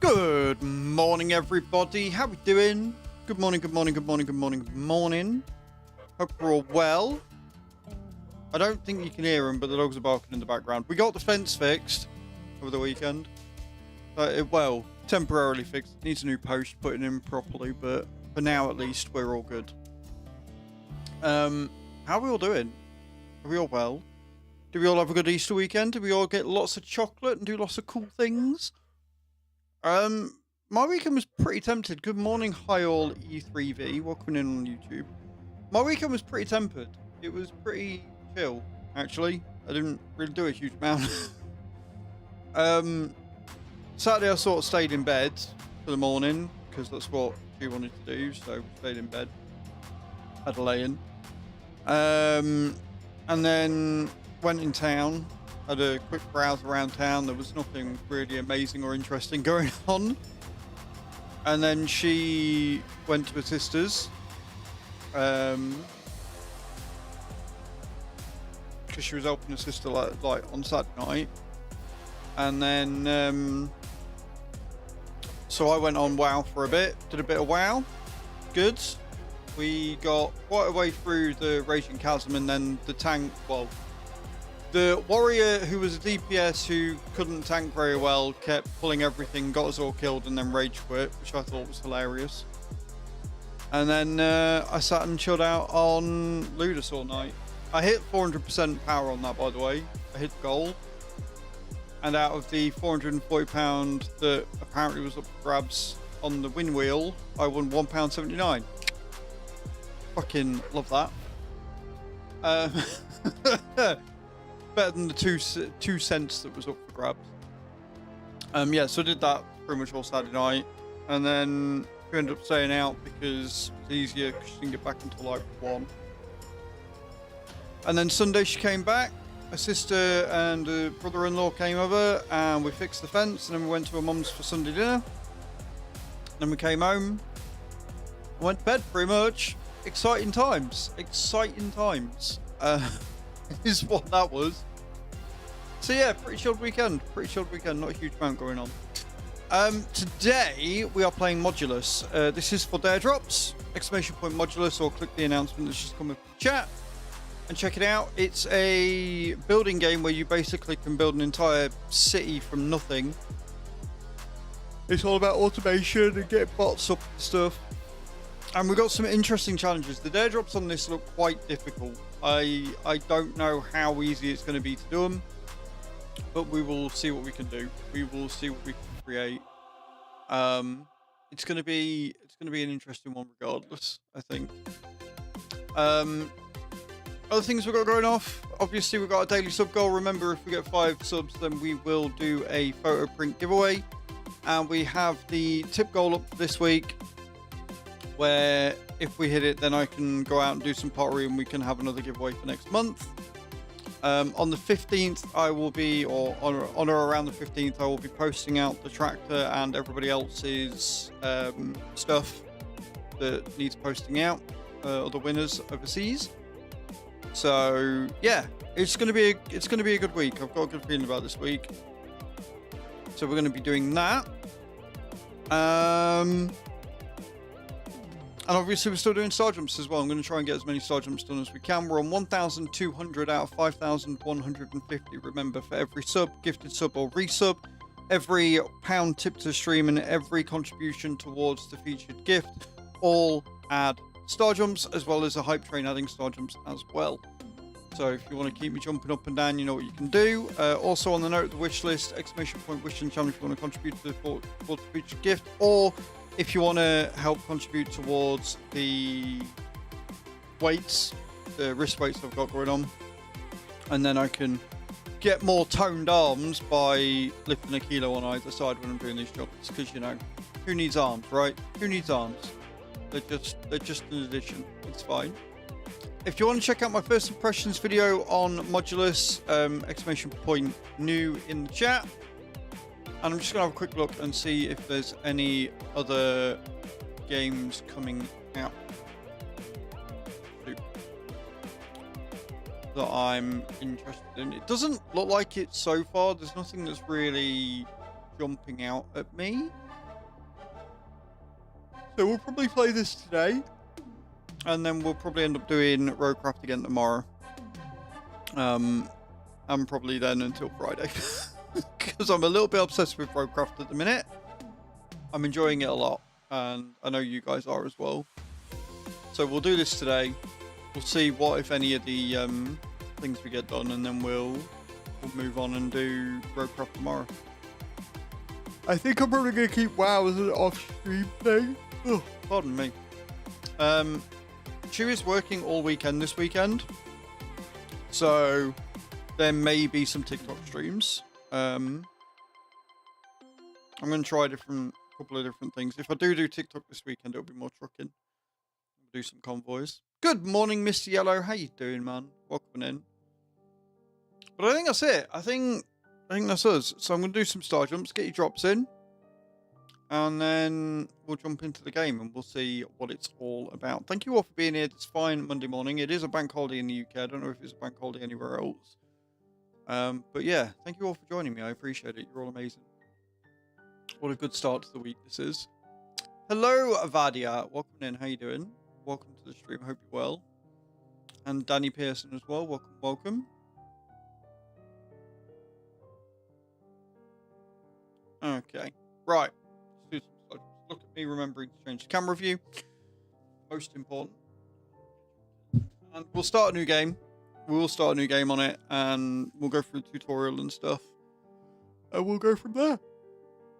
Good morning, everybody. How we doing? Good morning, good morning, good morning, good morning, good morning. Hope we're all well. I don't think you can hear them, but the dogs are barking in the background. We got the fence fixed over the weekend. Well, temporarily fixed. It needs a new post putting in properly, but for now, at least, we're all good. How are we all doing? Are we all well? Did we all have a good Easter weekend? Did we all get lots of chocolate and do lots of cool things? My weekend was pretty tempted. Good morning, hi all E3V. Welcome in on YouTube. My weekend was pretty tempered. It was pretty chill, actually. I didn't really do a huge amount. Saturday I sort of stayed in bed for the morning because that's what she wanted to do, so we stayed in bed. Had a lay-in. And then went in town. Had a quick browse around town. There was nothing really amazing or interesting going on. And then she went to her sister's. Because she was helping her sister like on Saturday night. And then so I went on WoW for a bit. Did a bit of WoW. Good. We got quite a way through the Raging Chasm, and then the tank, well, the warrior who was a DPS who couldn't tank very well kept pulling everything, got us all killed, and then rage quit, which I thought was hilarious. And then I sat and chilled out on Ludus all night. I hit 400% power on that, by the way. I hit goal. And out of the £440 that apparently was up for grabs on the win wheel, I won £1.79. Fucking love that. Better than the 2 cents that was up for grabs. Yeah, so I did that pretty much all Saturday night, and then we ended up staying out because it was easier because she didn't get back until like 1. And then Sunday she came back. Her sister and her brother-in-law came over, and we fixed the fence, and then we went to her mum's for Sunday dinner. Then we came home, went to bed pretty much. Exciting times. Exciting times. Is what that was. So yeah, pretty chilled weekend. Not a huge amount going on. Today we are playing Modulus. This is for dare drops. Exclamation point Modulus, or click the announcement that's just come up in the chat and check it out. It's a building game where you basically can build an entire city from nothing. It's all about automation and getting bots up and stuff. And we've got some interesting challenges. The dare drops on this look quite difficult. I don't know how easy it's going to be to do them, but we will see what we can do. We will see what we can create. It's going to be an interesting one regardless, I think. Other things we've got going off. Obviously, we've got a daily sub goal. Remember, if we get 5 subs, then we will do a photo print giveaway. And we have the tip goal up this week, where if we hit it, then I can go out and do some pottery and we can have another giveaway for next month. On the 15th, I will be, or on or around the 15th, I will be posting out the tractor and everybody else's stuff that needs posting out, other winners overseas. So yeah, it's gonna be a good week. I've got a good feeling about this week. So we're going to be doing that. And obviously we're still doing star jumps as well. I'm going to try and get as many star jumps done as we can. We're on 1,200 out of 5,150. Remember, for every sub, gifted sub or resub, every pound tip to stream, and every contribution towards the featured gift all add star jumps, as well as a hype train adding star jumps as well. So if you want to keep me jumping up and down, you know what you can do. Also on the note of the wish list, exclamation point wish in the channel if you want to contribute to the featured gift, or if you want to help contribute towards the weights, the wrist weights I've got going on, and then I can get more toned arms by lifting a kilo on either side when I'm doing these jobs, because, you know, who needs arms, right? Who needs arms? They're just an addition. It's fine. If you want to check out my first impressions video on Modulus, exclamation point new in the chat. And I'm just going to have a quick look and see if there's any other games coming out that I'm interested in. It doesn't look like it so far. There's nothing that's really jumping out at me. So we'll probably play this today, and then we'll probably end up doing Roadcraft again tomorrow. And probably then until Friday, because I'm a little bit obsessed with Roadcraft at the minute. I'm enjoying it a lot, and I know you guys are as well. So we'll do this today. We'll see what, if any, of the things we get done, and then we'll move on and do Roadcraft tomorrow. I think I'm probably going to keep WoW as an off-stream thing. Oh, pardon me. Chew is working all weekend this weekend, so there may be some TikTok streams. I'm going to try a couple of different things. If I do TikTok this weekend, it'll be more trucking. We'll do some convoys. Good morning, Mr. Yellow. How you doing, man? Welcome in. But I think that's it. I think that's us. So I'm going to do some star jumps, get your drops in, and then we'll jump into the game and we'll see what it's all about. Thank you all for being here. It's fine Monday morning. It is a bank holiday in the UK. I don't know if it's a bank holiday anywhere else. But yeah, thank you all for joining me. I appreciate it. You're all amazing. What a good start to the week this is. Hello, Avadia. Welcome in. How you doing? Welcome to the stream. Hope you're well. And Danny Pearson as well. Welcome, welcome. Okay, right. Let's do some stuff. Look at me remembering to change the camera view. Most important. And we'll start a new game. We will start a new game on it, and we'll go through the tutorial and stuff. And we'll go from there.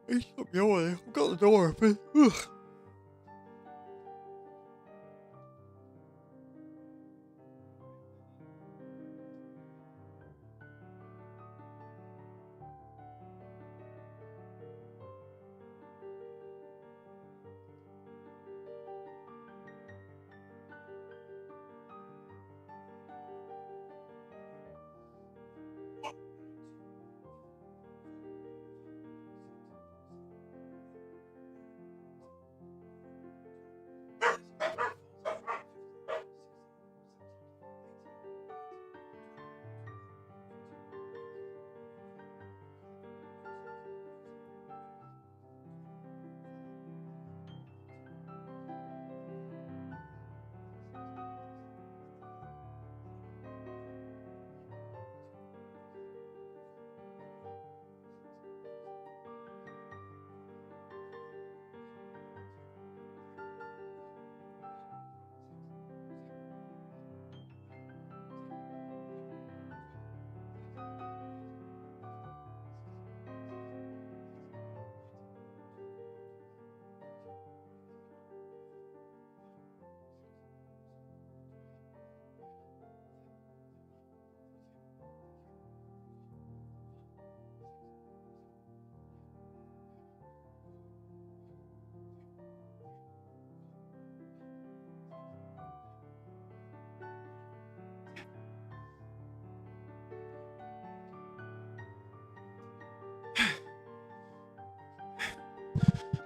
Hey, stop yawning. I've got the door open. Ugh.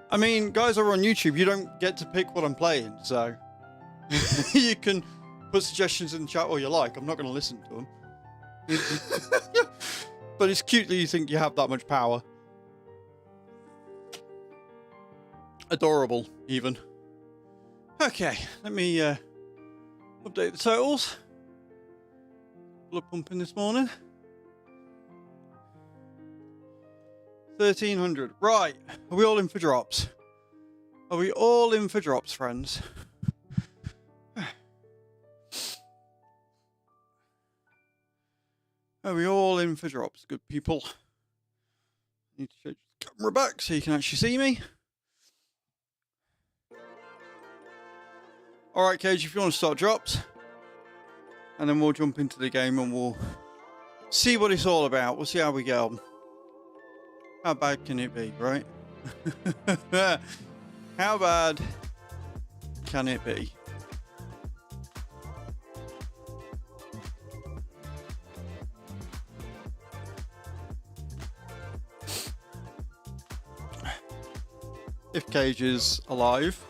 I mean, guys are on YouTube. You don't get to pick what I'm playing, so you can put suggestions in the chat all you like. I'm not going to listen to them. But it's cute that you think you have that much power. Adorable, even. Okay, let me update the totals. Blood pumping this morning. 1,300. Right. Are we all in for drops? Are we all in for drops, friends? Are we all in for drops, good people? Need to change the camera back so you can actually see me. Alright, Cage, if you want to start drops. And then we'll jump into the game and we'll see what it's all about. We'll see how we get on. How bad can it be, right? How bad can it be? If Cage is alive.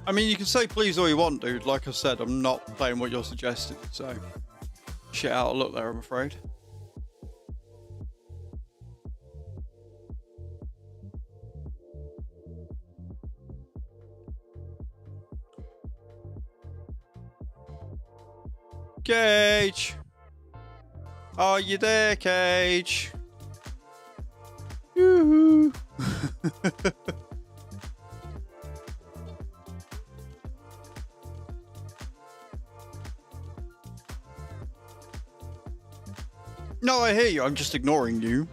I mean, you can say please all you want, dude. Like I said, I'm not playing what you're suggesting, so shit out of luck there, I'm afraid. Cage! Are you there, Cage? Yoo-hoo! No, I hear you. I'm just ignoring you,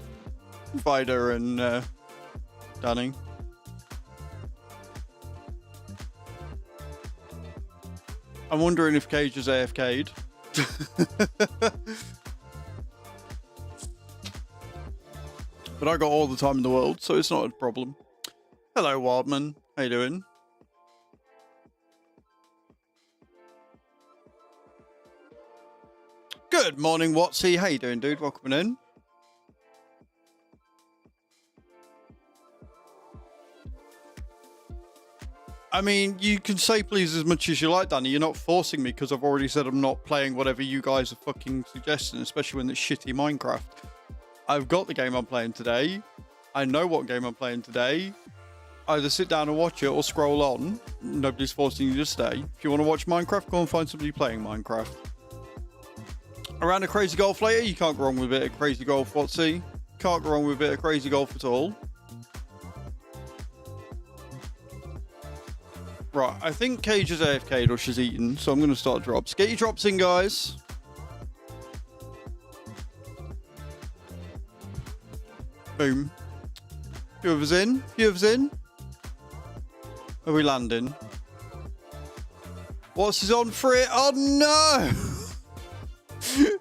Vida and Danny. I'm wondering if Cage is AFK'd. But I got all the time in the world, so it's not a problem. Hello, Wildman. How you doing? Good morning, Watsy. How you doing, dude? Welcome in. I mean, you can say please as much as you like, Danny. You're not forcing me because I've already said I'm not playing whatever you guys are fucking suggesting, especially when it's shitty Minecraft. I've got the game I'm playing today. I know what game I'm playing today. Either sit down and watch it or scroll on. Nobody's forcing you to stay. If you want to watch Minecraft, go and find somebody playing Minecraft. Around a crazy golf later, you can't go wrong with a bit of crazy golf, Watsy. Can't go wrong with a bit of crazy golf at all. Right, I think Cage is AFK'd or she's eaten, so I'm going to start drops. Get your drops in, guys. Boom. Few of us in. Few of us in. Are we landing? What's his on for it? Oh, no!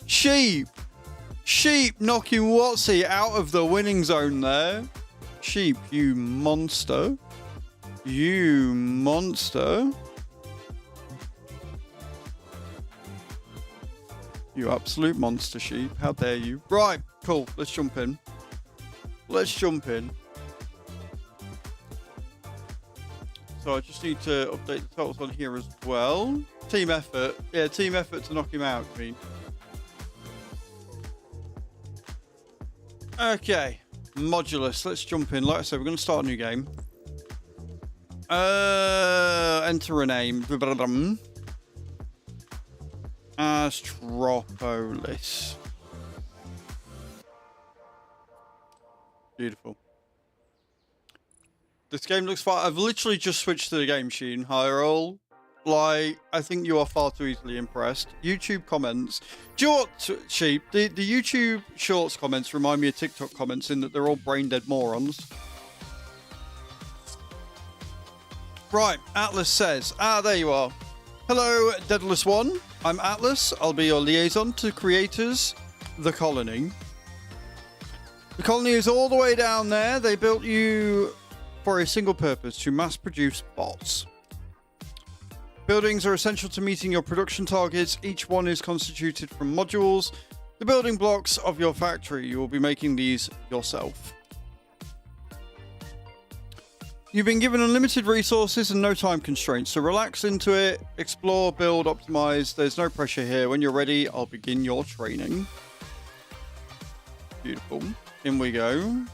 Sheep. Sheep knocking Watsy out of the winning zone there. Sheep, you monster. You monster. You absolute monster, Sheep. How dare you? Right, cool. Let's jump in. Let's jump in. So I just need to update the totals on here as well. Team effort. Yeah, team effort to knock him out, I mean. Okay. Modulus. Let's jump in. Like I said, we're going to start a new game. Enter a name. Astropolis. Beautiful. This game looks fine. I've literally just switched to the game machine. Hi, roll. Like, I think you are far too easily impressed. YouTube comments. Do you know what, Sheep? The YouTube Shorts comments remind me of TikTok comments in that they're all brain-dead morons. Right, Atlas says, there you are. Hello, Deadless One. I'm Atlas. I'll be your liaison to creators, the colony. The colony is all the way down there. They built you for a single purpose, to mass produce bots. Buildings are essential to meeting your production targets. Each one is constituted from modules, the building blocks of your factory. You will be making these yourself. You've been given unlimited resources and no time constraints, so relax into it, explore, build, optimize. There's no pressure here. When you're ready, I'll begin your training. Beautiful. In we go.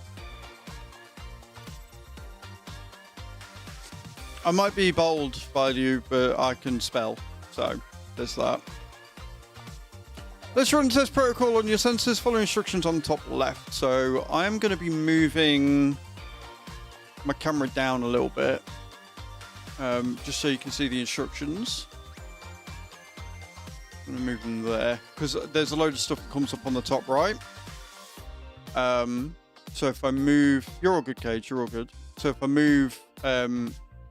I might be bold by you, but I can spell, so there's that. Let's run test protocol on your sensors. Follow instructions on the top left. So I'm going to be moving my camera down a little bit, just so you can see the instructions. I'm going to move them there because there's a load of stuff that comes up on the top right. So if I move, you're all good, Cage. You're all good. So if I move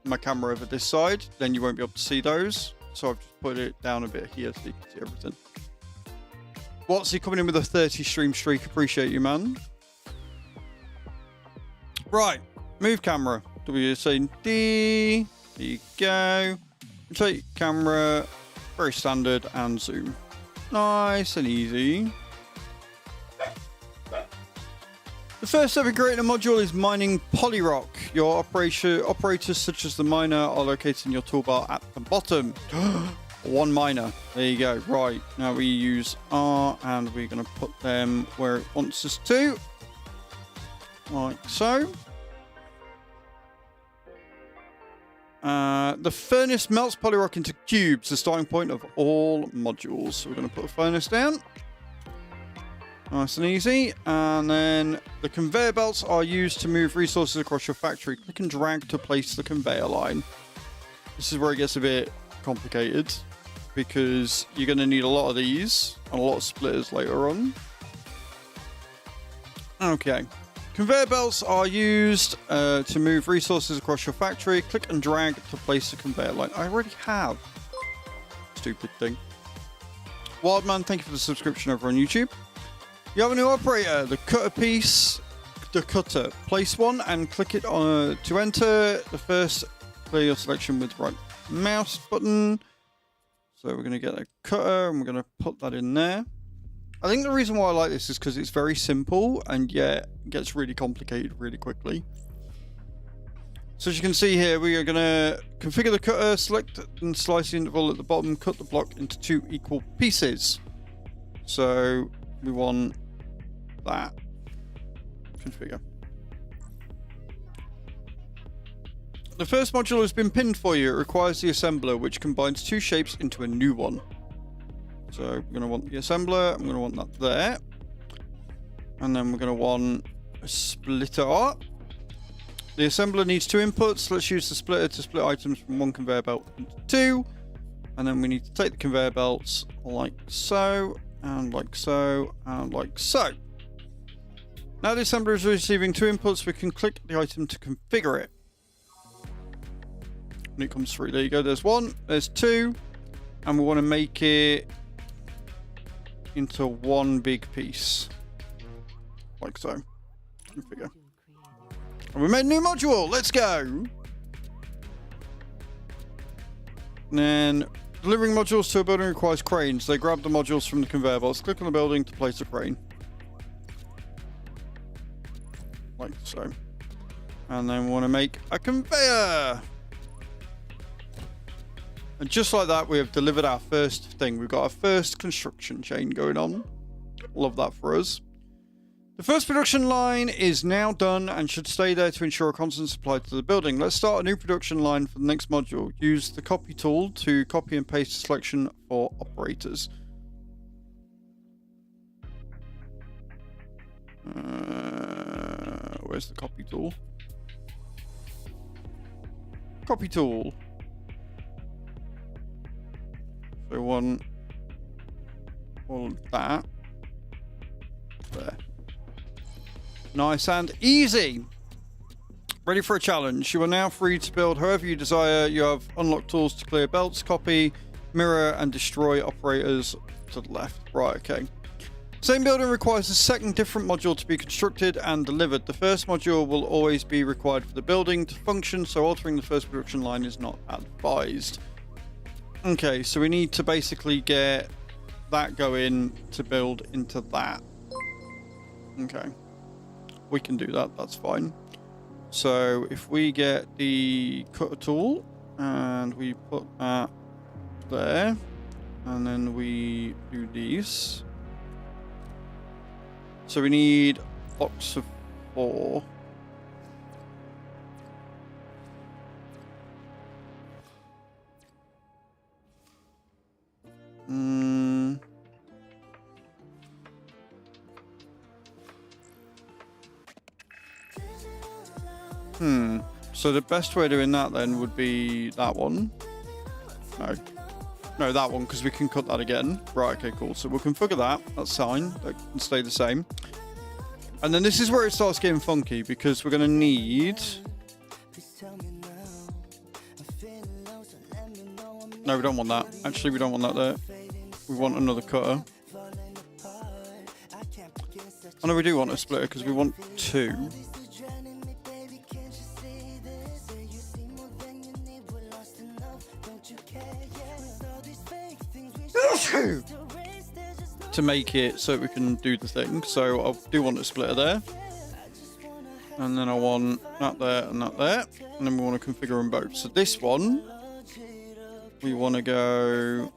my camera over this side, then you won't be able to see those. So I've just put it down a bit here so you can see everything. Watsy coming in with a 30 stream streak. Appreciate you, man. Right. Move camera. WSA D. There you go. Take camera. Very standard. And zoom. Nice and easy. The The first step in creating a module is mining polyrock. Your operators such as the miner are located in your toolbar at the bottom. One miner. There you go. Right. Now we use R and we're going to put them where it wants us to. Like so. The furnace melts polyrock into cubes, the starting point of all modules. So we're going to put the furnace down. Nice and easy. And then the conveyor belts are used to move resources across your factory. Click and drag to place the conveyor line. This is where it gets a bit complicated because you're going to need a lot of these and a lot of splitters later on. Okay. Conveyor belts are used to move resources across your factory. Click and drag to place the conveyor line. I already have. Stupid thing. Wildman, thank you for the subscription over on YouTube. You have a new operator, the cutter piece, the cutter. Place one and click it on to enter. The first, clear your selection with the right mouse button. So we're going to get a cutter and we're going to put that in there. I think the reason why I like this is because it's very simple and yet it gets really complicated really quickly. So as you can see here, we are going to configure the cutter, select and slice the interval at the bottom, cut the block into 2 equal pieces. So we want that. Configure. The first module has been pinned for you. It requires the assembler, which combines 2 shapes into a new one. So we're going to want the assembler. I'm going to want that there. And then we're going to want a splitter. The assembler needs 2 inputs. Let's use the splitter to split items from 1 conveyor belt into 2. And then we need to take the conveyor belts like so, and like so, and like so. Now the assembler is receiving 2 inputs. We can click the item to configure it. And it comes through. There you go. There's 1. There's 2. And we want to make it into 1 big piece. Like so. Configure. And we made a new module. Let's go. And then delivering modules to a building requires cranes. They grab the modules from the conveyor belts. Click on the building to place a crane. Like so. And then we want to make a conveyor. And just like that, we have delivered our first thing. We've got our first construction chain going on. Love that for us. The first production line is now done and should stay there to ensure a constant supply to the building. Let's start a new production line for the next module. Use the copy tool to copy and paste the selection for operators. Where's the copy tool? Copy tool. So one, all that, there. Nice and easy. Ready for a challenge. You are now free to build however you desire. You have unlocked tools to clear belts, copy, mirror, and destroy operators to the left. Right, okay. Same building requires a second different module to be constructed and delivered. The first module will always be required for the building to function, so altering the first production line is not advised. Okay, so we need to basically get that going to build into that. Okay. We can do that, that's fine. So if we get the cutter tool and we put that there, and then we do these. So we need a box of 4. So the best way of doing that then would be that one. No, that one, because we can cut that again. Right, okay, cool. So we'll configure that. That's fine. That can stay the same. And then this is where it starts getting funky, because we're going to need... No, we don't want that. Actually, we don't want that there. We want another cutter. Oh no, we do want a splitter, because we want 2. To make it so we can do the thing. So I do want a splitter there. And then I want that there and that there. And then we want to configure them both. So this one, we want to go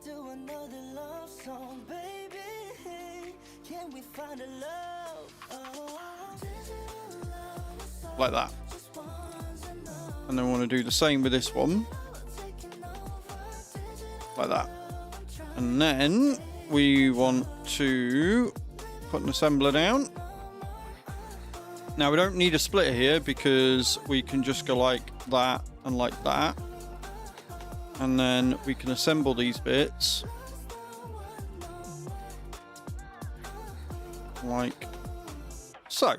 like that. And then we want to do the same with this one. Like that. And then we want to put an assembler down. Now we don't need a splitter here because we can just go like that and like that. And then we can assemble these bits. Like so.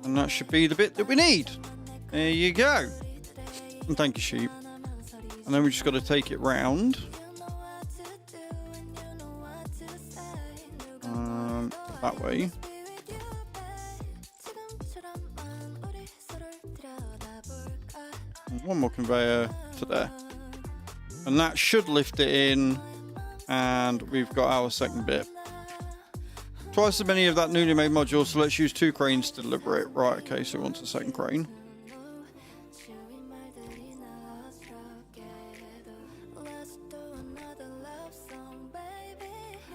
And that should be the bit that we need. There you go. And thank you, sheep. And then we just got to take it round. That way. And one more conveyor to there. And that should lift it in. And we've got our second bit. Twice as many of that newly made module, so let's use 2 cranes to deliver it. Right, okay, so we want a second crane.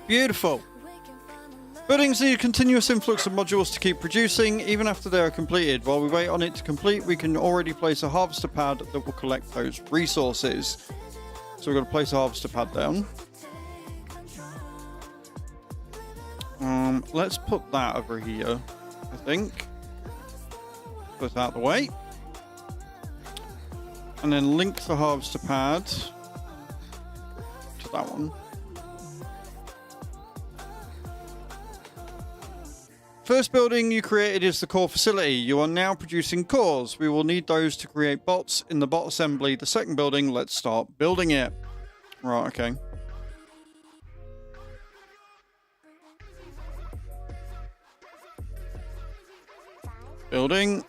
Beautiful. Buildings need a continuous influx of modules to keep producing, even after they are completed. While we wait on it to complete, we can already place a harvester pad that will collect those resources. So we're going to place a harvester pad down. Let's put that over here, I think. Put that out of the way. And then link the harvester pad to that one. First building you created is the core facility. You are now producing cores. We will need those to create bots in the bot assembly. The second building, let's start building it. Right, okay. Building.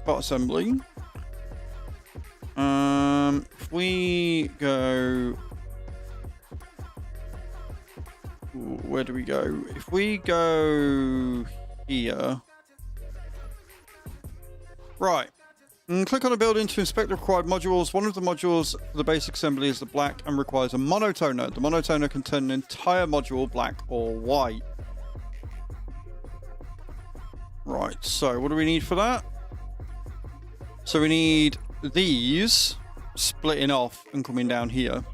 Bot assembly. If we go... Where do we go? If we go here... Right. And click on a building to inspect the required modules. One of the modules for the basic assembly is the black and requires a monotoner. The monotoner can turn an entire module black or white. Right, so what do we need for that? So we need these splitting off and coming down here.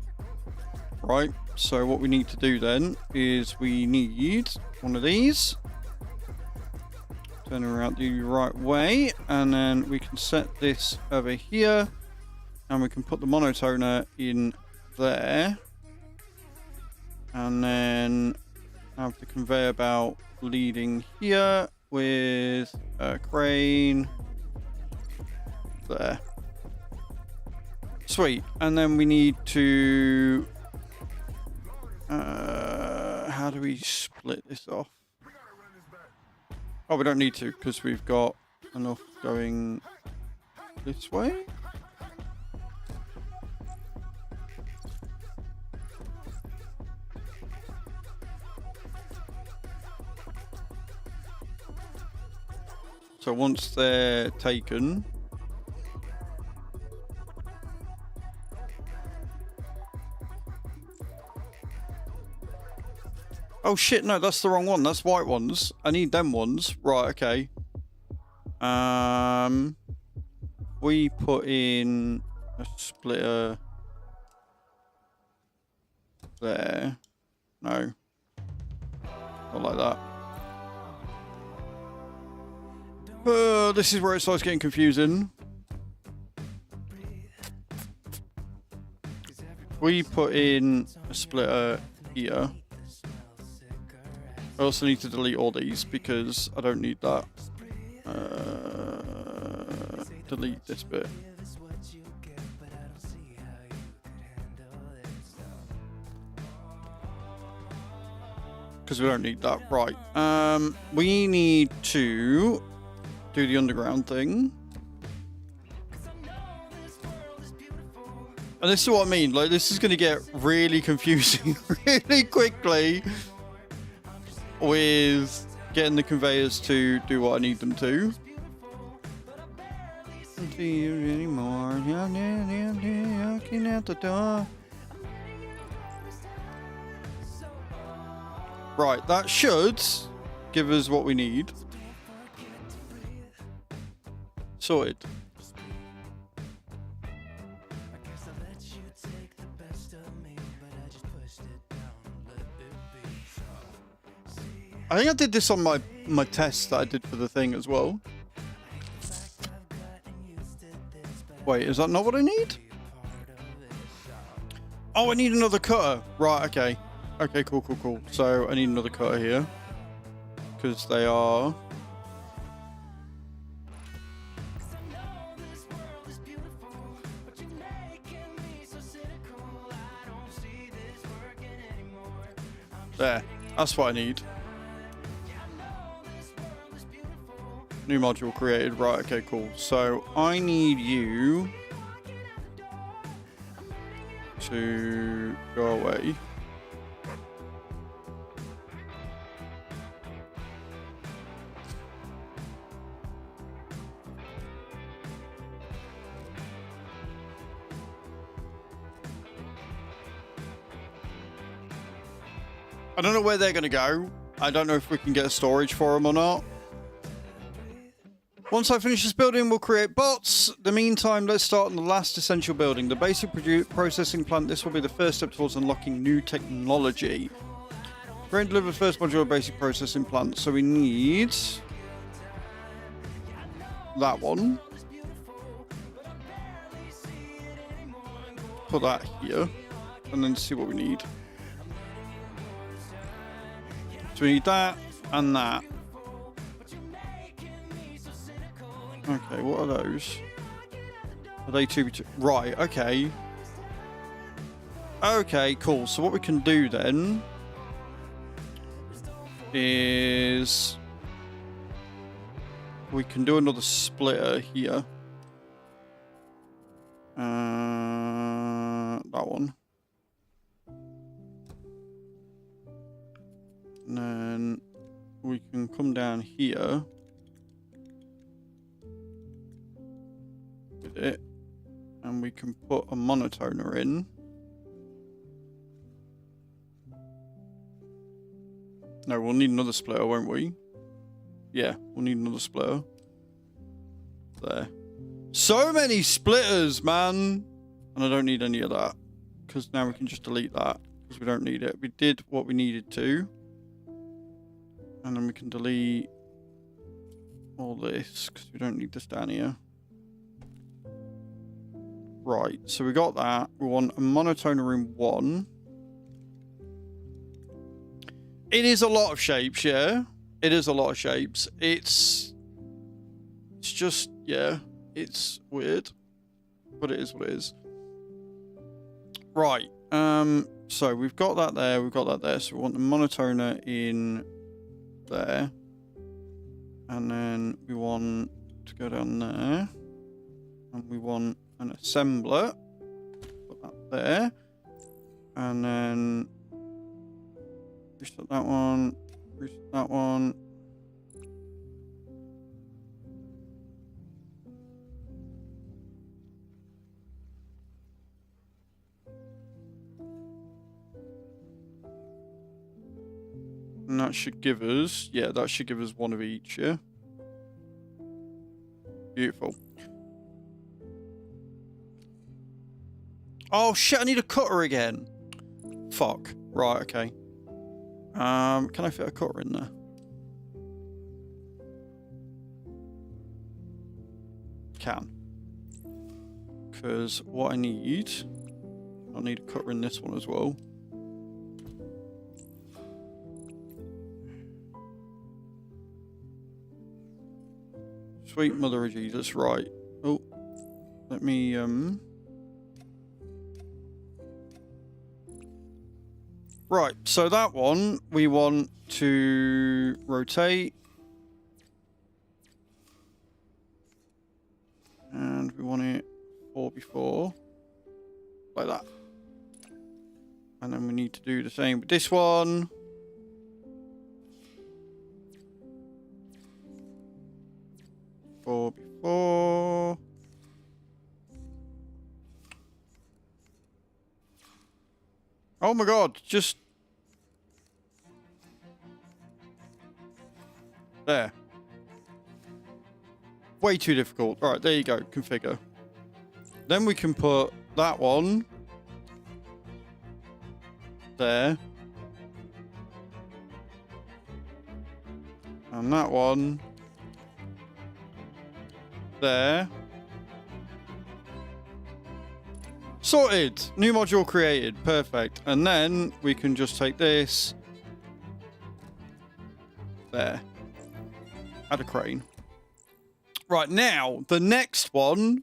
Right, so what we need to do then is we need one of these. Turn around the right way, and then we can set this over here, and we can put the monotoner in there. And then have the conveyor belt leading here with a crane there. Sweet. And then we need to how do we split this off? Oh, we don't need to because we've got enough going this way. So once they're taken, oh shit, no, that's the wrong one. That's white ones. I need them ones. Right, okay. We put in a splitter there. No. Not like that. This is where it starts getting confusing. We put in a splitter here. I also need to delete all these because I don't need that. Delete this bit. Because we don't need that. Right. We need to do the underground thing. And this is what I mean. Like, this is going to get really confusing really quickly with getting the conveyors to do what I need them to. Don't see you anymore. Knocking at the door. Right, that should give us what we need. Sorted. I think I did this on my test that I did for the thing as well. Wait, is that not what I need? Oh, I need another cutter. Right, okay. Okay, cool. So I need another cutter here. Because they are... There. That's what I need. New module created. Right, okay, cool. So I need you to go away. I don't know where they're going to go. I don't know if we can get a storage for them or not. Once I finish this building, we'll create bots. In the meantime, let's start on the last essential building, the basic processing plant. This will be the first step towards unlocking new technology. We're going to deliver the first module of basic processing plant, so we need that one. Put that here, and then see what we need. So we need that and that. Okay, what are those? Are they 2x2? Right, okay. Okay, cool. So what we can do then is we can do another splitter here. That one. And then we can come down here with it, and we can put a monotoner in. No, we'll need another splitter, won't we? Yeah, we'll need another splitter. There. So many splitters, man! And I don't need any of that, because now we can just delete that, because we don't need it. We did what we needed to. And then we can delete all this, because we don't need this down here. Right, so we got that. We want a monotoner in 1. It is a lot of shapes, yeah. It is a lot of shapes. It's just, yeah, it's weird. But it is what it is. Right, so we've got that there, we've got that there. So we want the monotoner in there, and then we want to go down there, and we want an assembler, put that there, and then reset that one, reset that one. And that should give us, yeah, that should give us one of each, yeah? Beautiful. Oh shit, I need a cutter again. Fuck. Right, okay. Can I fit a cutter in there? Can. Because what I need a cutter in this one as well. Sweet mother of Jesus, right. Oh, let me, Right, so that one, we want to rotate. And we want it 4x4. Like that. And then we need to do the same with this one. before. Oh my god, just... There. Way too difficult. Alright, there you go. Configure. Then we can put that one there. And that one there. Sorted. New module created. Perfect. And then we can just take this there. Add a crane. Right, now, the next one...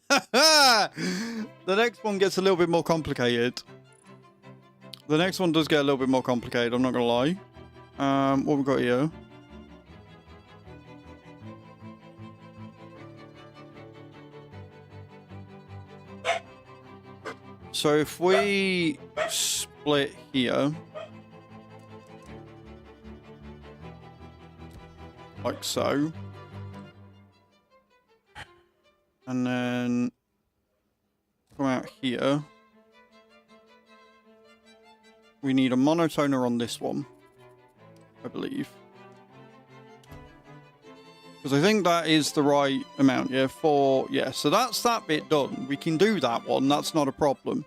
the next one gets a little bit more complicated. The next one does get a little bit more complicated, I'm not going to lie. What we got here? So if we split here... like so. And then come out here. We need a monotoner on this one, I believe. Because I think that is the right amount, yeah? Yeah, so that's that bit done. We can do that one, that's not a problem.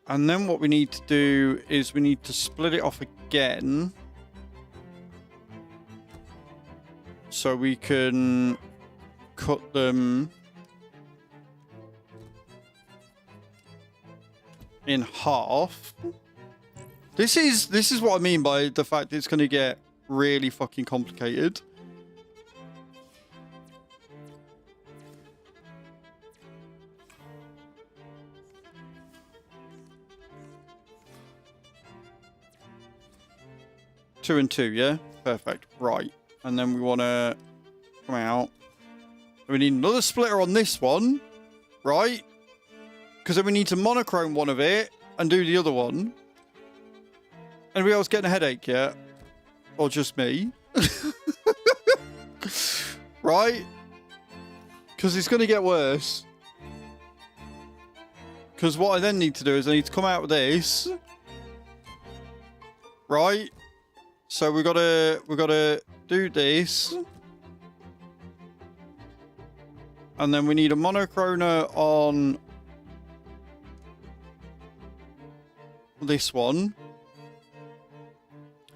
And then what we need to do is we need to split it off again. So we can cut them in half. This is what I mean by the fact that it's going to get really fucking complicated. Two and two, yeah? Perfect. Right. And then we want to come out. We need another splitter on this one, right? Because then we need to monochrome one of it and do the other one. Anybody else getting a headache yet? Or just me? Right? Because it's going to get worse. Because what I then need to do is I need to come out with this. Right? So we gotta do this. And then we need a monochroner on this one.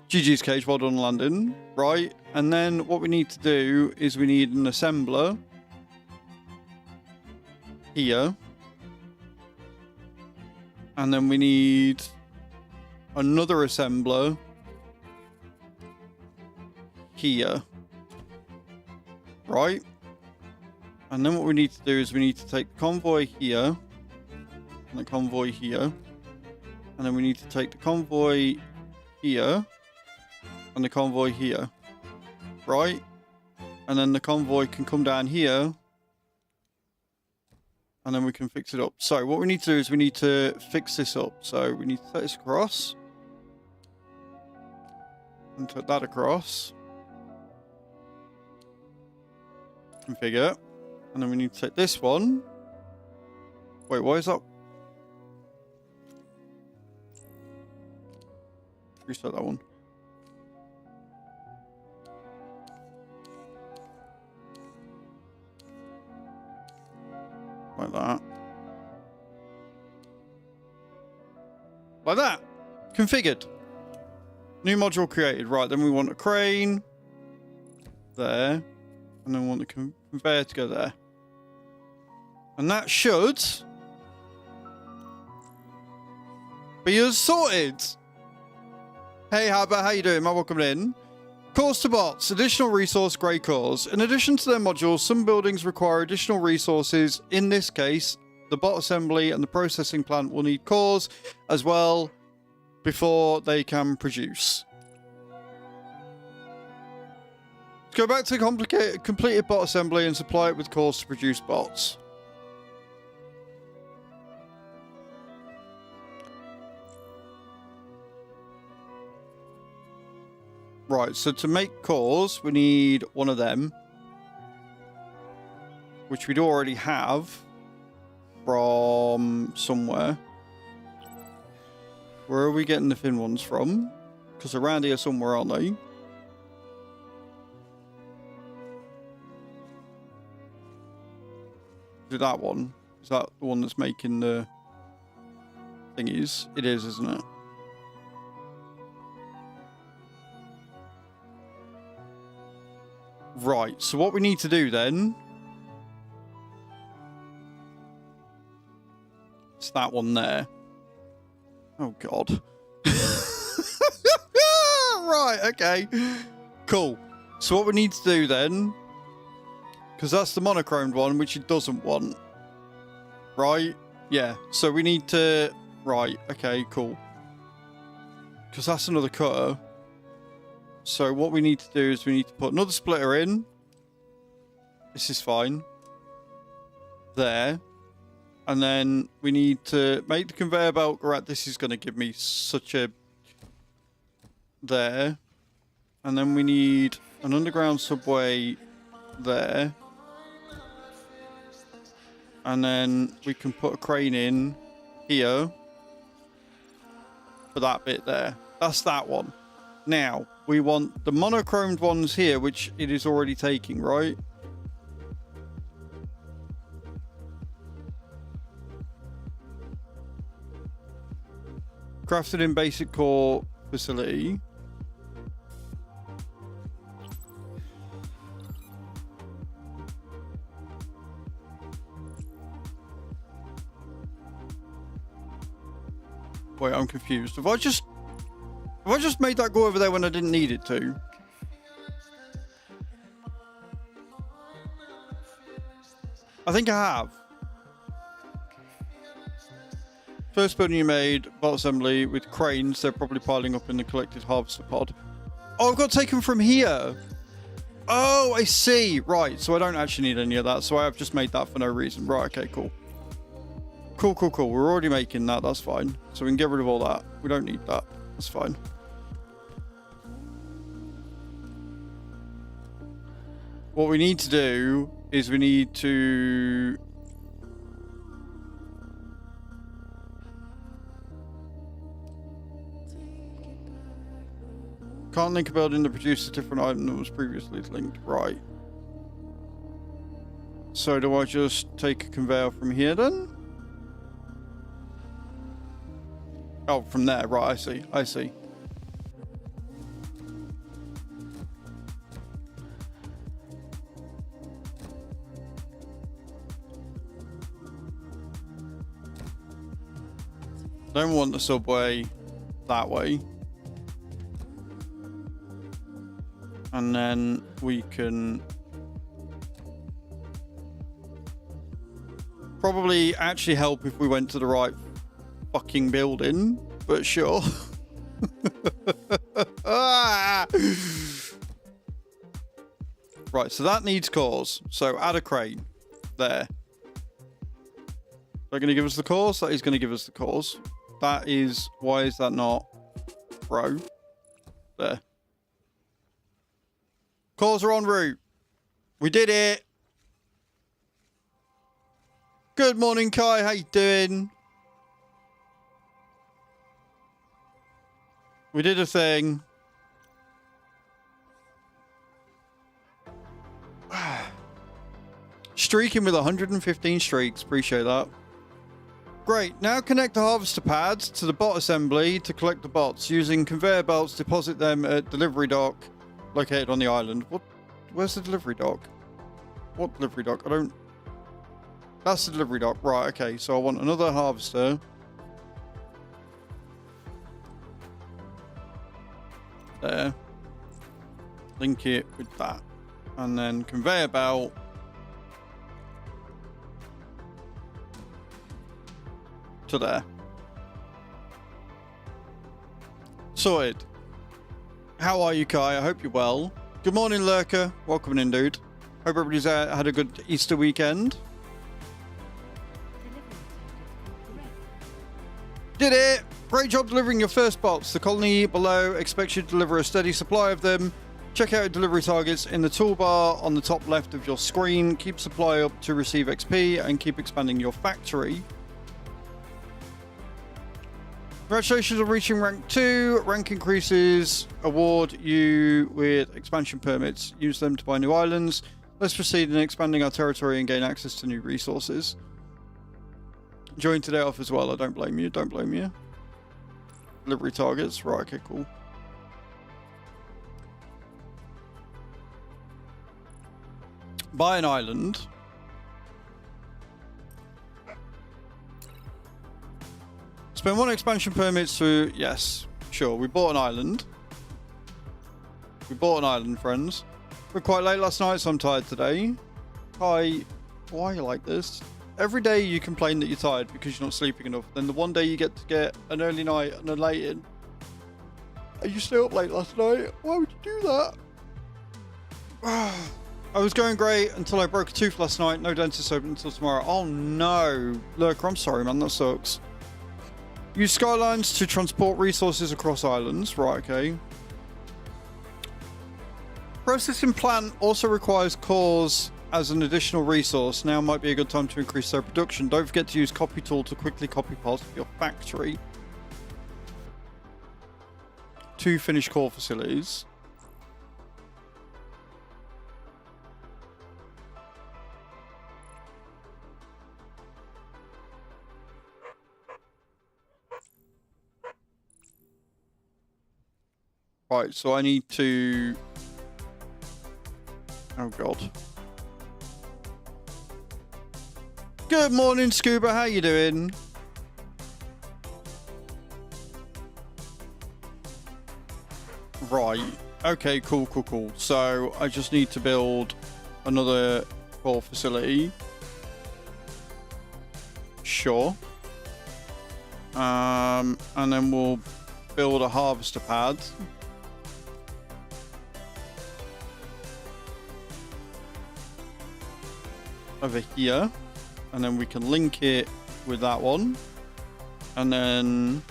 GG's Cage, well done landing. Right, and then what we need to do is we need an assembler here. And then we need another assembler here. Right? And then what we need to do is we need to take the convoy here and the convoy here. And then we need to take the convoy here and the convoy here. Right? And then the convoy can come down here. And then we can fix it up. So what we need to do is we need to fix this up. So we need to take this across. And take that across. Configure. And then we need to take this one. Wait, why is that? Reset that one. Like that. Like that. Configured. New module created. Right, then we want a crane. There. And then we want the conveyor to go there. And that should be us sorted. Hey, Haber, how you doing? Man, welcome in. Cores to bots. Additional resource grey cores. In addition to their modules, some buildings require additional resources. In this case, the bot assembly and the processing plant will need cores as well before they can produce. Let's go back to completed bot assembly and supply it with cores to produce bots. Right, so to make cores, we need one of them. which we'd already have from somewhere. Where are we getting the thin ones from? Because around here somewhere, aren't they? Is it that one? Is that the one that's making the thingies? It is, isn't it? Right, so what we need to do then... It's that one there. Oh, God. Right, okay. Cool. So what we need to do then... Because that's the monochromed one, which it doesn't want. Right? Yeah. So we need to... Right, okay, cool. Because that's another cutter. So what we need to do is we need to put another splitter in. This is fine. There. And then we need to make the conveyor belt. Right, this is going to give me such a... There. And then we need an underground subway there. And then we can put a crane in here. For that bit there. That's that one. Now, we want the monochromed ones here, which it is already taking, right? Crafted in basic core facility. Wait, I'm confused. Have I just made that go over there when I didn't need it to? I think I have. First building you made, bot assembly with cranes. They're probably piling up in the collected harvester pod. Oh, I've got taken from here. Oh, I see. Right, so I don't actually need any of that. So I have just made that for no reason. Right, okay, cool. Cool. We're already making that. That's fine. So we can get rid of all that. We don't need that. That's fine. What we need to do is we need to... Can't link a building to produce a different item that was previously linked. Right. So do I just take a conveyor from here then? Oh, from there. Right, I see. Don't want the subway that way. And then we can probably actually help if we went to the right fucking building, but sure. Right, so that needs cores. So add a crane there. They're going to give us the cores. That is going to give us the cores. That is, why is that not row? There. Cores are en route. We did it. Good morning, Kai. How you doing? We did a thing. Streaking with 115 streaks. Appreciate that. Great. Now connect the harvester pads to the bot assembly to collect the bots. Using conveyor belts, deposit them at delivery dock located on the island. What? Where's the delivery dock? What delivery dock? I don't... That's the delivery dock. Right, okay. So I want another harvester. There. Link it with that. And then conveyor belt. To there. Sorted. How are you, Kai? I hope you're well. Good morning, Lurker. Welcome in, dude. Hope everybody's had a good Easter weekend. Did it! Great job delivering your first bots. The colony below expects you to deliver a steady supply of them Check out delivery targets in the toolbar on the top left of your screen. Keep supply up to receive XP and keep expanding your factory. Congratulations on reaching rank 2. Rank increases award you with expansion permits. Use them to buy new islands. Let's proceed in expanding our territory and gain access to new resources. Join today off as well. I don't blame you. Don't blame you. Delivery targets. Right, okay, cool. Buy an island. Spend 1 expansion permits to... Yes, sure. We bought an island. We bought an island, friends. We're quite late last night, so I'm tired today. Hi. Why are you like this? Every day you complain that you're tired because you're not sleeping enough. Then the one day you get to get an early night and a late in. Are you still up late last night? Why would you do that? I was going great until I broke a tooth last night. No dentist open until tomorrow. Oh no. Lurker, I'm sorry, man. That sucks. Use skylines to transport resources across islands. Right, okay. Processing plant also requires cores as an additional resource. Now might be a good time to increase their production. Don't forget to use copy tool to quickly copy parts of your factory. 2 finished core facilities. Right, so I need to... Oh, God. Good morning, Scuba. How you doing? Right. Okay, cool, cool, cool. So, I just need to build another core facility. Sure. And then we'll build a harvester pad. Over here, and then we can link it with that one, and then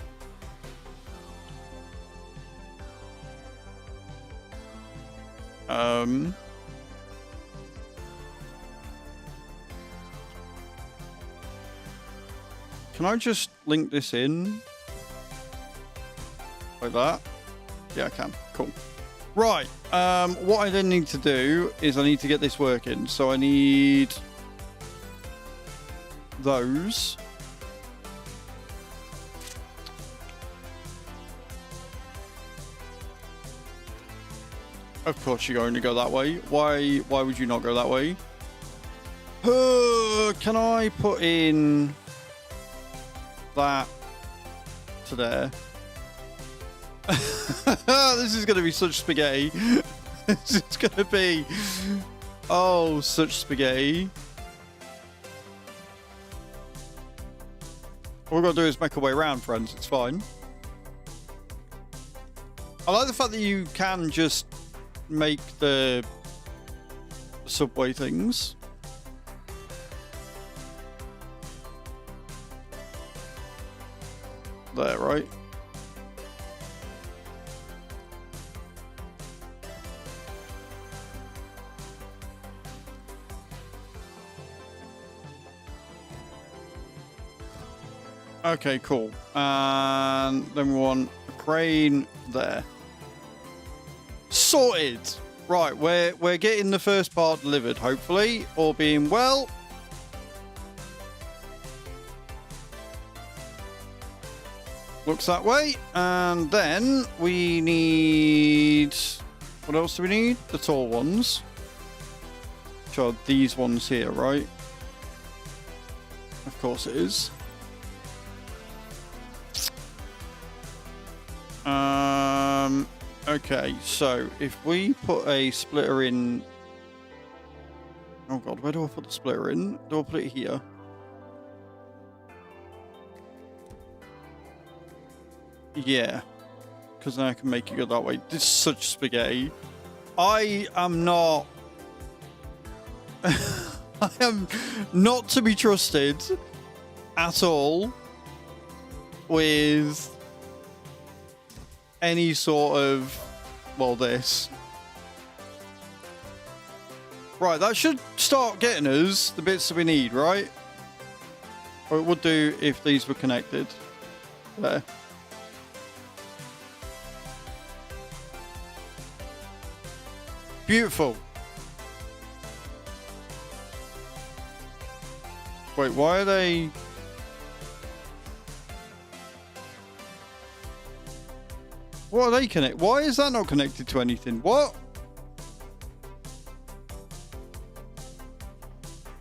can I just link this in like that? Yeah, I can. Cool. Right. What I then need to do is I need to get this working. So I need those. Of course you're going to go that way. Why would you not go that way? Can I put in that to there? This is going to be such spaghetti. This is going to be... Oh, such spaghetti. All we've got to do is make our way around, friends. It's fine. I like the fact that you can just make the subway things. There, right? Okay, cool. And then we want a crane there. Sorted! Right, we're getting the first part delivered, hopefully. All being well. Looks that way. And then we need... What else do we need? The tall ones. Which are these ones here, right? Of course it is. Okay, so if we put a splitter in... Oh god, where do I put the splitter in? Do I put it here? Yeah, because then I can make it go that way. This is such spaghetti. I am not... I am not to be trusted at all with any sort of, well, this. Right, that should start getting us the bits that we need, right? Or it would do if these were connected. There. Beautiful. Wait, why are they... What are they connected? Why is that not connected to anything? What?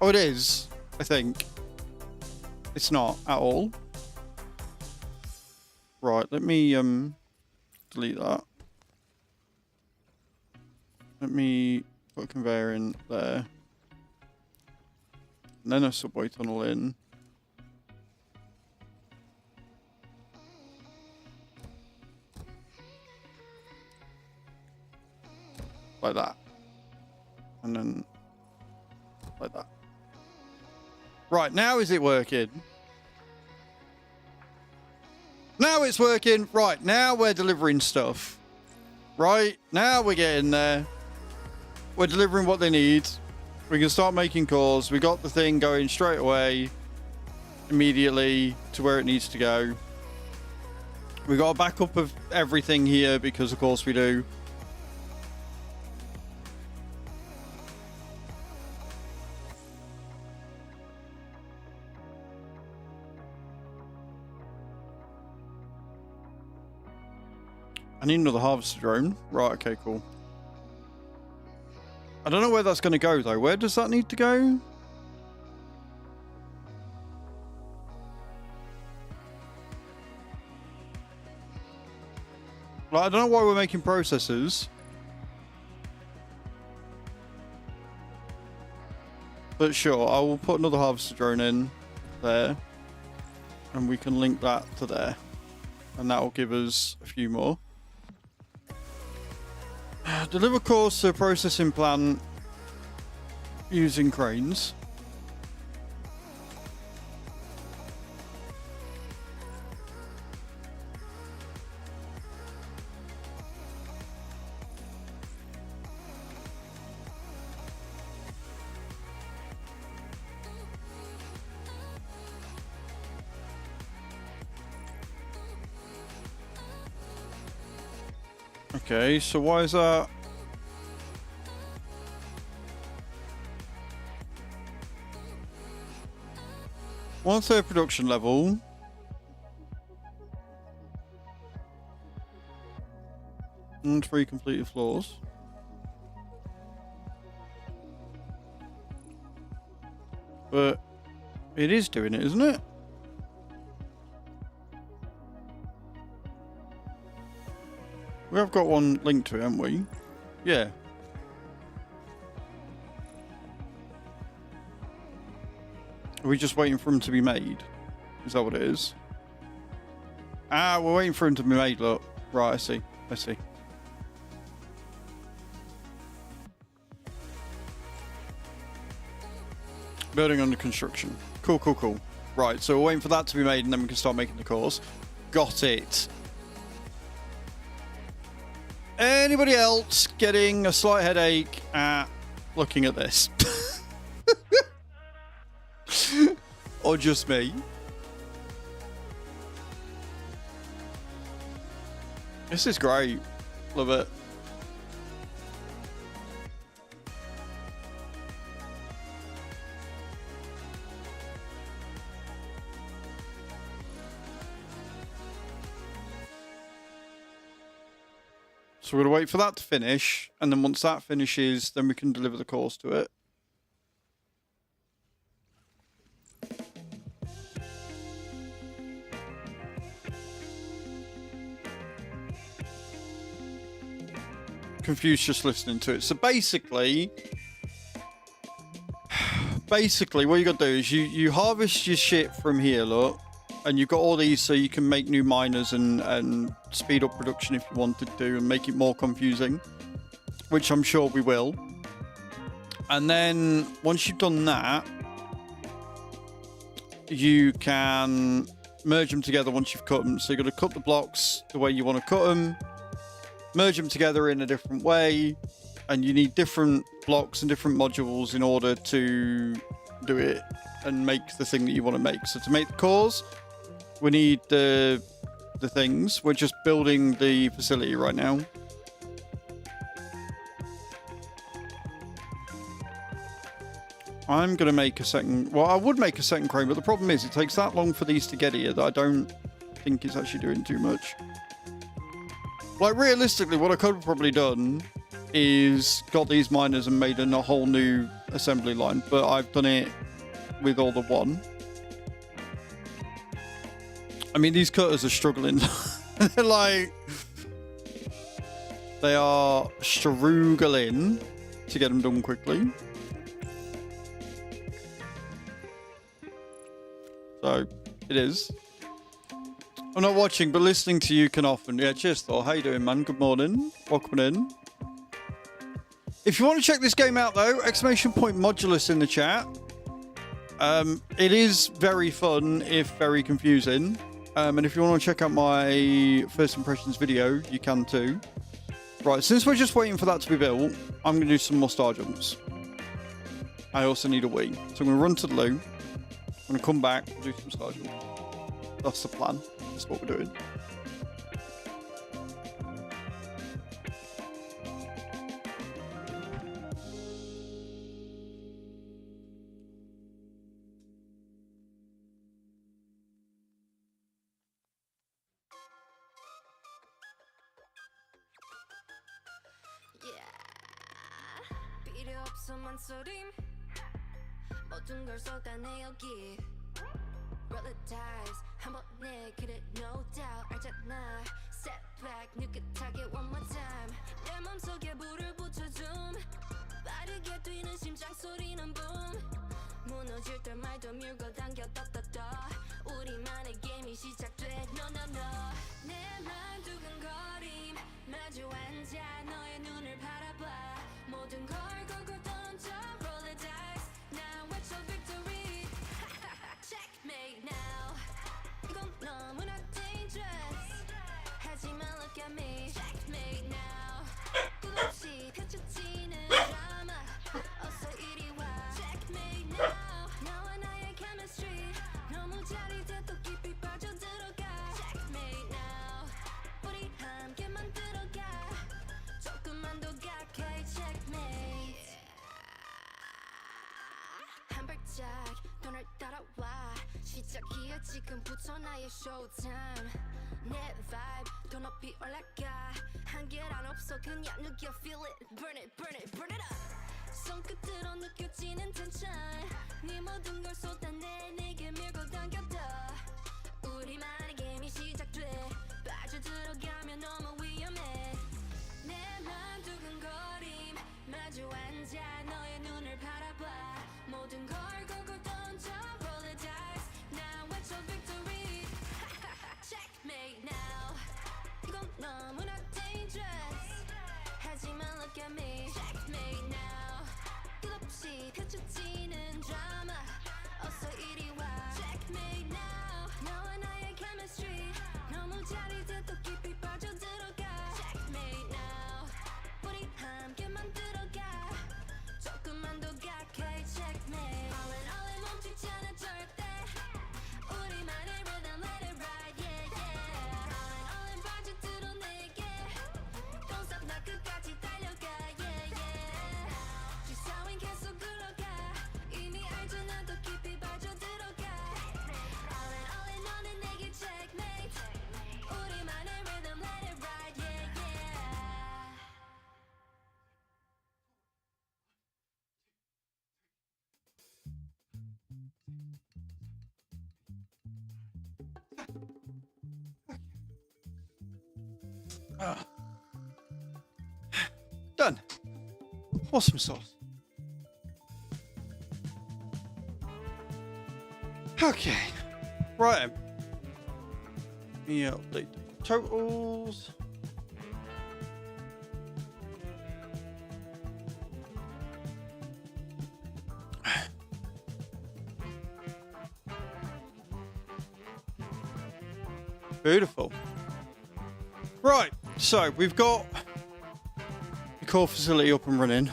Oh, it is, I think. It's not at all. Right, let me delete that. Let me put a conveyor in there. And then a subway tunnel in. Like that. And then like that. Right, now is it working? Now it's working. Right, now we're delivering stuff. Right, now we're getting there. We're delivering what they need. We can start making calls. We got the thing going straight away, immediately to where it needs to go. We got a backup of everything here because of course we do. I need another harvester drone. Right, okay, cool. I don't know where that's going to go, though. Where does that need to go? Like, I don't know why we're making processors. But sure, I will put another harvester drone in there. And we can link that to there. And that will give us a few more. Deliver cores to a processing plant using cranes. Okay, so why is that? Once their production level. And 3 completed floors. But it is doing it, isn't it? We have got one linked to it, haven't we? Yeah. Are we just waiting for them to be made? Is that what it is? Ah, we're waiting for them to be made, look. Right, I see. I see. Building under construction. Cool, cool, cool. Right, so we're waiting for that to be made and then we can start making the cores. Got it. Anybody else getting a slight headache at looking at this? Or just me? This is great. Love it. So we're going to wait for that to finish, and then once that finishes, then we can deliver the cores to it. Confused just listening to it. So basically what you got to do is you harvest your shit from here, look. And you've got all these so you can make new miners and speed up production if you wanted to and make it more confusing, which I'm sure we will. And then once you've done that, you can merge them together once you've cut them. So you're going to cut the blocks the way you want to cut them, merge them together in a different way, and you need different blocks and different modules in order to do it and make the thing that you want to make. So to make the cores, we need the things. We're just building the facility right now. I'm going to make a second... Well, I would make a second crane, but the problem is it takes that long for these to get here that I don't think it's actually doing too much. Like, realistically, what I could have probably done is got these miners and made a whole new assembly line, but I've done it with all the one. I mean, these cutters are struggling. They're like... They are struggling to get them done quickly. So, it is. I'm not watching, but listening to you can often. Yeah, cheers, Thor. How you doing, man? Good morning. Welcome in. If you want to check this game out, though, ! Modulus in the chat. It is very fun, if very confusing. And if you want to check out my first impressions video, you can too. Right, since we're just waiting for that to be built, I'm going to do some more star jumps. I also need a wee. So I'm going to run to the loo. I'm going to come back and do some star jumps. That's the plan. That's what we're doing. 모든 걸 쏟아내 여기 Roll the dice 한 번에 그래 no doubt 알잖아 Step back 느긋하게 one more time 내 맘속에 불을 붙여줌 빠르게 뛰는 심장 소리는 boom 무너질 때 말도 밀고 당겨 떠떠떠 우리만의 게임이 시작돼 no no no 내 맘 두근거림 마주 앉아 너의 눈을 바라봐 모든 걸 걸고 던져 roll the dice now it's your victory checkmate now 이건 너무나 dangerous 하지만 look at me checkmate now 끝없이 펼쳐지는 드라마 어서 이리 와 checkmate now 너와 나의 chemistry 너무 짜릿해 또 깊이 빠져들어가 checkmate now 우리 함께 만들어가 조금만 더 가까이 checkmate 한 발짝 더 날 따라와 시작이야 지금부터 나의 showtime 내 vibe 더 높이 올라가 한계란 없어 그냥 느껴 feel it burn it burn it burn it up 손끝으로 느껴지는 tension 네 모든 걸 쏟아내 내게 밀고 당겨둬 우리만의 게임이 시작돼 빠져들어가면 너무 위험해 내 맘 두근거림 마주 앉아 너의 눈을 바라봐 모든 걸 걸고 던져 roll the dice now it's your victory checkmate now 이건 너무나 dangerous 하지만 look at me checkmate now 끝없이 펼쳐지는 드라마 어서 이리 와 checkmate now 너와 나의 chemistry 너무 짜릿해 또 깊이 빠져들어가 checkmate now 우리 함께 만들어가 조금만 더 가까이 checkmate all in 멈추지 않아 절대 우리만의 rhythm let it ride yeah yeah all in 빠져들어 내게 Don't stop 나 끝까지 달려가 yeah yeah 주사위는 계속 굴러가 이미 알잖아 더 깊이 빠져들어가 all in 너는 내게 checkmate 우리만의 rhythm let it ride yeah yeah Done. Awesome sauce. Okay. Right. Let me update the totals. Beautiful. Right, so we've got core facility up and running.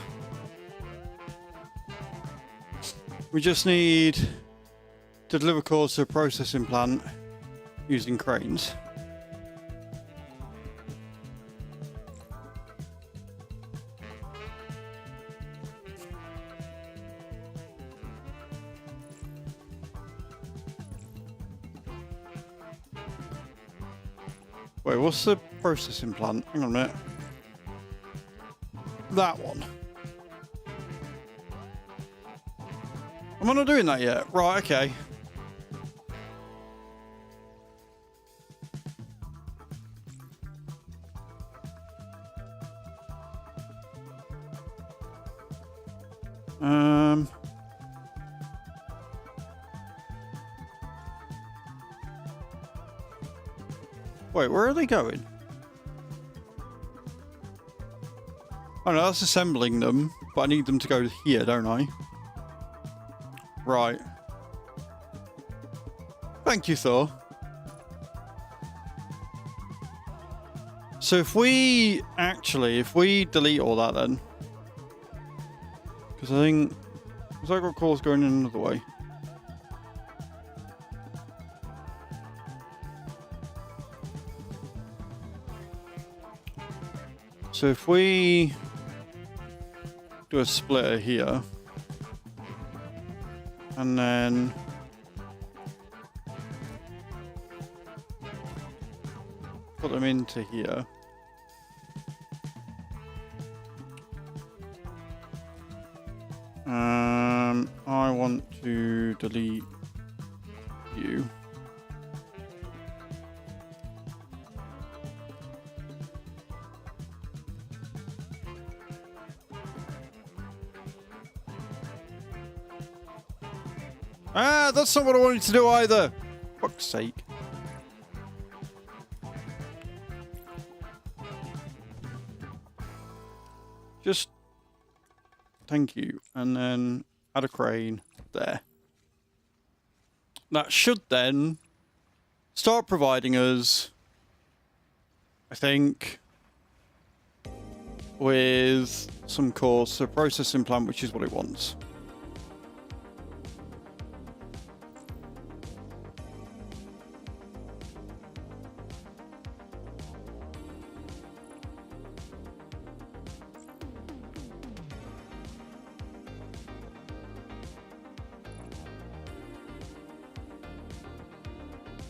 We just need to deliver cores to a processing plant using cranes. Wait, what's the processing plant? Hang on a minute. That one. Am I not doing that yet? Right, okay. Wait, where are they going? Oh no, that's assembling them, but I need them to go here, don't I? Right. Thank you, Thor. So if we delete all that then, because I think, has I got calls going in another way? So if we do a splitter here, and then put them into here. I want to delete you. Ah, that's not what I wanted to do either. Fuck's sake. Just thank you, and then add a crane there. That should then start providing us, I think, with some cores to processing plant, which is what it wants.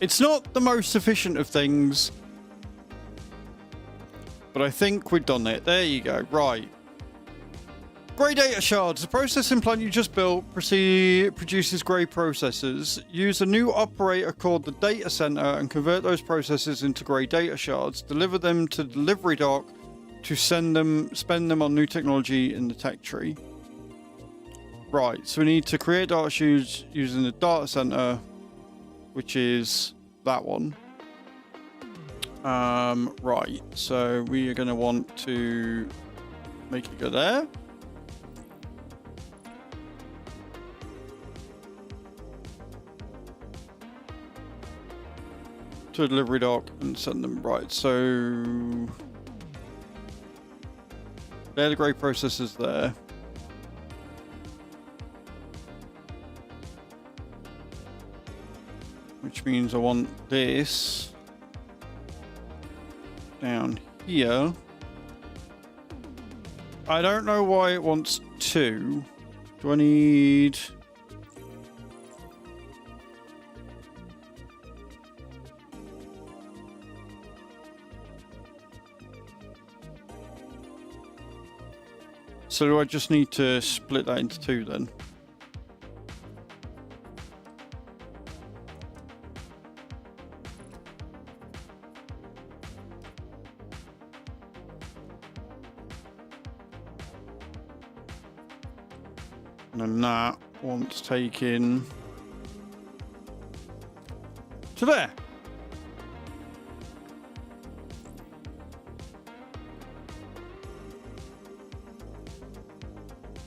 It's not the most efficient of things, but I think we've done it. There you go. Right. Grey data shards. The processing plant you just built produces grey processors. Use a new operator called the data center and convert those processors into grey data shards. Deliver them to the delivery dock to spend them on new technology in the tech tree. Right. So we need to create data shards using the data center, which is that one. Right, so we are going to want to make it go there. To a delivery dock and send them. Right, so they're the grey processors there. Which means I want this down here. I don't know why it wants 2. Do I need... So do I just need to split that into 2 then? And that wants taken to there.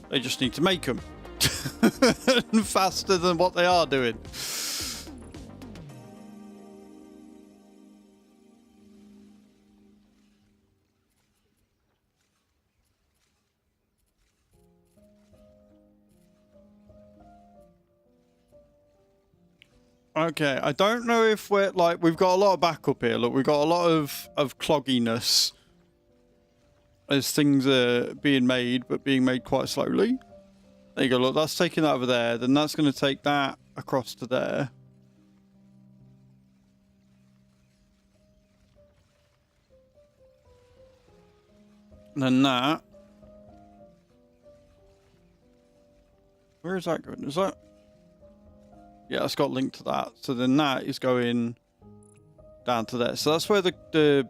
They just need to make them faster than what they are doing. Okay, I don't know if we're like we've got a lot of backup here. Look, we've got a lot of clogginess as things are being made, but being made quite slowly. There you go. Look, that's taking that over there. Then that's going to take that across to there. And then that. Where is that going? Is that? Yeah, it's got linked to that. So then that is going down to there. So that's where the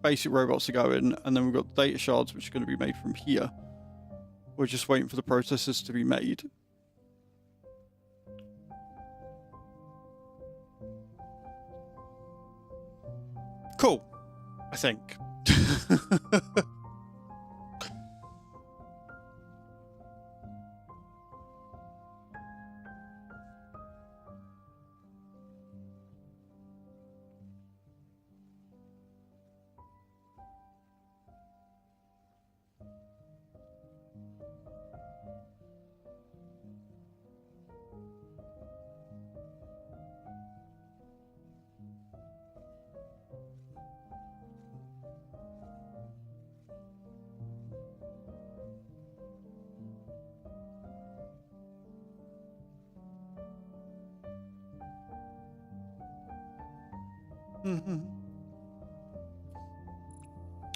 basic robots are going. And then we've got the data shards, which are going to be made from here. We're just waiting for the processors to be made. Cool. I think.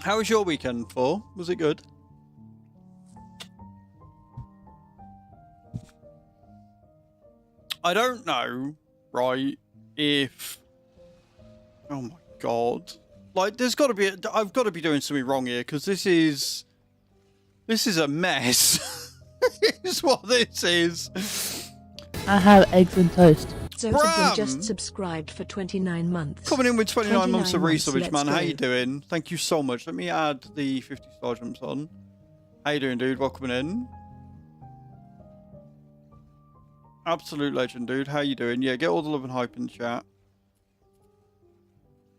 How was your weekend, for? Was it good? I don't know, right, if... Oh my god. Like, there's got to be... I've got to be doing something wrong here, because this is a mess. It's what this is. I have eggs and toast. Zotagon just subscribed for 29 months. Coming in with 29 months of resubbage, man. Go. How you doing? Thank you so much. Let me add the 50 star jumps on. How you doing, dude? Welcome in. Absolute legend, dude. How you doing? Yeah, get all the love and hype in the chat.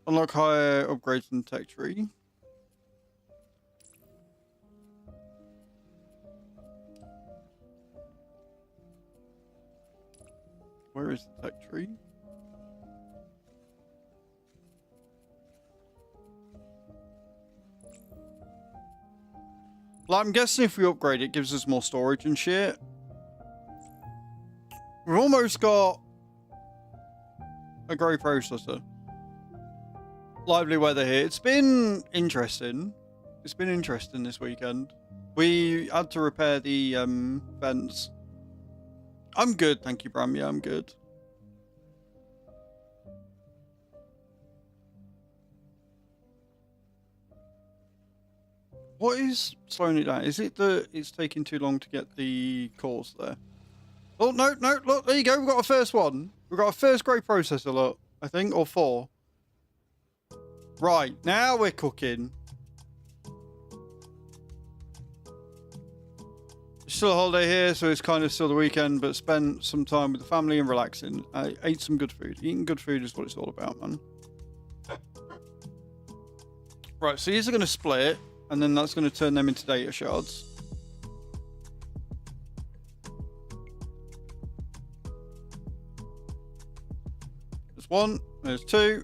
Unlock higher upgrades in the tech tree. Where is the tech tree? Well, I'm guessing if we upgrade it gives us more storage and shit. We've almost got a grey processor. Lively weather here. It's been interesting. It's been interesting this weekend. We had to repair the vents. I'm good, thank you, Bram. Yeah, I'm good. What is slowing it down? Is it that it's taking too long to get the cores there? Oh, no, no, look, there you go. We've got a first one. We've got a first grade processor, look, I think, or 4. Right, now we're cooking. Still a holiday here, so it's kind of still the weekend, but spent some time with the family and relaxing. I ate some good food. Eating good food is what it's all about, man. Right, so these are going to split, and then that's going to turn them into data shards. There's 1, there's 2.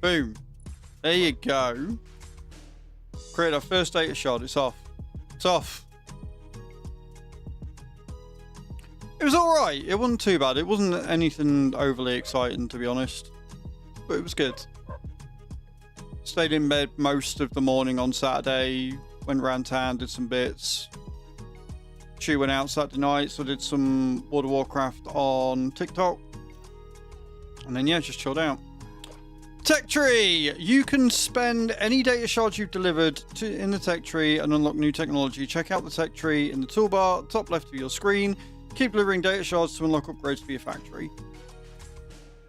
Boom. There you go. Create our first data shard. It's off. It's off. It was alright. It wasn't too bad. It wasn't anything overly exciting, to be honest. But it was good. Stayed in bed most of the morning on Saturday. Went around town, did some bits. She went out Saturday night, so I did some World of Warcraft on TikTok. And then, yeah, just chilled out. Tech tree! You can spend any data shards you've delivered in the tech tree and unlock new technology. Check out the tech tree in the toolbar, top left of your screen. Keep delivering data shards to unlock upgrades for your factory.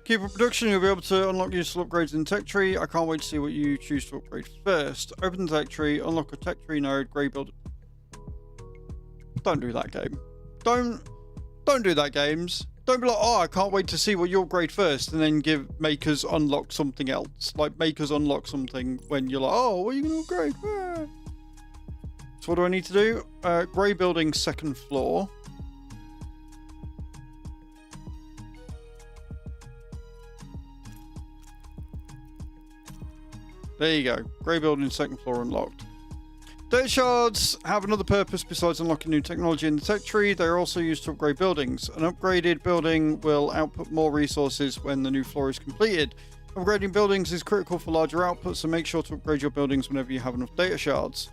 Keep up production, you'll be able to unlock useful upgrades in the tech tree. I can't wait to see what you choose to upgrade first. Open the tech tree, unlock a tech tree node, grey build. Don't do that, game. Don't do that, games. Don't be like, oh, I can't wait to see what you upgrade first, and then make us unlock something else. Like, make us unlock something when you're like, oh, what are you going to upgrade? Ah. So what do I need to do? Grey building, second floor. There you go. Grey building, second floor unlocked. Data shards have another purpose besides unlocking new technology in the tech tree. They are also used to upgrade buildings. An upgraded building will output more resources when the new floor is completed. Upgrading buildings is critical for larger outputs, so make sure to upgrade your buildings whenever you have enough data shards.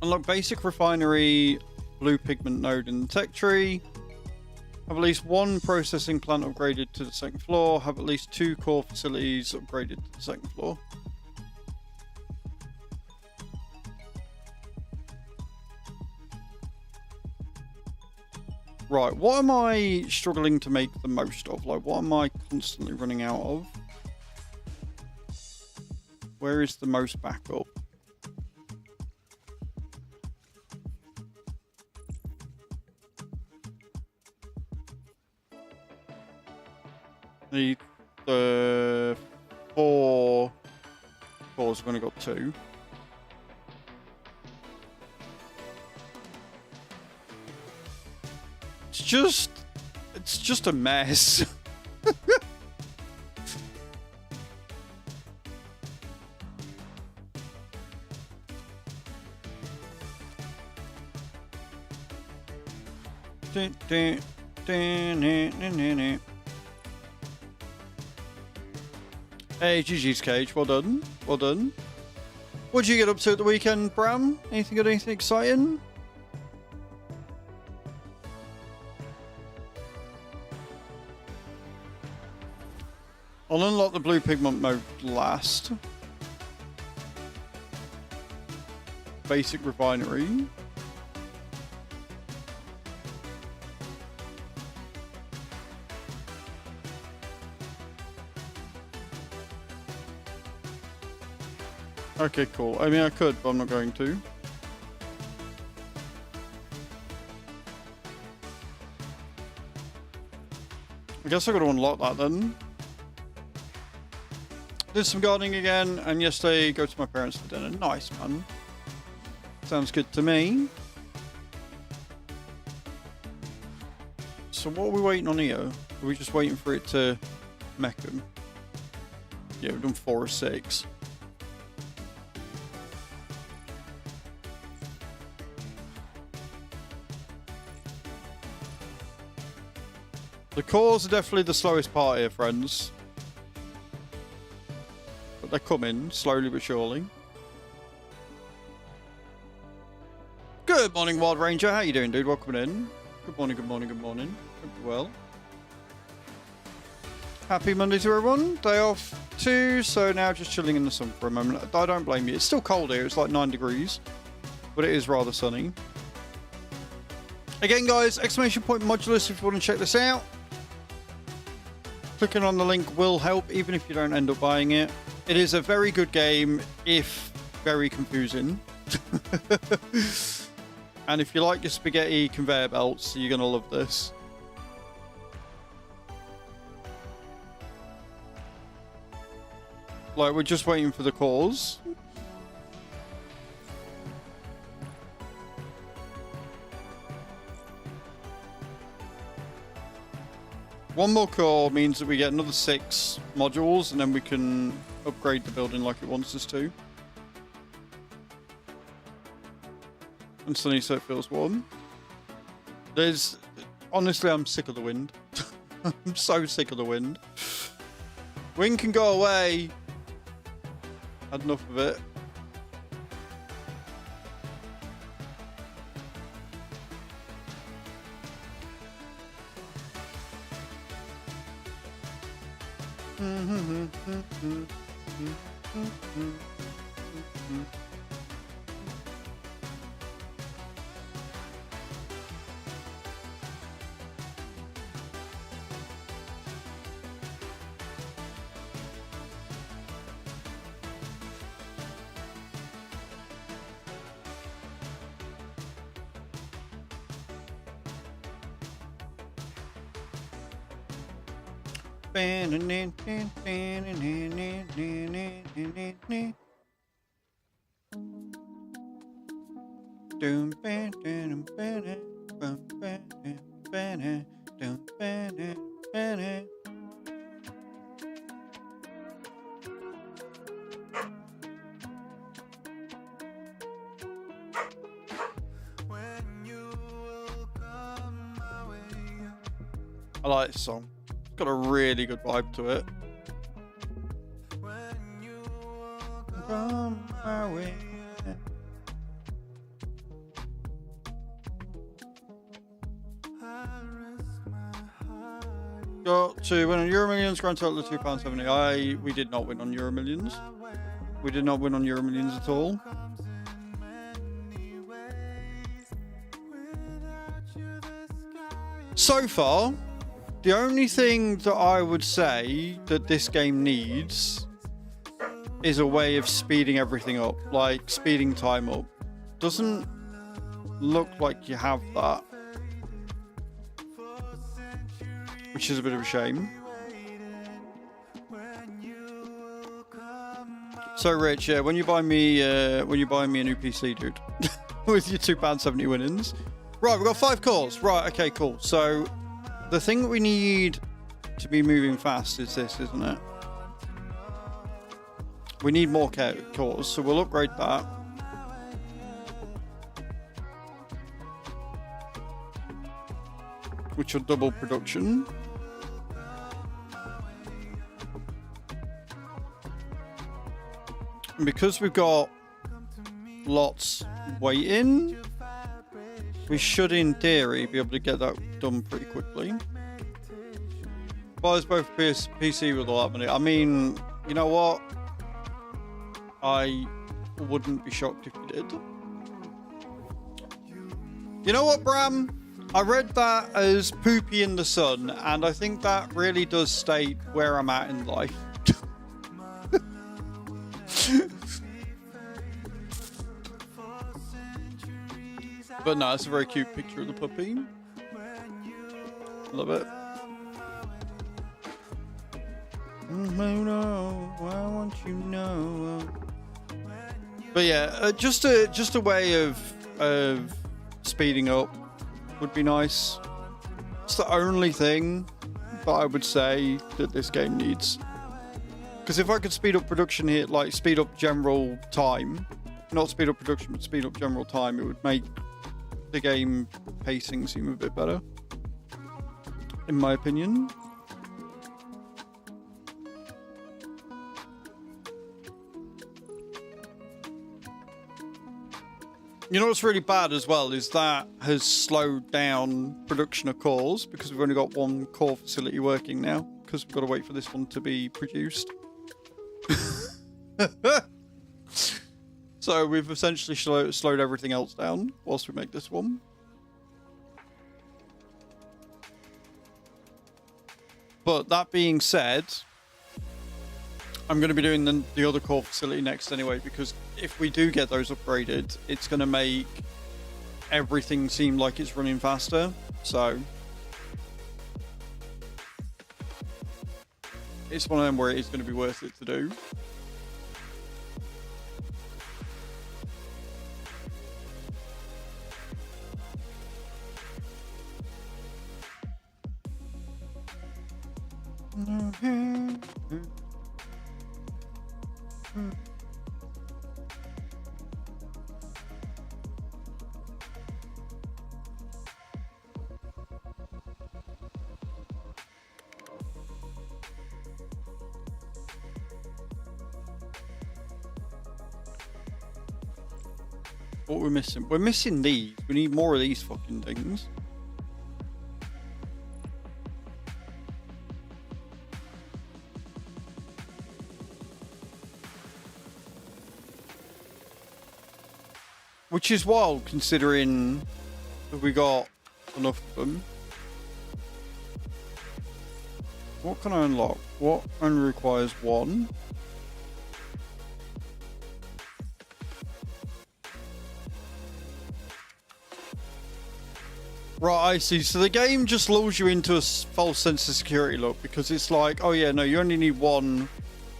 Unlock basic refinery, blue pigment node in the tech tree. Have at least one processing plant upgraded to the second floor. Have at least 2 core facilities upgraded to the second floor. Right, what am I struggling to make the most of? Like, what am I constantly running out of? Where is the most backup? The 4 cores, I've only got 2. It's just a mess. Hey, GG's Cage, well done, well done. What'd you get up to at the weekend, Bram? Anything good, anything exciting? I'll unlock the blue pigment mode last. Basic refinery. Okay, cool. I mean, I could, but I'm not going to. I guess I got to unlock that then. Did some gardening again, and yesterday go to my parents for dinner. Nice, man. Sounds good to me. So what are we waiting on here? Are we just waiting for it to mech him? Yeah, we've done 4 or 6. The cores are definitely the slowest part here, friends. But they're coming, slowly but surely. Good morning, Wild Ranger. How you doing, dude? Welcome in. Good morning, good morning, good morning. Hope you're well. Happy Monday to everyone. Day off too, so now just chilling in the sun for a moment. I don't blame you. It's still cold here. It's like 9 degrees. But it is rather sunny. Again, guys, exclamation point Modulus if you want to check this out. Clicking on the link will help, even if you don't end up buying it. It is a very good game, if very confusing. And if you like your spaghetti conveyor belts, you're going to love this. Like, we're just waiting for the cores. One more core means that we get another 6 modules, and then we can upgrade the building like it wants us to. And sunny, so it feels warm. Honestly, I'm sick of the wind. I'm so sick of the wind. Wind can go away. Had enough of it. I like this song. It's got a really good vibe to it. Come my way. Got to win on Euro Millions, grand total of £2.70. We did not win on Euro Millions. We did not win on Euro Millions at all. So far, the only thing that I would say that this game needs is a way of speeding everything up, like speeding time up. Doesn't look like you have that, which is a bit of a shame. So Rich, yeah, when you buy me a new PC, dude, with your £2.70 winnings. Right, we've got 5 cores. Right, okay, cool. So the thing that we need to be moving fast is this, isn't it? We need more cores, so we'll upgrade that. Which will double production. And because we've got lots waiting, we should, in theory, be able to get that done pretty quickly. Buys both PC with all that money. I mean, you know what? I wouldn't be shocked if you did. You know what, Bram? I read that as poopy in the sun, and I think that really does state where I'm at in life. But no, it's a very cute picture of the puppy. Love it. I want you to know. But yeah, just a way of speeding up would be nice. It's the only thing that I would say that this game needs. Because if I could speed up production here, like speed up general time, not speed up production, but speed up general time, it would make the game pacing seem a bit better, in my opinion. You know what's really bad as well is that has slowed down production of cores, because we've only got one core facility working now, because we've got to wait for this one to be produced. So we've essentially slowed everything else down whilst we make this one. But that being said, I'm going to be doing the other core facility next anyway, because if we do get those upgraded, it's going to make everything seem like it's running faster. So it's one of them where it is going to be worth it to do. What we're missing? We're missing these. We need more of these fucking things. Which is wild, considering that we got enough of them. What can I unlock? What only requires one? Right, I see. So the game just lulls you into a false sense of security, look, because it's like, oh yeah, no, you only need one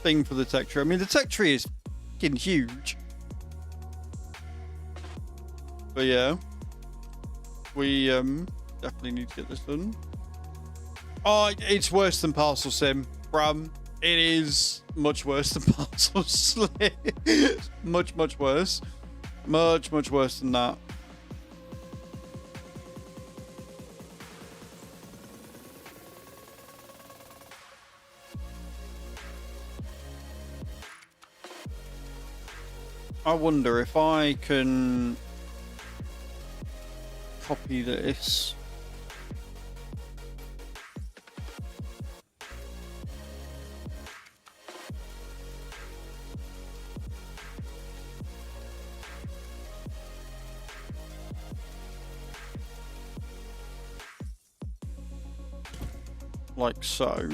thing for the tech tree. I mean, the tech tree is fucking huge. But yeah, we definitely need to get this done. Oh, it's worse than Parcel Sim, Bram. It is much worse than Parcel Sim. much worse. Much worse than that. I wonder if I can copy this. Like so.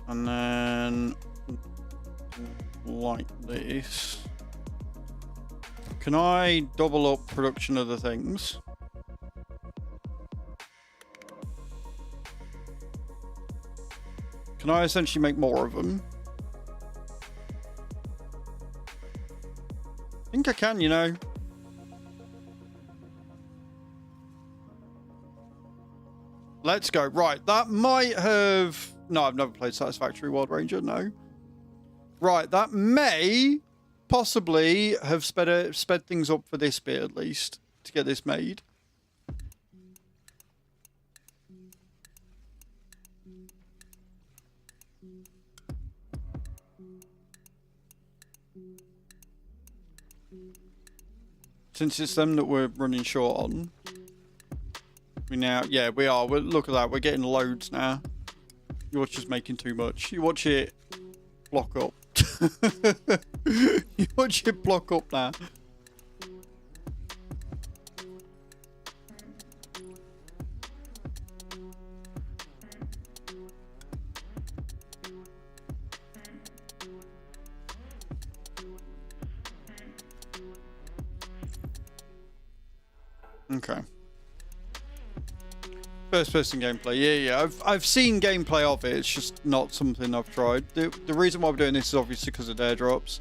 And then like this. Can I double up production of the things? Can I essentially make more of them? I think I can, you know. Let's go. Right, that might have... No, I've never played Satisfactory Wild Ranger, no. Right, that may possibly have sped things up for this bit at least, to get this made. Since it's them that we're running short on. We now, yeah, we are. Look at that, we're getting loads now. You watch us making too much. You watch it block up. You watch it block up now. Okay. First person gameplay, yeah. I've seen gameplay of it, it's just not something I've tried. The reason why we're doing this is obviously because of airdrops.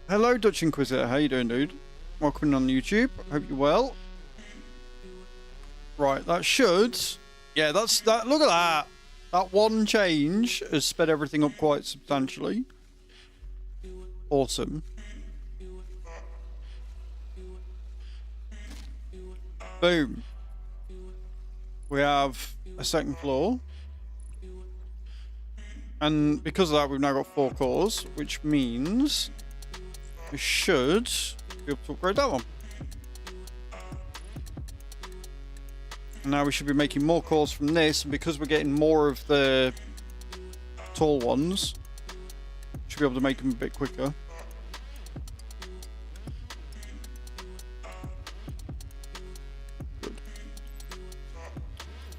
Hello Dutch Inquisitor, how you doing, dude? Welcome on YouTube, hope you're well. Right, that should... Yeah, that's that. Look at that! That one change has sped everything up quite substantially. Awesome. Boom. We have a second floor. And because of that, we've now got 4 cores, which means we should be able to upgrade that one. And now we should be making more cores from this, and because we're getting more of the tall ones, we should be able to make them a bit quicker.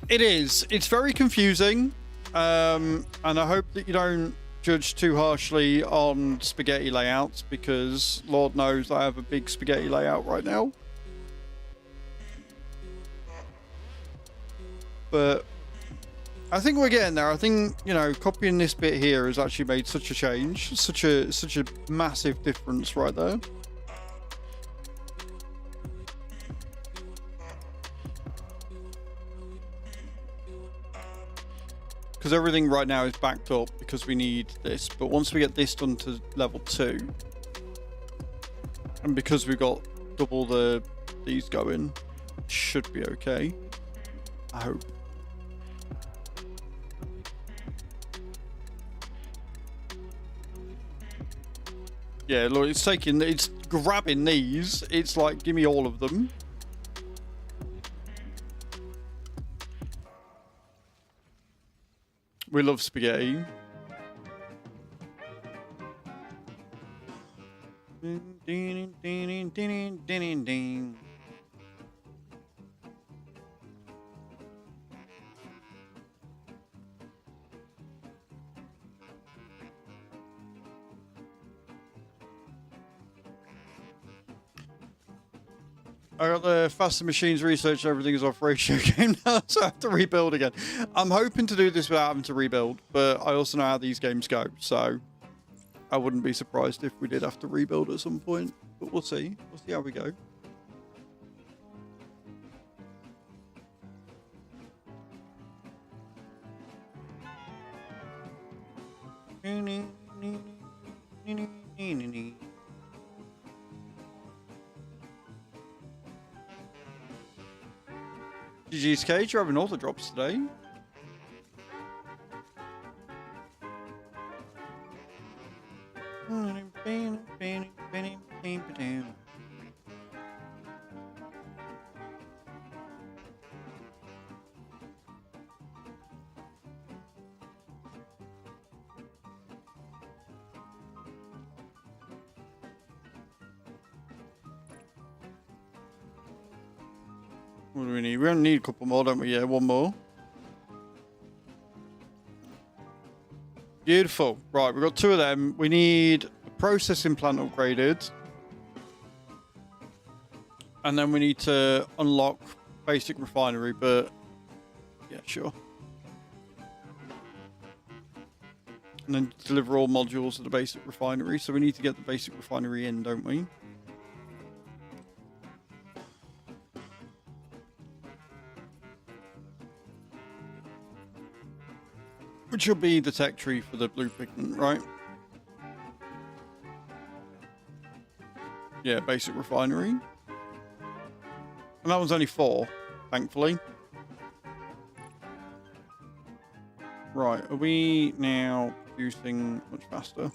It is. It's very confusing, and I hope that you don't judge too harshly on spaghetti layouts, because Lord knows I have a big spaghetti layout right now. But I think we're getting there. I think, you know, copying this bit here has actually made such a change, such a massive difference right there. Because everything right now is backed up because we need this. But once we get this done to level 2, and because we've got double these going, it should be okay. I hope. Yeah, look, it's grabbing these. It's like, give me all of them. We love spaghetti. I got the faster machines research, everything is off ratio game now, so I have to rebuild again. I'm hoping to do this without having to rebuild, but I also know how these games go, so I wouldn't be surprised if we did have to rebuild at some point, but we'll see. We'll see how we go. GG's Cage, you're having all the drops today. What do we need? We only need a couple more, don't we? Yeah, one more. Beautiful. Right, we've got two of them. We need a processing plant upgraded. And then we need to unlock basic refinery, but yeah, sure. And then deliver all modules to the basic refinery. So we need to get the basic refinery in, don't we? Which will be the tech tree for the blue pigment, right? Yeah, basic refinery. And that one's only 4, thankfully. Right, are we now producing much faster?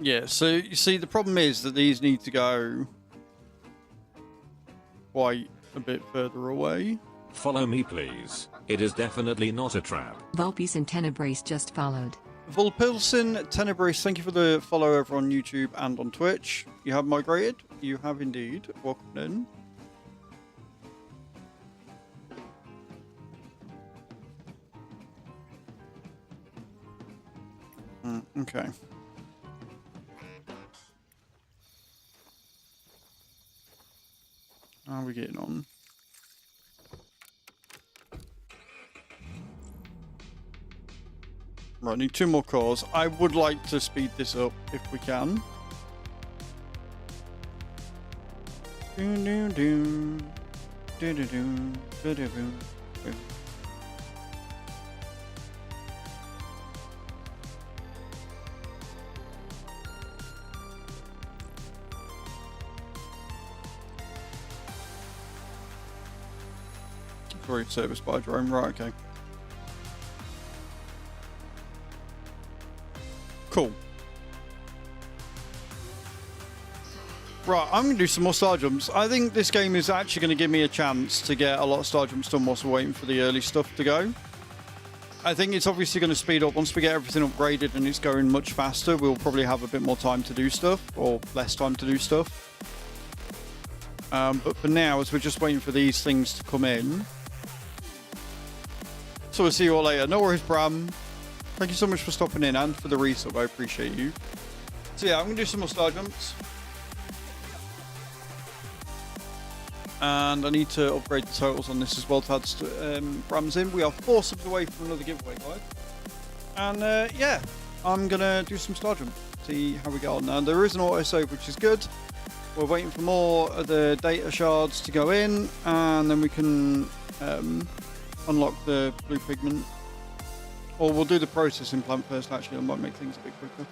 Yeah, so you see the problem is that these need to go quite a bit further away. Follow me please. It is definitely not a trap. Vulpes and Tenebrace just followed. Vulpilson, Tenebrace, thank you for the follow over on YouTube and on Twitch. You have migrated? You have indeed. Welcome in. Okay. How are we getting on? Right, I need 2 more cores. I would like to speed this up if we can. Sorry, service by drone. Right, okay. Cool. Right, I'm going to do some more star jumps. I think this game is actually going to give me a chance to get a lot of star jumps done whilst we're waiting for the early stuff to go. I think it's obviously going to speed up. Once we get everything upgraded and it's going much faster, we'll probably have a bit more time to do stuff, or less time to do stuff. But for now, as we're just waiting for these things to come in. So we'll see you all later. No worries, Bram. Thank you so much for stopping in and for the resub. I appreciate you. So yeah, I'm going to do some more star jumps. And I need to upgrade the totals on this as well to add Bram's in. We are 4 subs away from another giveaway, guys. And yeah, I'm going to do some star jump. See how we get on. Now, there is an auto save, which is good. We're waiting for more of the data shards to go in. And then we can unlock the blue pigment. Or we'll do the processing plant first, actually. That might make things a bit quicker.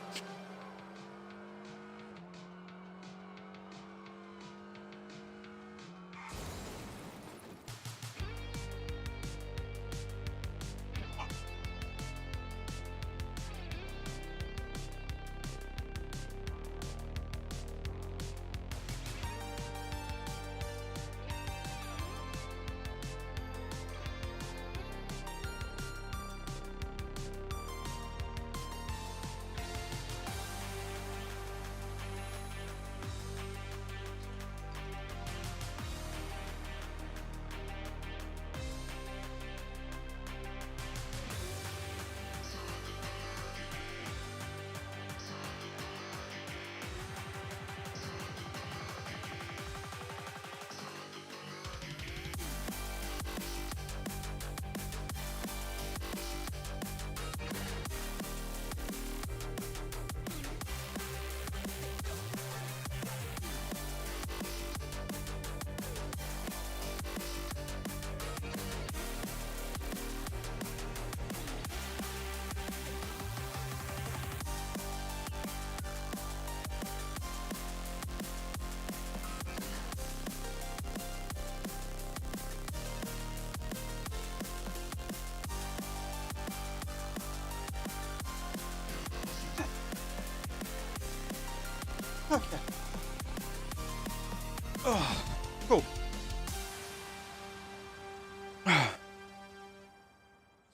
Let's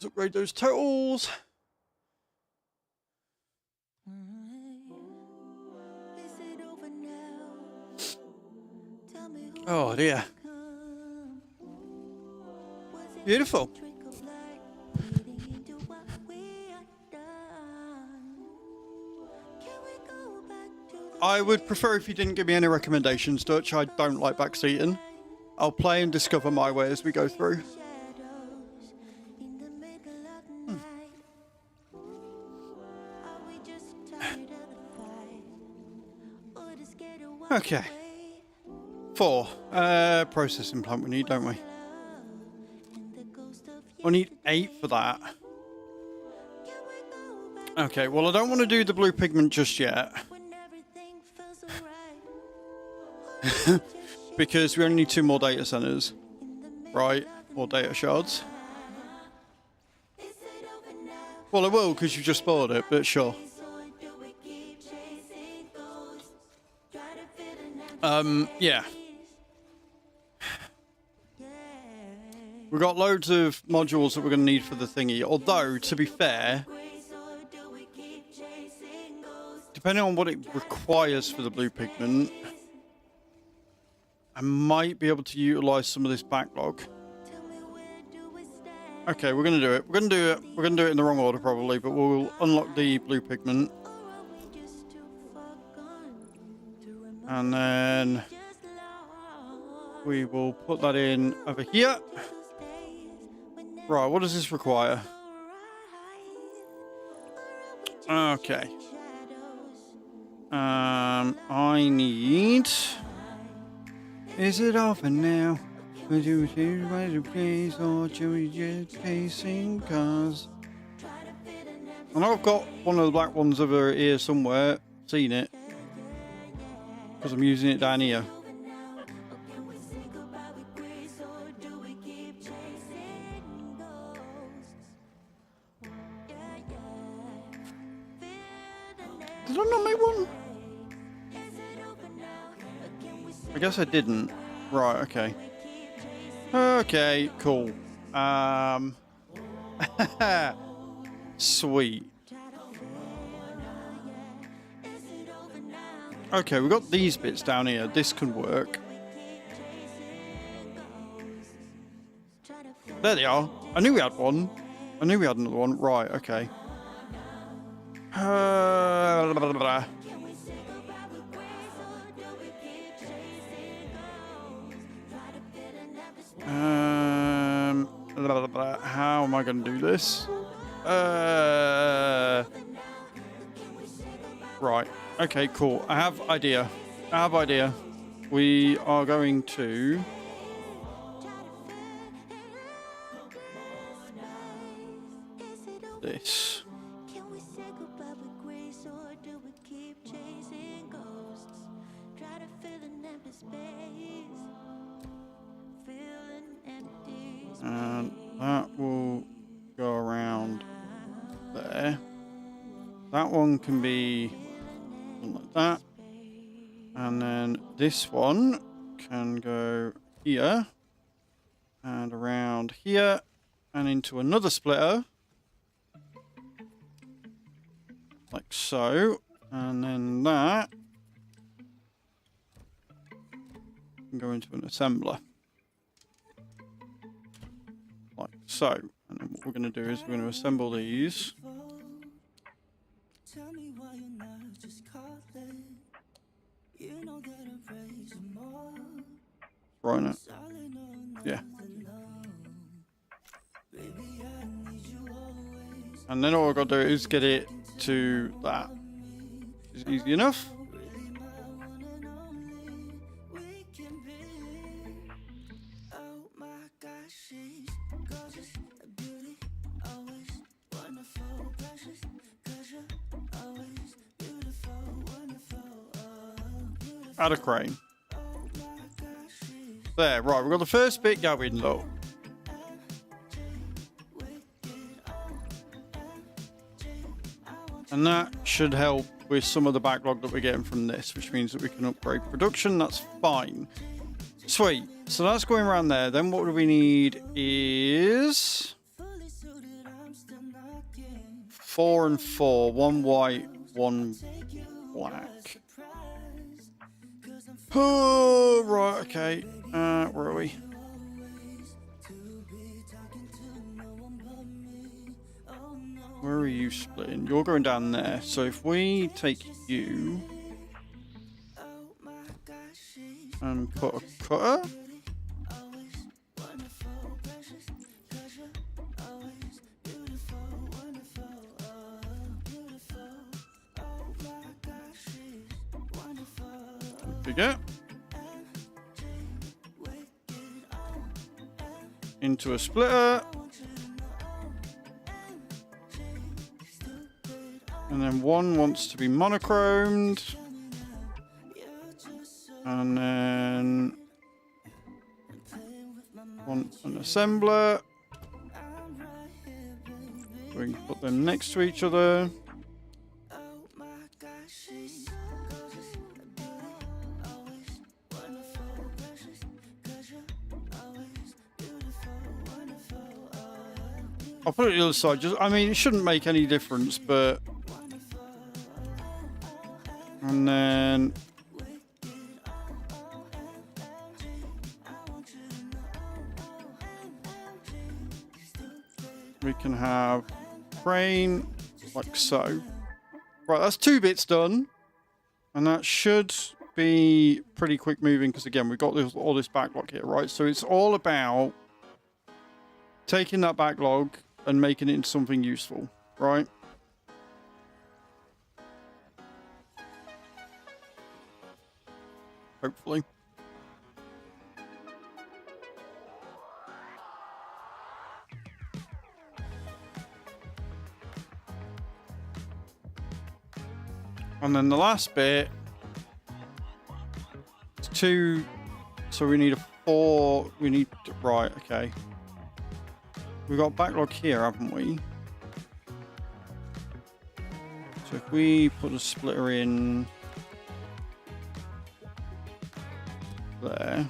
upgrade those totals. Oh dear. Beautiful. I would prefer if you didn't give me any recommendations, Dutch. I don't like backseating. I'll play and discover my way as we go through. Okay. 4. Processing plant we need, don't we? We need 8 for that. Okay, well I don't want to do the blue pigment just yet. Because we only need 2 more data centers. Right? Or data shards. Well, I will because you just bought it, but sure. Yeah. We've got loads of modules that we're going to need for the thingy. Although, to be fair, depending on what it requires for the blue pigment, I might be able to utilize some of this backlog. Okay, we're going to do it. We're going to do it. We're going to do it in the wrong order probably, but we'll unlock the blue pigment. And then we will put that in over here. Right, what does this require? Okay. I need... Is it over now? Would you please or should we just chasing cars? I know I've got one of the black ones over here somewhere. Seen it. Because I'm using it down here. Did I not make one? I guess I didn't. Right, okay. Okay, cool. Sweet. Okay, we've got these bits down here. This can work. There they are. I knew we had one. I knew we had another one. Right, okay. How am I going to do this? Right. Okay, cool. I have idea. We are going to... this. And that will go around there. That one can be something like that. And then this one can go here and around here and into another splitter. Like so. And then that can go into an assembler. Like so. And then what we're going to do is we're going to assemble these. Right now. Yeah. And then all I've got to do is get it to that. It's easy enough. Add a crane. There, right, we've got the first bit going, look. And that should help with some of the backlog that we're getting from this, which means that we can upgrade production. That's fine. Sweet. So that's going around there. Then what do we need is splitters. 4 and 4. 1 white, 1 black. Oh, right, okay. Where are we? Where are you splitting? You're going down there. So if we take you and put a cutter. Bigger. Into a splitter. And then one wants to be monochromed. And then one an assembler. We can put them next to each other. I'll put it the other side. Just, I mean, it shouldn't make any difference, but... And then... we can have crane like so. Right, that's 2 bits done. And that should be pretty quick moving because, again, we've got this, all this backlog here, right? So it's all about taking that backlog and making it into something useful, right? Hopefully. And then the last bit is 2, so we need a 4, we need, right, okay. We've got backlog here, haven't we? So if we put a splitter in there.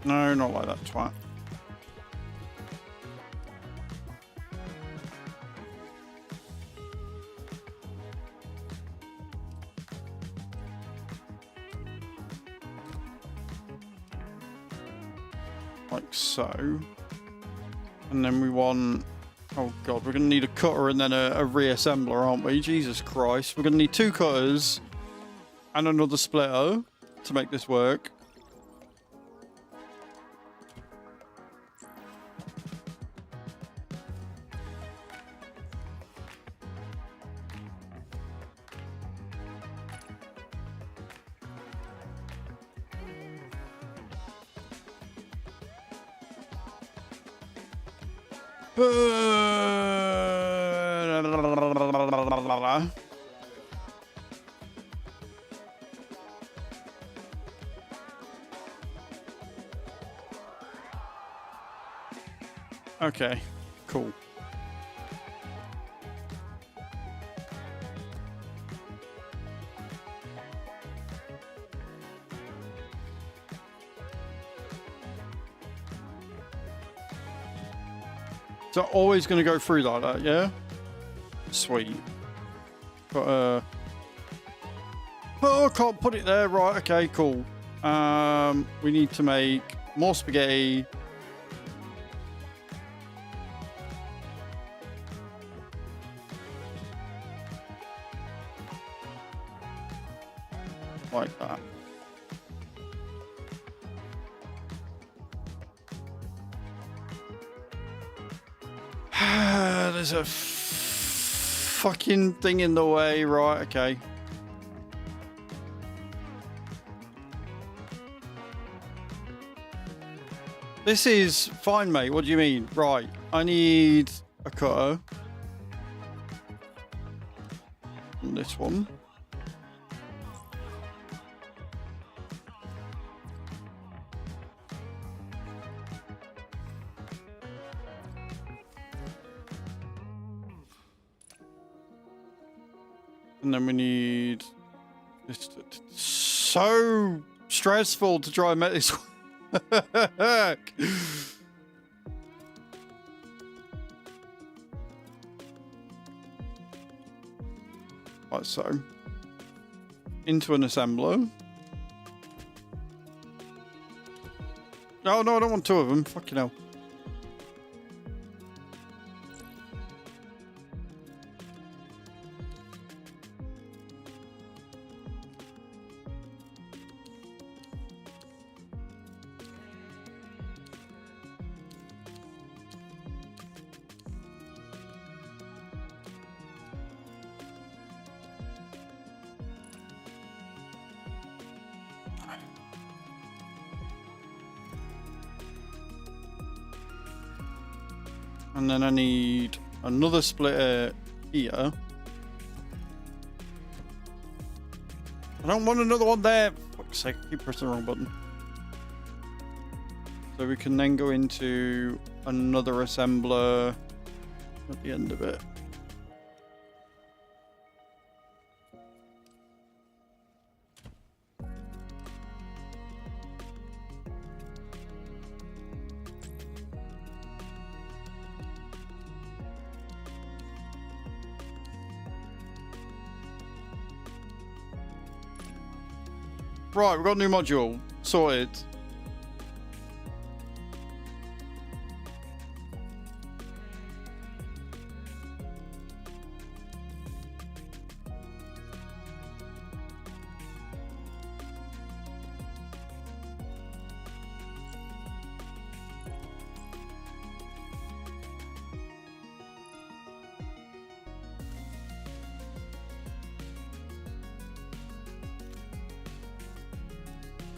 No, not like that, twat. Like so. And then we want... oh god, we're going to need a cutter and then a reassembler, aren't we? Jesus Christ. We're going to need 2 cutters and another splitter to make this work. Okay, cool. So always going to go through like that, yeah? Sweet. But, oh, I can't put it there. Right, okay, cool. We need to make more spaghetti. Like that. There's a fucking thing in the way, right? Okay. This is fine, mate. What do you mean? Right. I need a cutter. And this one. And then we need It's so stressful to try and make this work. Right, so into an assembler. No, no, I don't want two of them. Fucking hell. And then I need another splitter here. I don't want another one there. For fuck's sake, I keep pressing the wrong button. So we can then go into another assembler at the end of it. Right, we've got a new module. Sorted.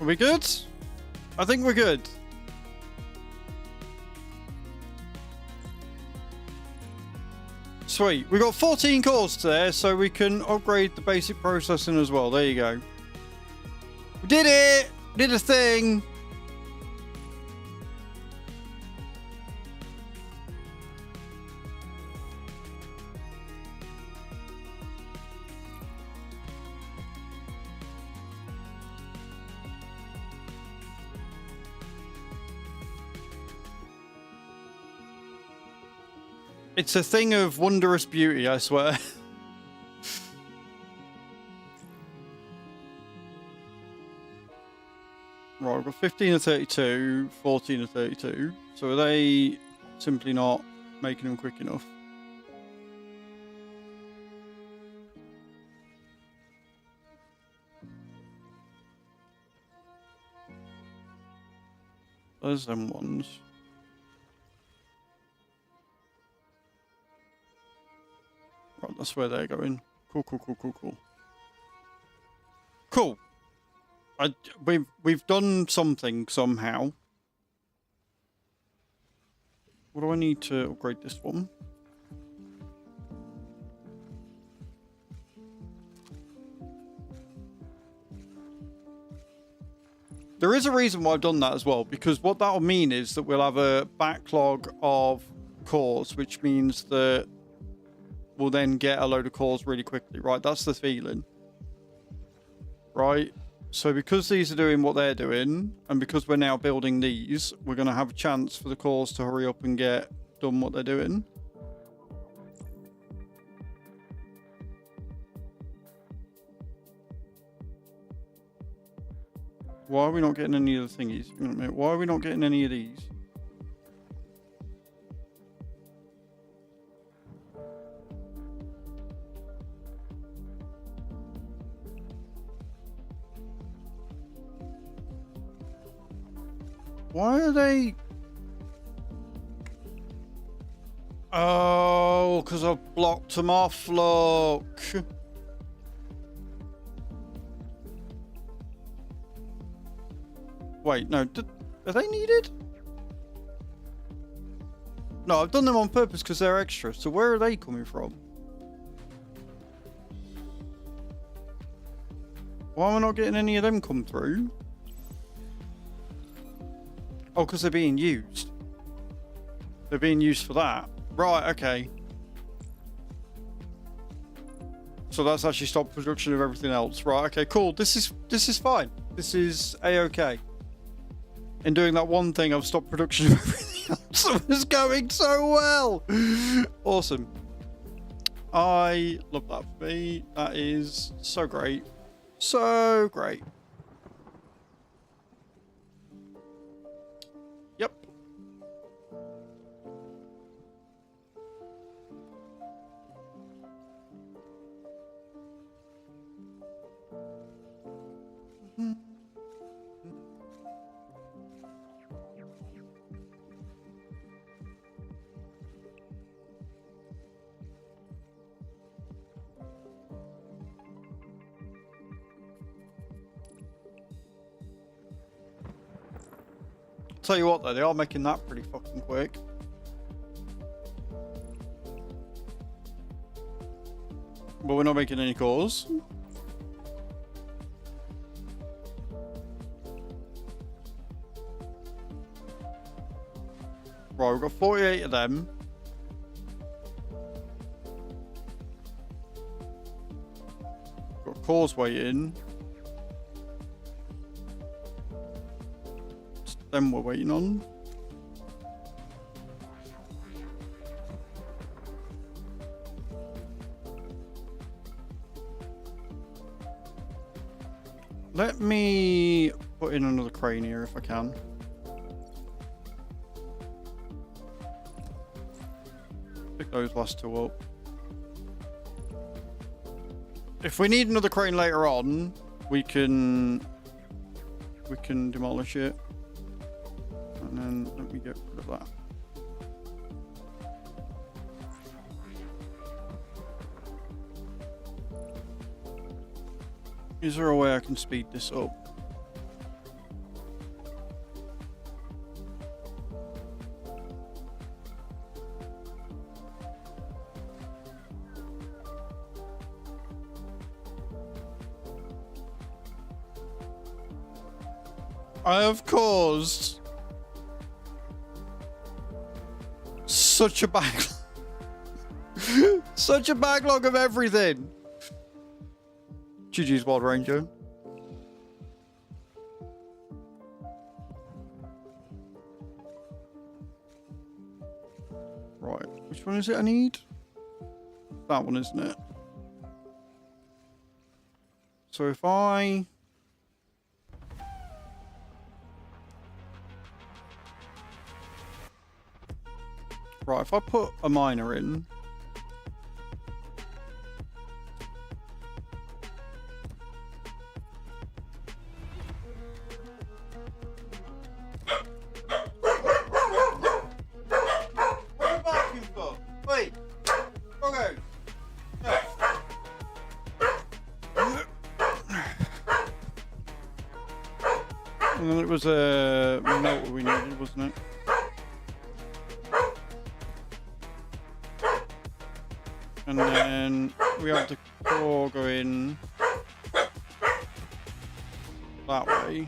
Are we good? I think we're good. Sweet. We got 14 cores there, so we can upgrade the basic processing as well. There you go. We did it! Did a thing! It's a thing of wondrous beauty, I swear. Right, we've got 15 of 32, 14 of 32. So are they simply not making them quick enough? There's them ones. Right, that's where they're going. Cool, cool, cool, cool, cool. Cool. We've done something somehow. What do I need to upgrade this one? There is a reason why I've done that as well, because what that'll mean is that we'll have a backlog of cores, which means that we'll then get a load of cores really quickly, right? That's the feeling. Right? So because these are doing what they're doing, and because we're now building these, we're going to have a chance for the cores to hurry up and get done what they're doing. Why are we not getting any of the thingies? Hang on a minute. Why are we not getting any of these? Why are they... Oh, because I've blocked them off, look. Wait, no, are they needed? No, I've done them on purpose because they're extra. So where are they coming from? Why am I not getting any of them come through? Oh, because they're being used. They're being used for that. Right, okay. So that's actually stopped production of everything else. Right, okay, cool. This is fine. This is A-okay. In doing that one thing, I've stopped production of everything else. It was going so well. Awesome. I love that for me. That is so great. So great. Yep. Tell you what though, they are making that pretty fucking quick. But we're not making any calls. Right, we've got 48 of them. Got cores waiting. Them we're waiting on. Let me put in another crane here if I can. Pick those last two up. If we need another crane later on, we can demolish it. And then let me get rid of that. Is there a way I can speed this up? I have caused such a backlog. Such a backlog of everything. GG's Wild Ranger. Right, which one is it I need? That one, isn't it? So if I... Right, if I put a miner in... And then it was a melter we needed, wasn't it? And then we have the core going that way.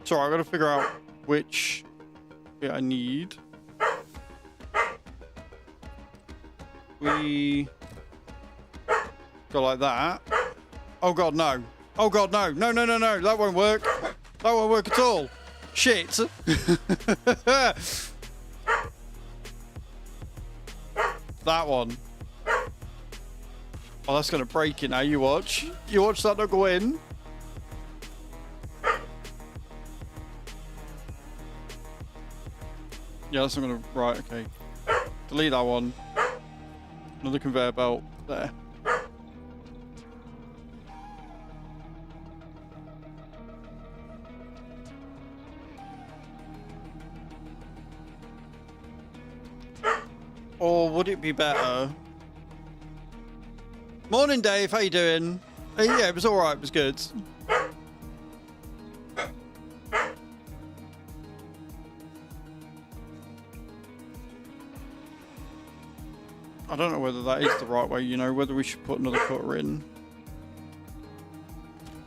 Sorry, I've got to figure out which bit I need. We go like that. Oh god, no. Oh god, no. No, no, no, no. That won't work. That won't work at all. Shit. That one. Oh, that's going to break it now. You watch. You watch that not go in. Yeah, that's not going to... Right, okay. Delete that one. Another conveyor belt. There. Or would it be better? Morning, Dave. How you doing? Yeah, it was all right. It was good. I don't know whether that is the right way, you know, whether we should put another cutter in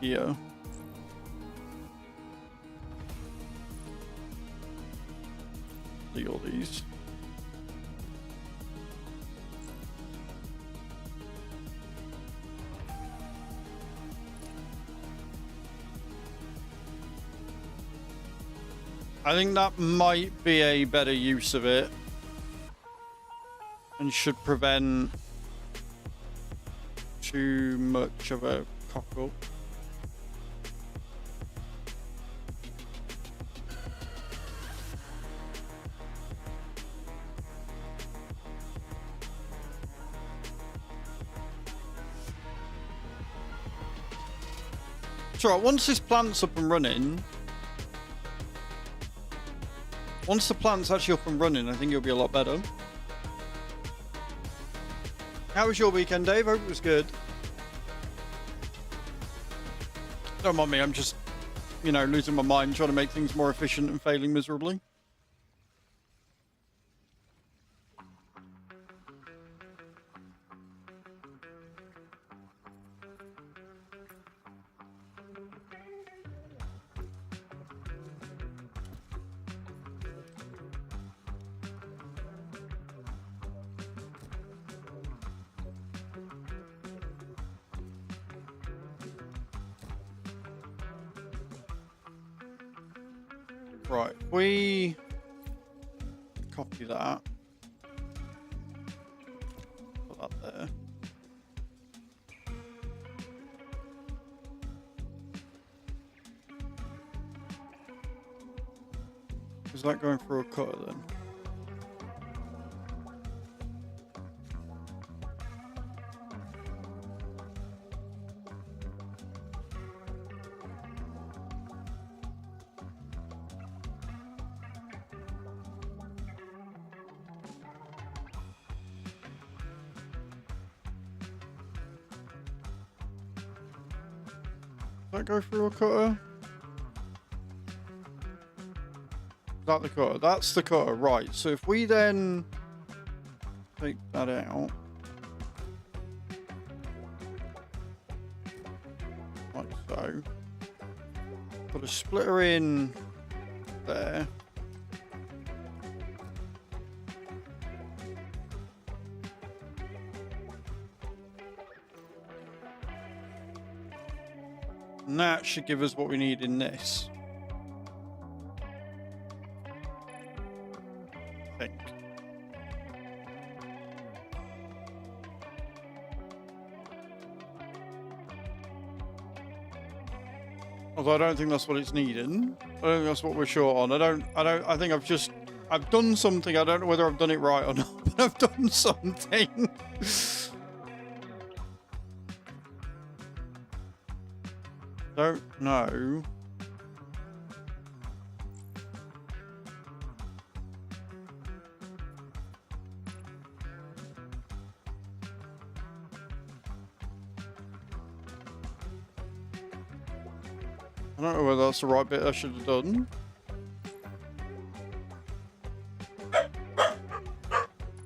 here. See all these. I think that might be a better use of it. And should prevent too much of a cock-up. It's alright, once this plant's up and running, once the plant's actually up and running, I think it'll be a lot better. How was your weekend, Dave? Hope it was good. Don't mind me, I'm just, you know, losing my mind trying to make things more efficient and failing miserably. Right, we copy that. Put that there. Is that going through a cutter then? Does that go through a cutter? Is that the cutter? That's the cutter, right. So if we then take that out, like so, put a splitter in there. And that should give us what we need in this. I think. Although I don't think that's what it's needing. I don't think that's what we're short on. I think I've done something. I don't know whether I've done it right or not, but I've done something. Don't know. I don't know whether that's the right bit I should have done.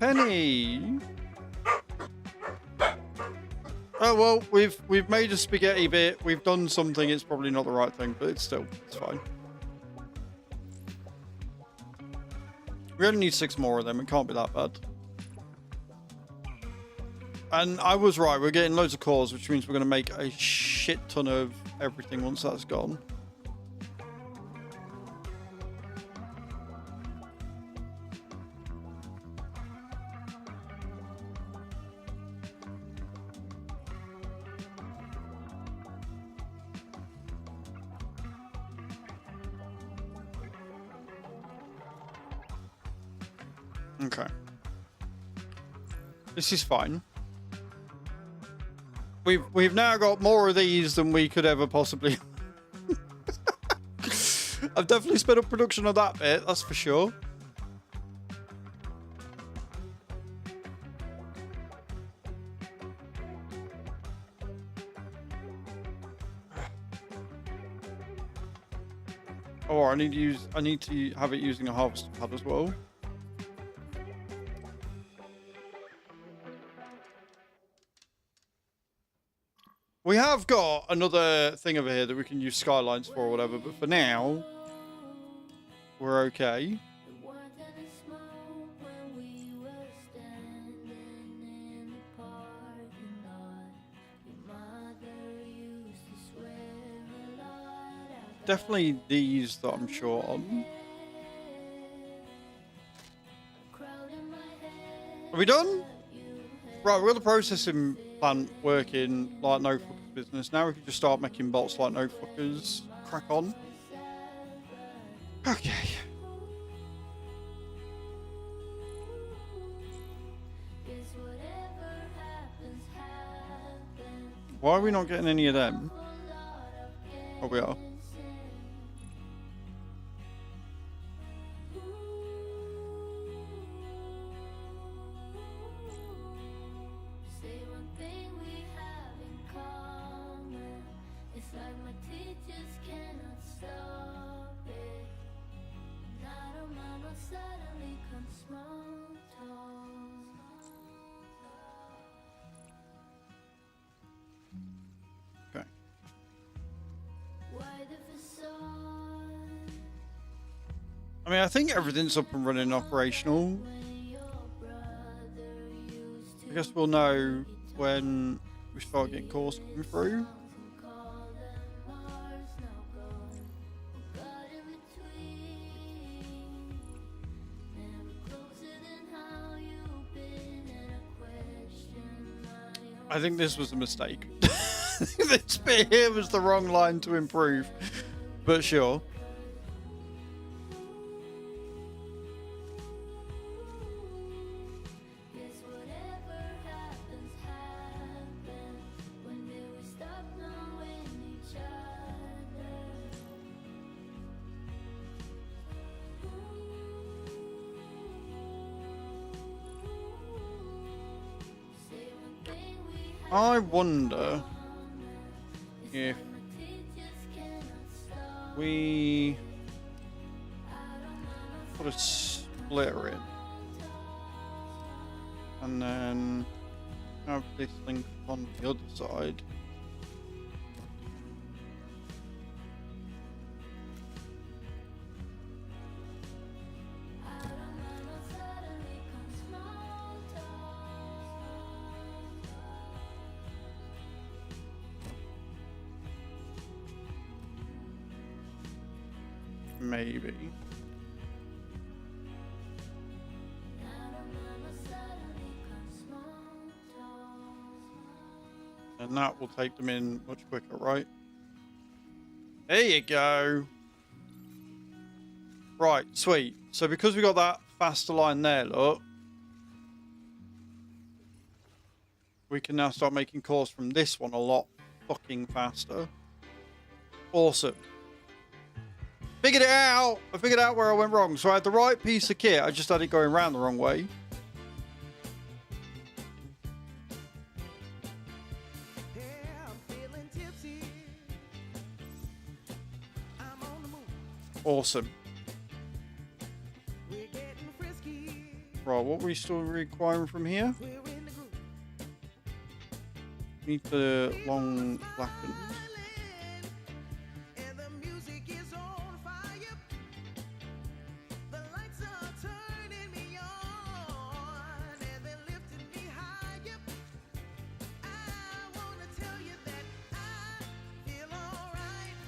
Penny! Oh well, we've made a spaghetti bit, we've done something, it's probably not the right thing, but it's fine. We only need 6 more of them, it can't be that bad. And I was right, we're getting loads of cores, which means we're going to make a shit ton of everything once that's gone. Okay. This is fine. We've now got more of these than we could ever possibly. I've definitely sped up production of that bit, that's for sure. Oh, I need to have it using a harvester pad as well. We have got another thing over here that we can use skylines for or whatever, but for now, we're okay. Definitely these that I'm short on. Are we done? Right, we've got the processing plant working like no fuckers business. Now we can just start making bots like no fuckers. Crack on. Okay. Why are we not getting any of them? Oh, we are. Okay. I mean, I think everything's up and running operational. I guess we'll know when we start getting calls coming through. I think this was a mistake. This bit here was the wrong line to improve, but sure. I wonder if we put a splitter in and then have this link on the other side. Maybe. And that will take them in much quicker, right? There you go. Right, sweet. So because we got that faster line there, look, we can now start making calls from this one a lot fucking faster. Awesome. Figured it out. I figured out where I went wrong. So I had the right piece of kit. I just had it going around the wrong way. Awesome. Right, what are we still requiring from here? Need the long blackens.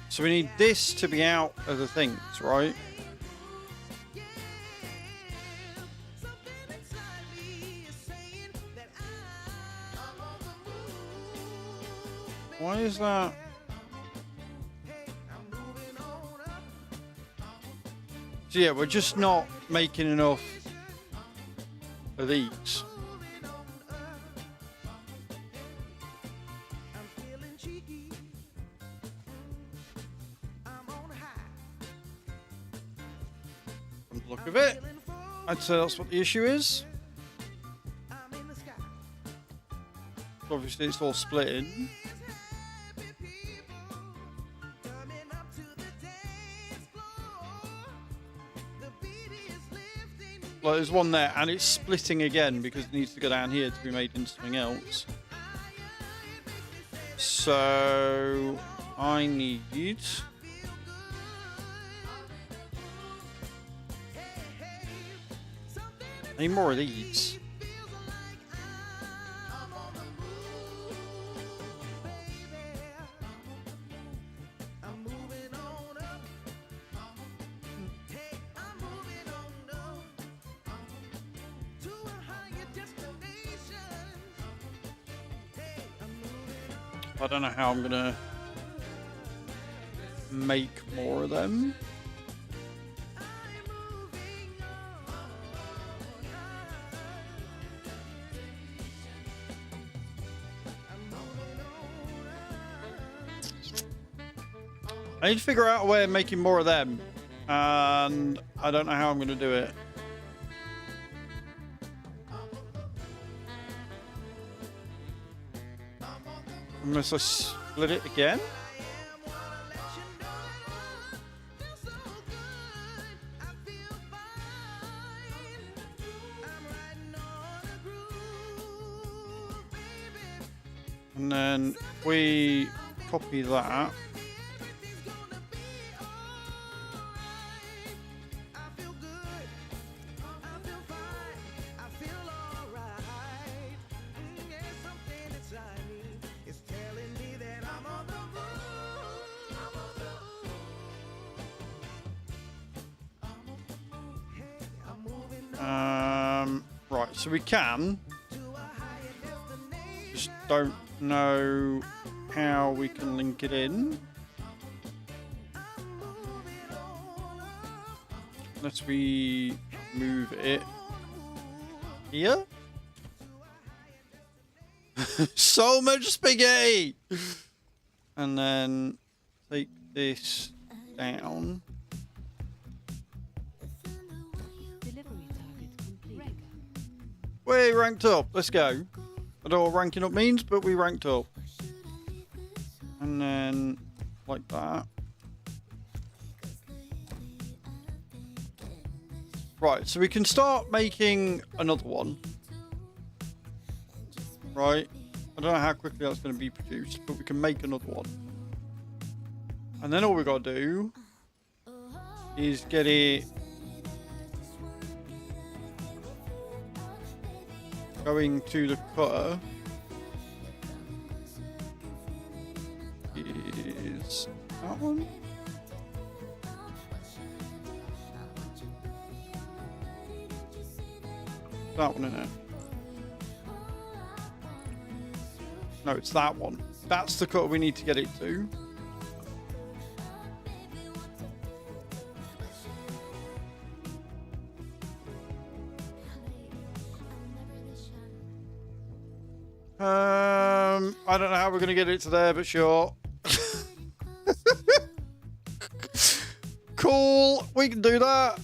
So we need this to be out of the things, right? Why is that? So yeah, we're just not making enough of these. From the look of it, I'd say that's what the issue is. Obviously, it's all splitting. Like, there's one there, and it's splitting again because it needs to go down here to be made into something else. So I need more of these. I don't know how I'm gonna make more of them. I need to figure out a way of making more of them, and I don't know how I'm going to do it. Unless I split it again? And then we copy that. Right, so we can. Just don't know how we can link it in. Unless we move it here. So much spaghetti! And then take this down. We ranked up. Let's go. I don't know what ranking up means, but we ranked up. And then like that. Right, so we can start making another one. Right. I don't know how quickly that's going to be produced, but we can make another one. And then all we got to do is get it going to the cutter. Is that one? That one in it. No, it's that one. That's the cutter we need to get it to. I don't know how we're going to get it to there, but sure. Cool, we can do that.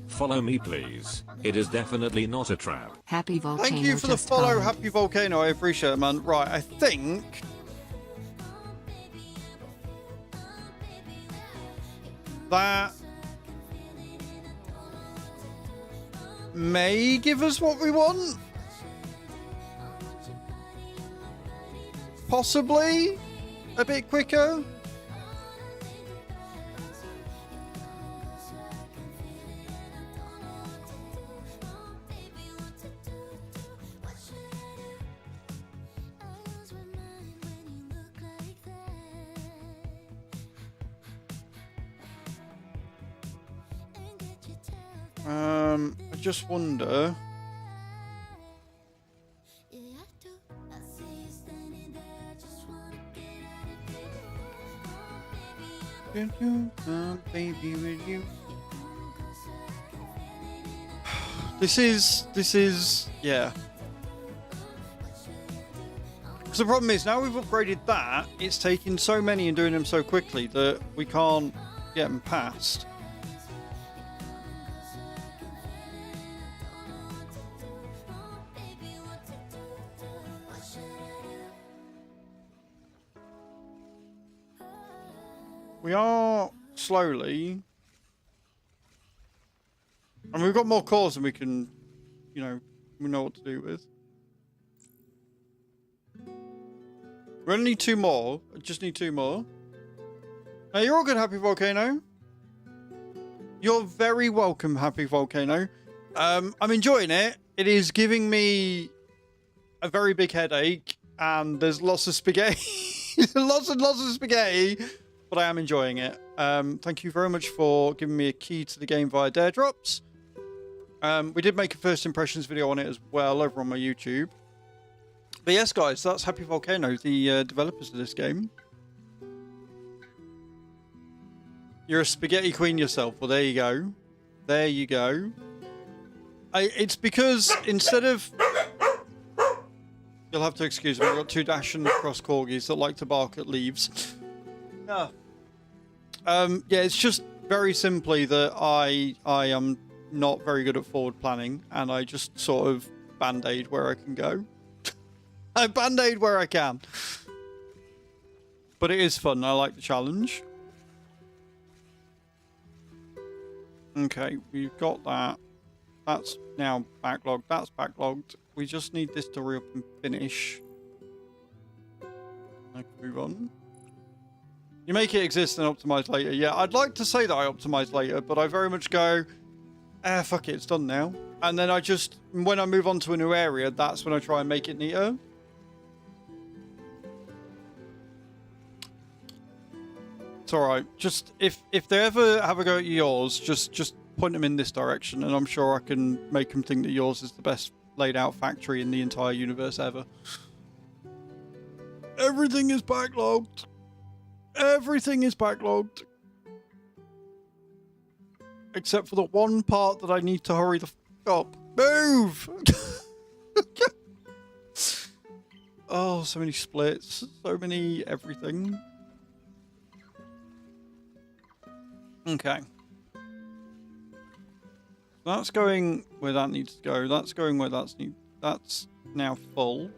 Follow me please. It is definitely not a trap. Happy Volcano. Thank you for the just follow, followed. Happy Volcano. I appreciate it, man. Right, I think that may give us what we want. Possibly a bit quicker. I just wonder. Baby with you. This is yeah. Because the problem is now we've upgraded that, it's taking so many and doing them so quickly that we can't get them past. We are slowly. And we've got more cores than we can, you know, we know what to do with. We only need 2 more. I just need 2 more. Now, you're all good, Happy Volcano. You're very welcome, Happy Volcano. I'm enjoying it. It is giving me a very big headache, and there's lots of spaghetti. lots and lots of spaghetti, but I am enjoying it. Thank you very much for giving me a key to the game via Dare Drops. We did make a first impressions video on it as well over on my YouTube. But yes, guys, that's Happy Volcano, the developers of this game. You're a spaghetti queen yourself. Well, there you go. There you go. It's because instead of... You'll have to excuse me. I've got two dashing cross corgis that like to bark at leaves. Yeah. Yeah, it's just very simply that I am not very good at forward planning, and I just sort of band-aid where I can go. I band-aid where I can. But it is fun. I like the challenge. Okay, we've got that. That's now backlogged. That's backlogged. We just need this to hurry up and finish. I can move on. You make it exist and optimize later. Yeah, I'd like to say that I optimize later, but I very much go, fuck it, it's done now. And then I just, when I move on to a new area, that's when I try and make it neater. It's alright. Just, if they ever have a go at yours, just point them in this direction, and I'm sure I can make them think that yours is the best laid out factory in the entire universe ever. Everything is backlogged. Everything is backlogged. Except for the one part that I need to hurry the f up. Move! Oh, so many splits. So many everything. Okay. That's going where that needs to go. That's going where that's now full.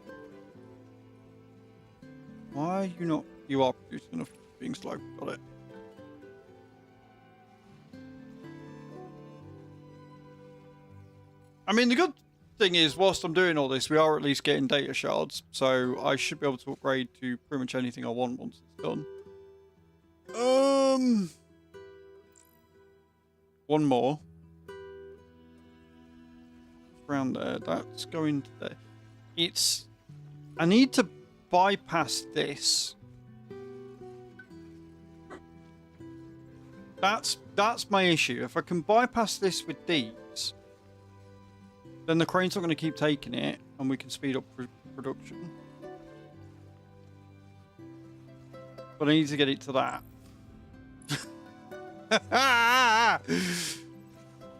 Why are you not... You are producing enough, being slow. Got it. I mean, the good thing is, whilst I'm doing all this, we are at least getting data shards. So I should be able to upgrade to pretty much anything I want once it's done. One more. Around there. That's going to there. It's... I need to bypass this. That's my issue. If I can bypass this with these, then the crane's not going to keep taking it, and we can speed up production. But I need to get it to that.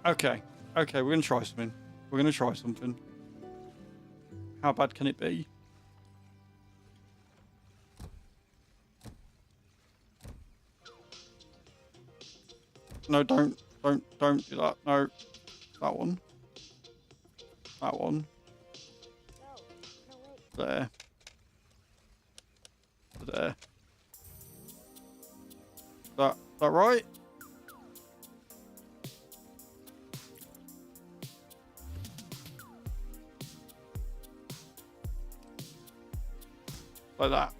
Okay, we're going to try something. We're going to try something. How bad can it be? No, don't do that. No, that one. That one. There. There. That right? Like that.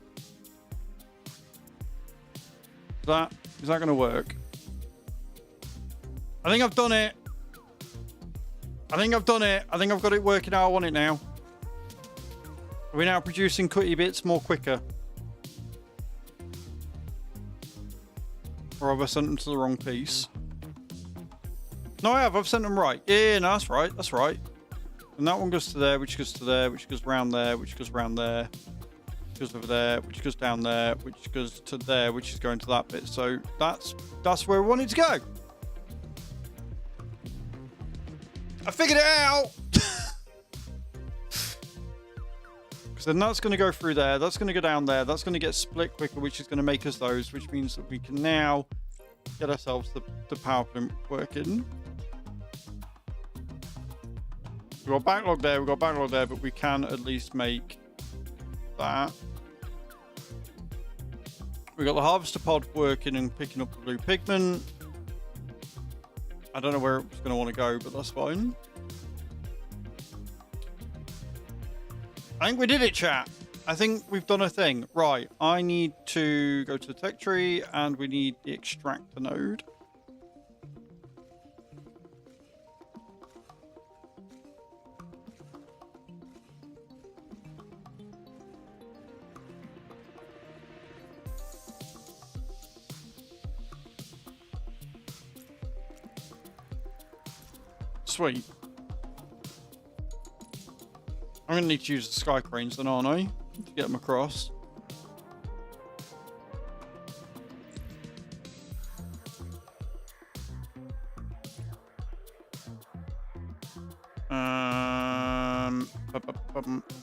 Is that going to work? I think I've done it. I think I've done it. I think I've got it working how I want it now. Are we now producing cutty bits more quicker? Or have I sent them to the wrong piece? No, I have. I've sent them right. Yeah, no, that's right. That's right. And that one goes to there, which goes to there, which goes round there, which goes round there, which goes over there, which goes down there, which goes to there, which is going to that bit. So that's where we want it to go. I figured it out! Because then that's going to go through there, that's going to go down there, that's going to get split quicker, which is going to make us those, which means that we can now get ourselves the power plant working. We've got backlog there, but we can at least make that. We've got the harvester pod working and picking up the blue pigment. I don't know where it's going to want to go, but that's fine. I think we did it, chat. I think we've done a thing. Right, I need to go to the tech tree, and we need the extractor node. Sweet. I'm going to need to use the sky cranes then, aren't I? To get them across.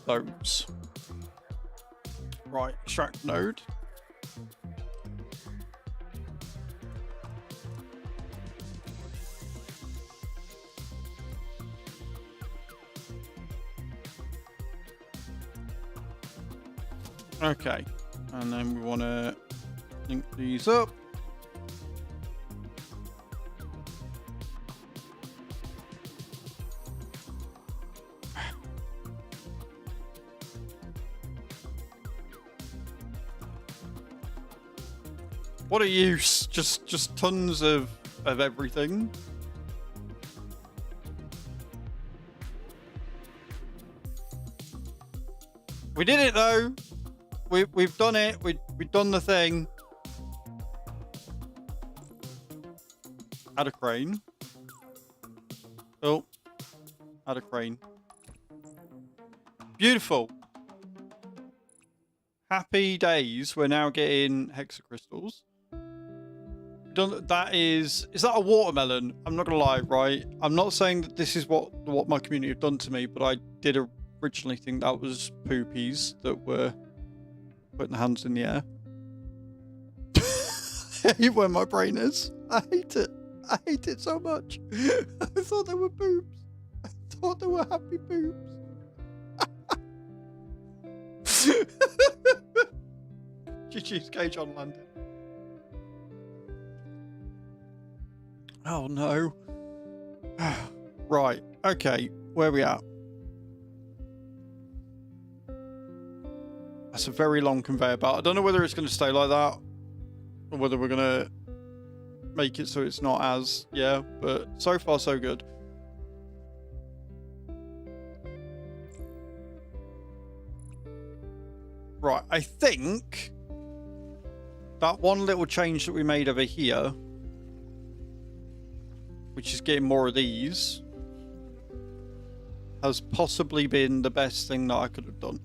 Those. Right, extract node. Okay, and then we want to link these up. What a use! Just tons of everything. We did it though. We've done it. We've done the thing. Add a crane. Oh, add a crane. Beautiful. Happy days. We're now getting hexacrystals. Done. That is that a watermelon? I'm not gonna lie, right? I'm not saying that this is what my community have done to me, but I did originally think that was poopies that were putting their hands in the air. I hate where my brain is. I hate it. I hate it so much. I thought they were boobs. I thought they were happy boobs. GG's cage on landing. Oh no. Right. Okay. Where are we at? That's a very long conveyor belt. I don't know whether it's going to stay like that or whether we're going to make it so it's not as, yeah, but so far so good. Right, I think that one little change that we made over here, which is getting more of these, has possibly been the best thing that I could have done.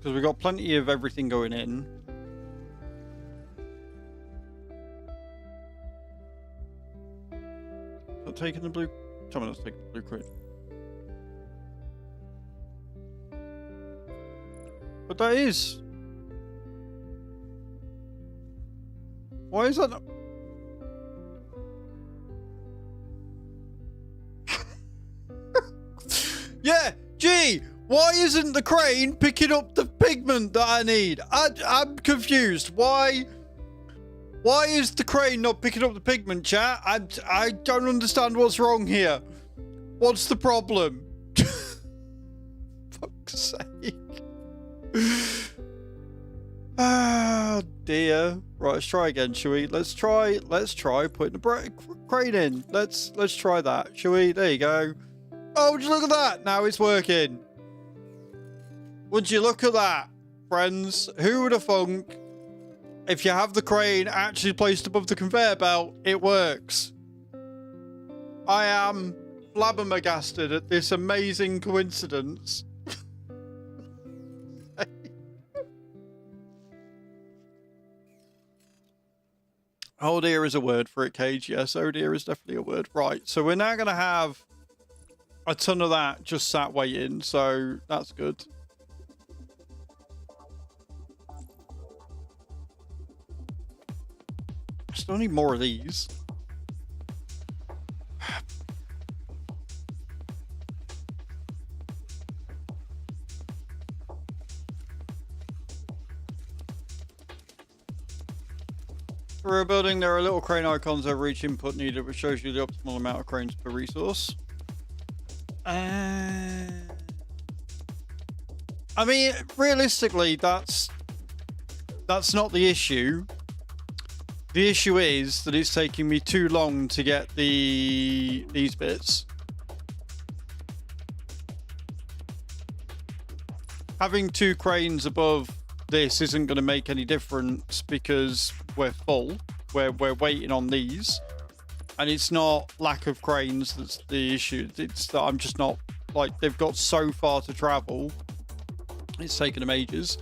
Because we've got plenty of everything going in. Not taking the blue. Tell me that's taking the blue crate. But that is. Why is that not? Yeah, gee. Why isn't the crane picking up the pigment that I need? I'm confused. Why is the crane not picking up the pigment, chat? I don't understand what's wrong here. What's the problem? Fuck's sake. Ah, dear. Right, let's try again, shall we? Let's try putting the crane in. Let's try that, shall we? There you go. Oh, would you look at that? Now it's working. Would you look at that, friends? Who would have thunk if you have the crane actually placed above the conveyor belt, it works? I am flabbergasted at this amazing coincidence. Oh dear is a word for it, Cage. Yes, oh dear is definitely a word. Right, so we're now going to have a ton of that just sat waiting, so that's good. Still need more of these. For a building, there are little crane icons over each input needed, which shows you the optimal amount of cranes per resource. I mean, realistically, that's That's not the issue. The issue is that it's taking me too long to get these bits. Having 2 cranes above this isn't going to make any difference because we're full. We're waiting on these. And it's not lack of cranes that's the issue. It's that I'm just not... Like, they've got so far to travel. It's taken them ages.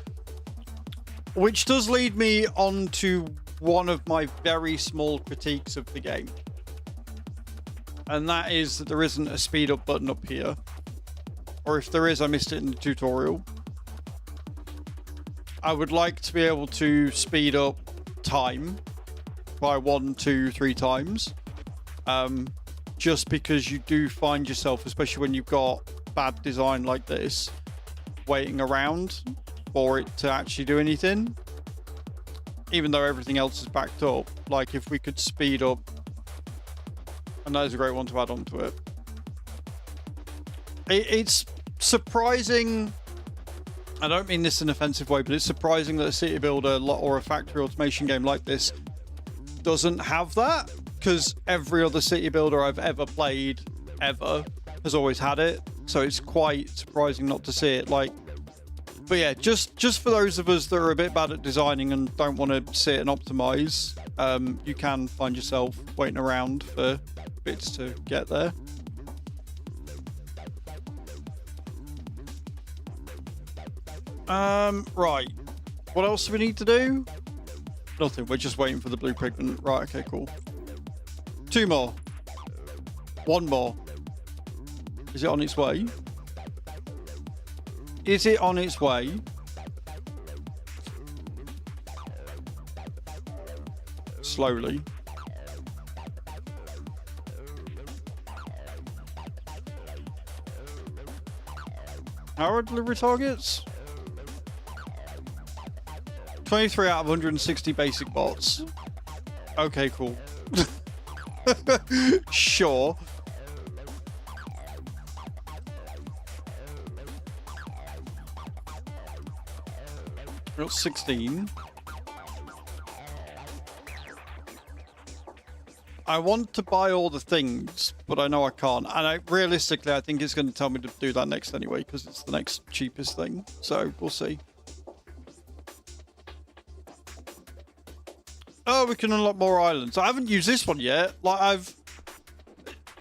Which does lead me on to one of my very small critiques of the game. And that is that there isn't a speed up button up here. Or if there is, I missed it in the tutorial. I would like to be able to speed up time by 1, 2, 3 times. Just because you do find yourself, especially when you've got bad design like this, waiting around for it to actually do anything. Even though everything else is backed up. Like, if we could speed up... And that is a great one to add on to it. It's surprising... I don't mean this in an offensive way, but it's surprising that a city builder or a factory automation game like this doesn't have that. Because every other city builder I've ever played, ever, has always had it. So it's quite surprising not to see it. Like... But yeah, just for those of us that are a bit bad at designing and don't want to sit and optimize, you can find yourself waiting around for bits to get there. Right. What else do we need to do? Nothing. We're just waiting for the blue pigment. Right, okay, cool. 2 more. 1 more. Is it on its way? Is it on its way? Slowly. How are delivery targets? 23 out of 160 basic bots. Okay, cool. Sure. We've got 16. I want to buy all the things, but I know I can't. And realistically, I think it's going to tell me to do that next anyway, because it's the next cheapest thing. So, we'll see. Oh, we can unlock more islands. I haven't used this one yet. Like,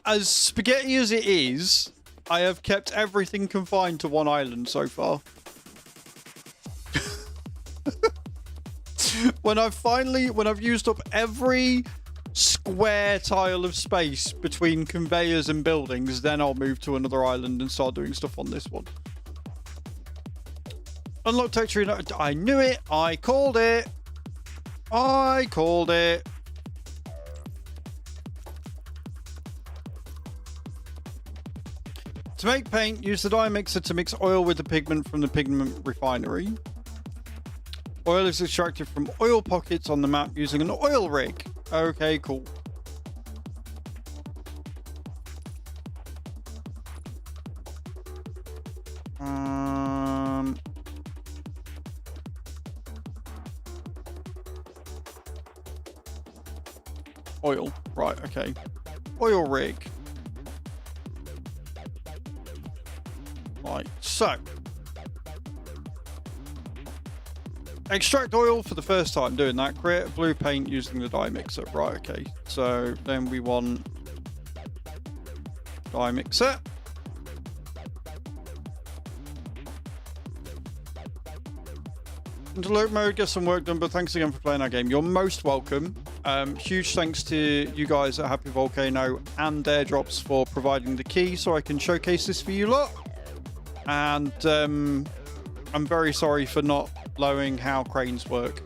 as spaghetti as it is, I have kept everything confined to 1 island so far. When I've used up every square tile of space between conveyors and buildings, then I'll move to another island and start doing stuff on this one. Unlock texture. I knew it. I called it. I called it. To make paint, use the dye mixer to mix oil with the pigment from the pigment refinery. Oil is extracted from oil pockets on the map using an oil rig. Okay, cool. Oil. Right, okay. Oil rig. Right, so. Extract oil for the first time doing that. Create a blue paint using the dye mixer. Right, okay. So then we want dye mixer. Into loop mode, get some work done, but thanks again for playing our game. You're most welcome. Huge thanks to you guys at Happy Volcano and Airdrops for providing the key so I can showcase this for you lot. And I'm very sorry for not knowing how cranes work.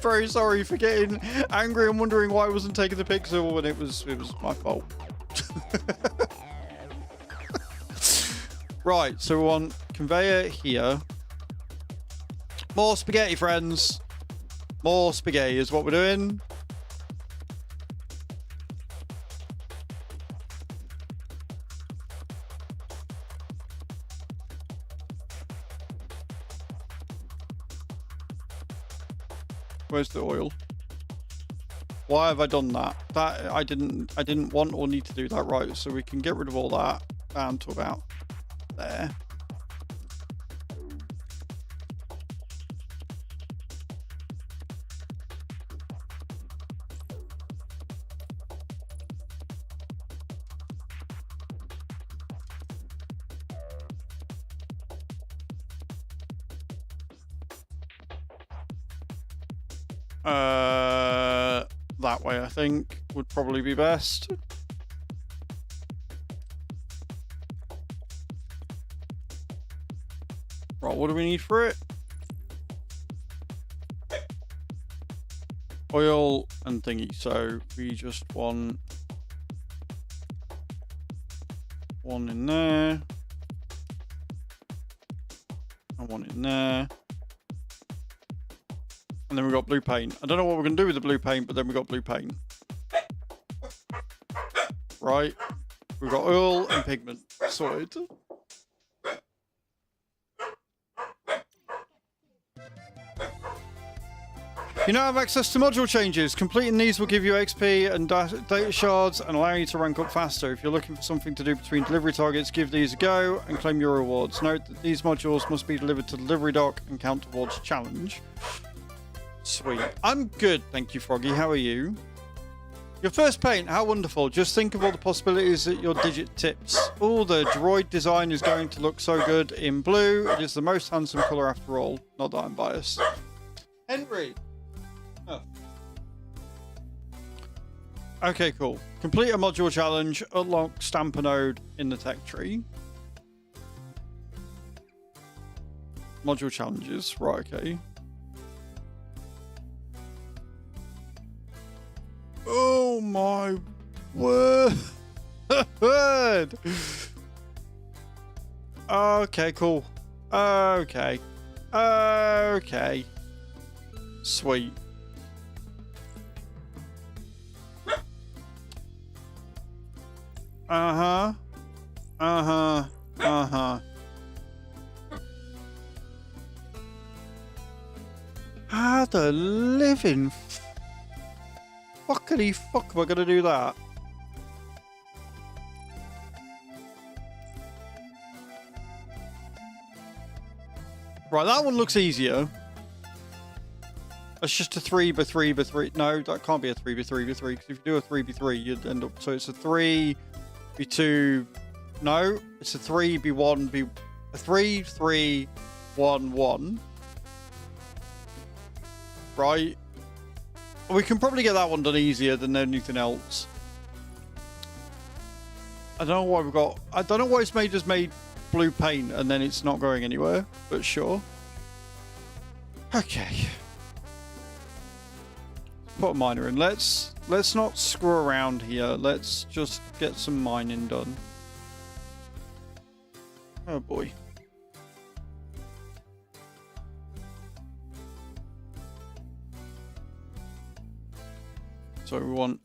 Very sorry for getting angry and wondering why I wasn't taking the pixel when it was my fault. Right, so we want conveyor here. More spaghetti, friends. More spaghetti is what we're doing. Where's the oil? Why have I done that? That I didn't want or need to do that, right? So we can get rid of all that down to about there. That way I think would probably be best. Right, what do we need for it? Oil and thingy, so we just want one in there and one in there. And then we've got blue paint. I don't know what we're going to do with the blue paint, but then we've got blue paint. Right. We've got oil and pigment. Sorted. You now have access to module changes. Completing these will give you XP and data shards and allow you to rank up faster. If you're looking for something to do between delivery targets, give these a go and claim your rewards. Note that these modules must be delivered to the delivery dock and count towards challenge. Sweet. I'm good, thank you, Froggy. How are you? Your first paint, how wonderful. Just think of all the possibilities at your digit tips. Oh, the droid design is going to look so good in blue. It is the most handsome colour after all. Not that I'm biased. Henry. Oh. Okay, cool. Complete a module challenge. Unlock Stamper node in the tech tree. Module challenges. Right, okay. Oh my word. Okay, cool. Okay. Okay. Sweet. Uh-huh. Uh-huh. Uh-huh. How the living fuckity fuck am I gonna do that? Right, that one looks easier. That's just a 3x3x3. No, that can't be a 3x3x3, because if you do a 3x3, you'd end up. So it's a 3x2. No, it's a 3x1. A 3, 3, 1, 1. Right. We can probably get that one done easier than anything else. I don't know why we've got... I don't know why it's made blue paint and then it's not going anywhere, but sure. Okay. Put a miner in. Let's not screw around here. Let's just get some mining done. Oh boy. So we want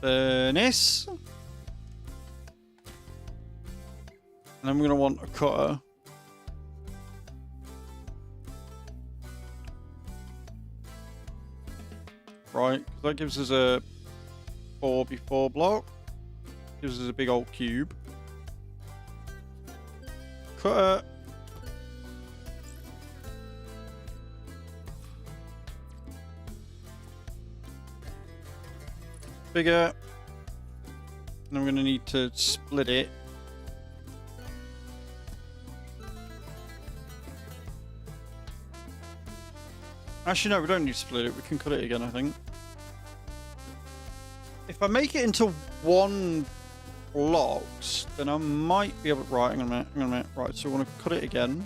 furnace. And then we're going to want a cutter. Right, because that gives us a 4x4 block. Gives us a big old cube. Cutter. Bigger. And I'm going to need to split it. Actually, no, we don't need to split it. We can cut it again, I think. If I make it into one blocks, then I might be able to... Right, hang on a minute. Right, so we want to cut it again.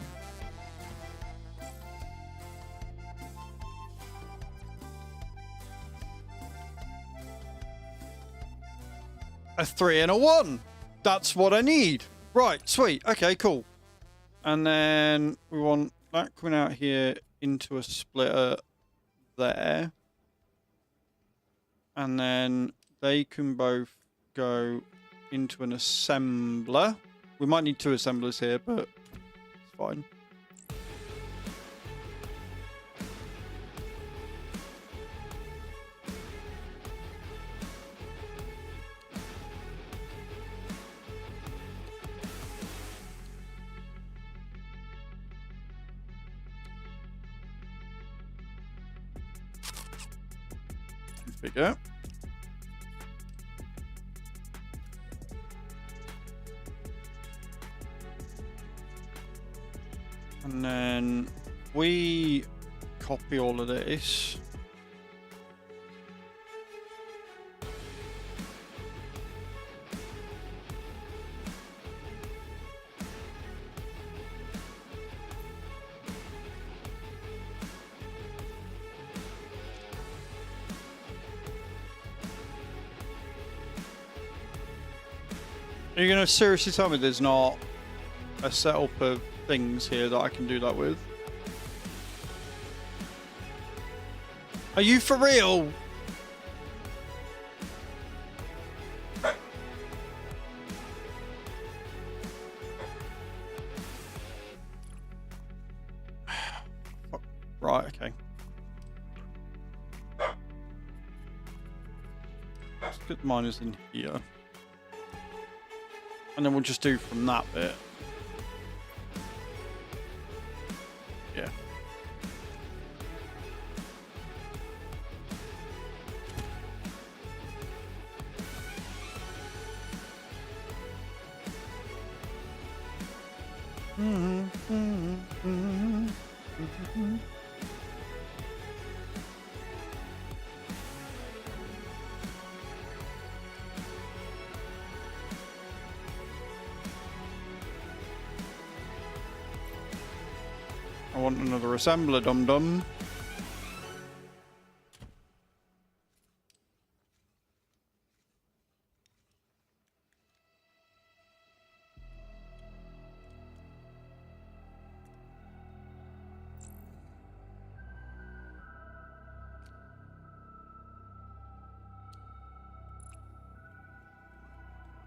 A 3 and a 1. That's what I need. Right, sweet. Okay, cool. And then we want that coming out here into a splitter there. And then they can both go into an assembler. We might need 2 assemblers here, but it's fine. bigger. And then we copy all of this. Are you going to seriously tell me there's not a setup of things here that I can do that with? Are you for real? Right, okay. Let's put the miners in here. And then we'll just do from that bit. Yeah. I want another assembler, dum-dum.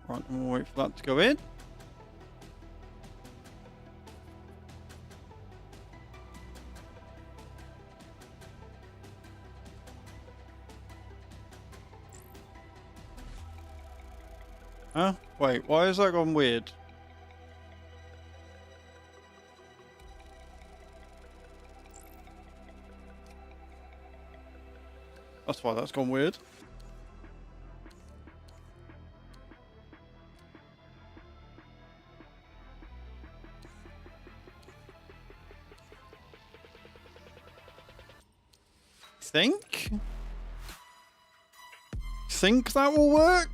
Right, and we'll wait for that to go in. Huh? Wait, why is that gone weird? That's why that's gone weird. Think that will work?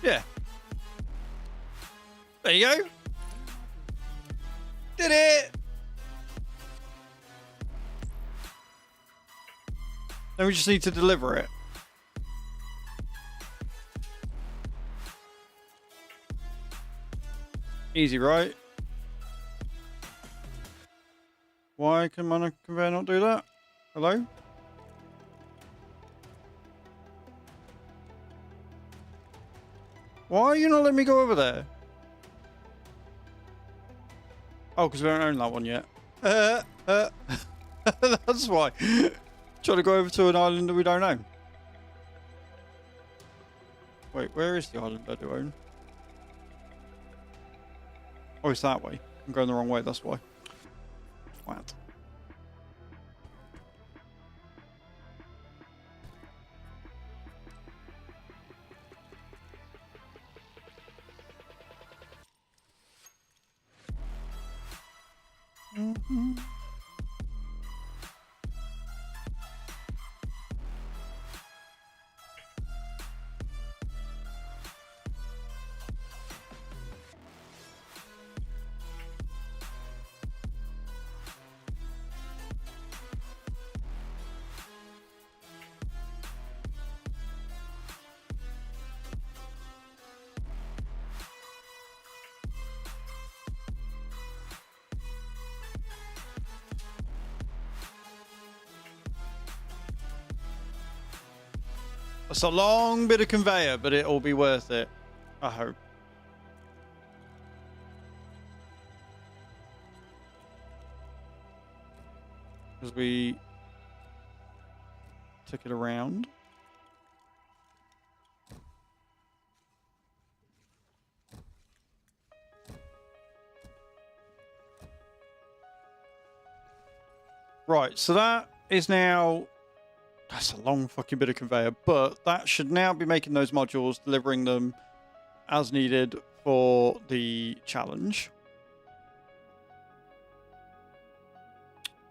Yeah. There you go. Did it. Then we just need to deliver it. Easy, right? Why can my conveyor not do that? Hello? Why are you not letting me go over there? Oh, because we don't own that one yet. That's why. Trying to go over to an island that we don't own. Wait, where is the island I do own? Oh, it's that way. I'm going the wrong way, that's why. What? It's a long bit of conveyor, but it'll be worth it. I hope. Because we took it around. Right, so that is now... That's a long fucking bit of conveyor, but that should now be making those modules, delivering them as needed for the challenge.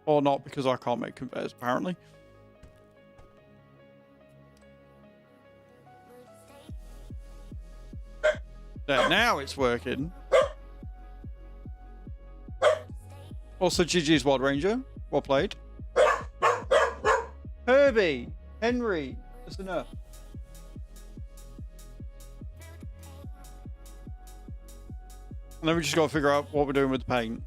Or not, because I can't make conveyors, apparently. There, now it's working. Also, GG's Wild Ranger. Well played. Herbie! Henry! That's enough. And then we just got to figure out what we're doing with the paint.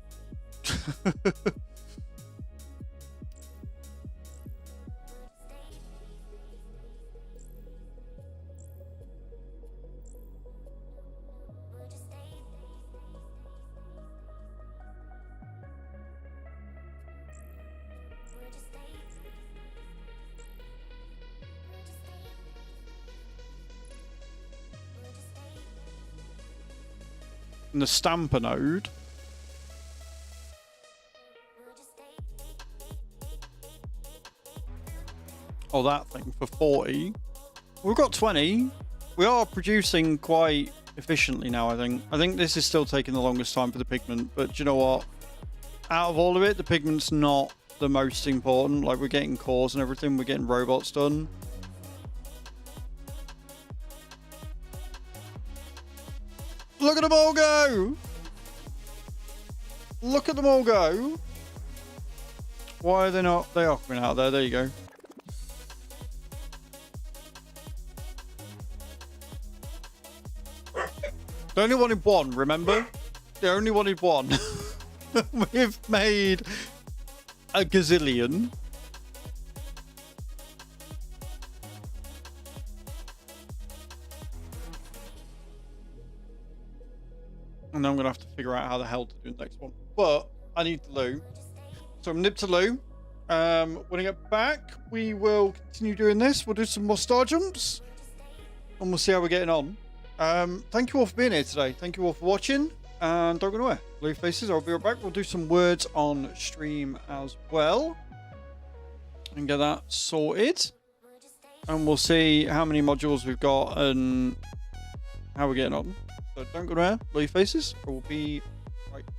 And the stamper node. Oh, that thing for 40. We've got 20. We are producing quite efficiently now, I think. I think this is still taking the longest time for the pigment, but do you know what? Out of all of it, the pigment's not the most important. Like, we're getting cores and everything. We're getting robots done. Look at them all go! Look at them all go! Why are they not? They are coming out there. There you go. They only wanted one, remember? They only wanted one. We've made a gazillion. And then I'm going to have to figure out how the hell to do the next one. But I need the loo. So I'm nip to loo. When I get back, we will continue doing this. We'll do some more star jumps. And we'll see how we're getting on. Thank you all for being here today. Thank you all for watching. And don't go nowhere. Blue faces, I'll be right back. We'll do some words on stream as well. And get that sorted. And we'll see how many modules we've got and how we're getting on. So don't go nowhere. Blue faces. We'll be right back.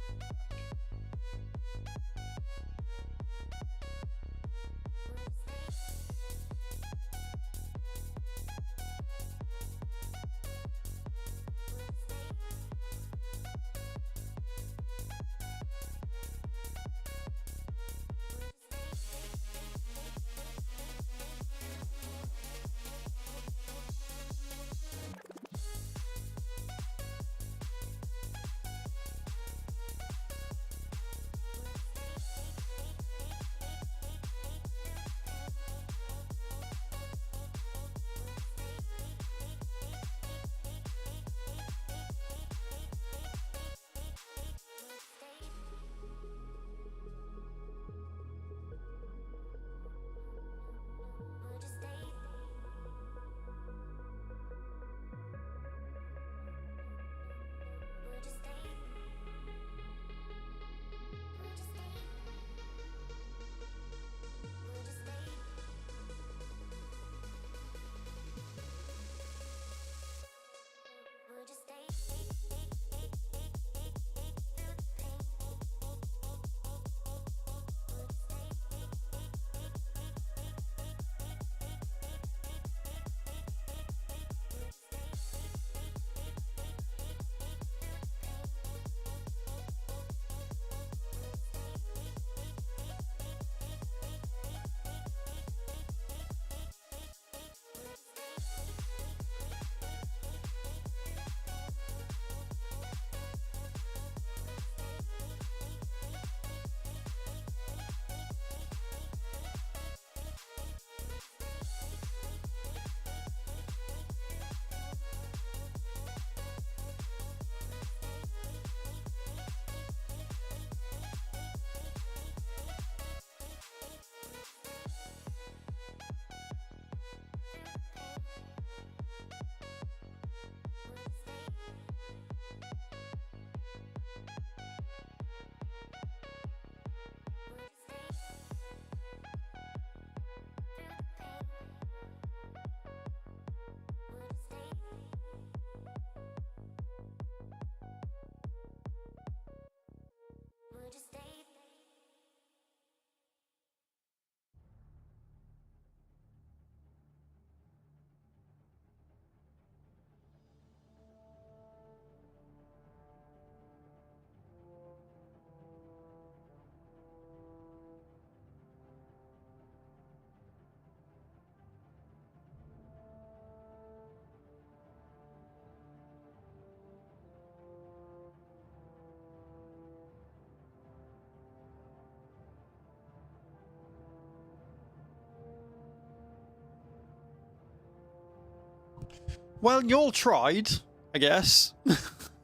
Well, you all tried, I guess.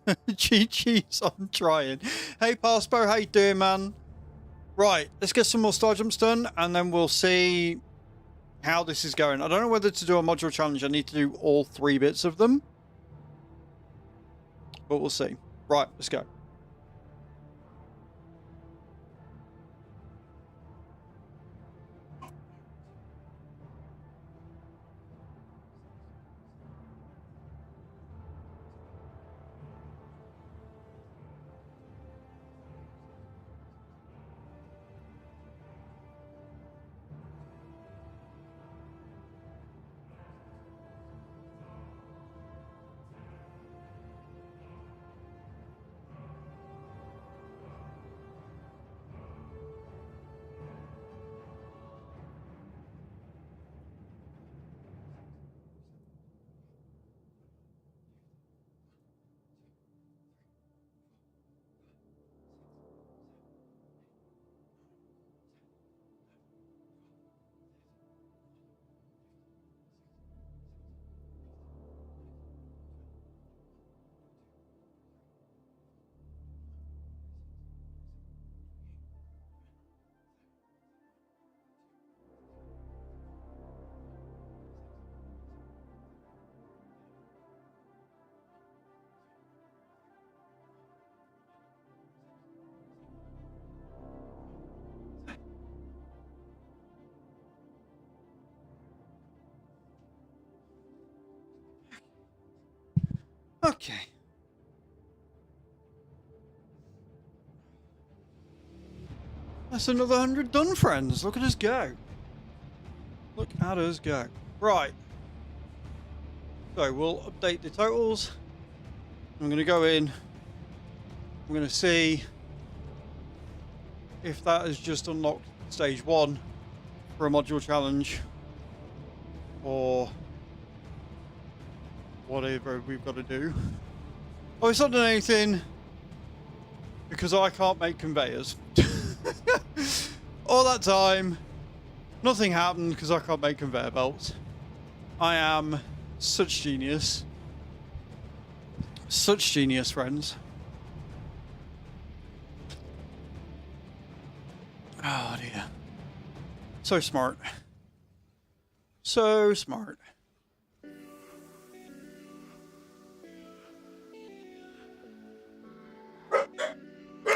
GG's on trying. Hey, Parspo, how you doing, man? Right, let's get some more star jumps done, and then we'll see how this is going. I don't know whether to do a module challenge. I need to do all 3 bits of them. But we'll see. Right, let's go. Okay. That's another 100 done, friends. Look at us go. Look at us go. Right. So we'll update the totals. I'm going to go in. I'm going to see if that has just unlocked stage 1 for a module challenge, or whatever we've got to do. Oh, it's not done anything because I can't make conveyors. All that time, nothing happened because I can't make conveyor belts. I am such genius. Such genius, friends. Oh dear. So smart. So smart.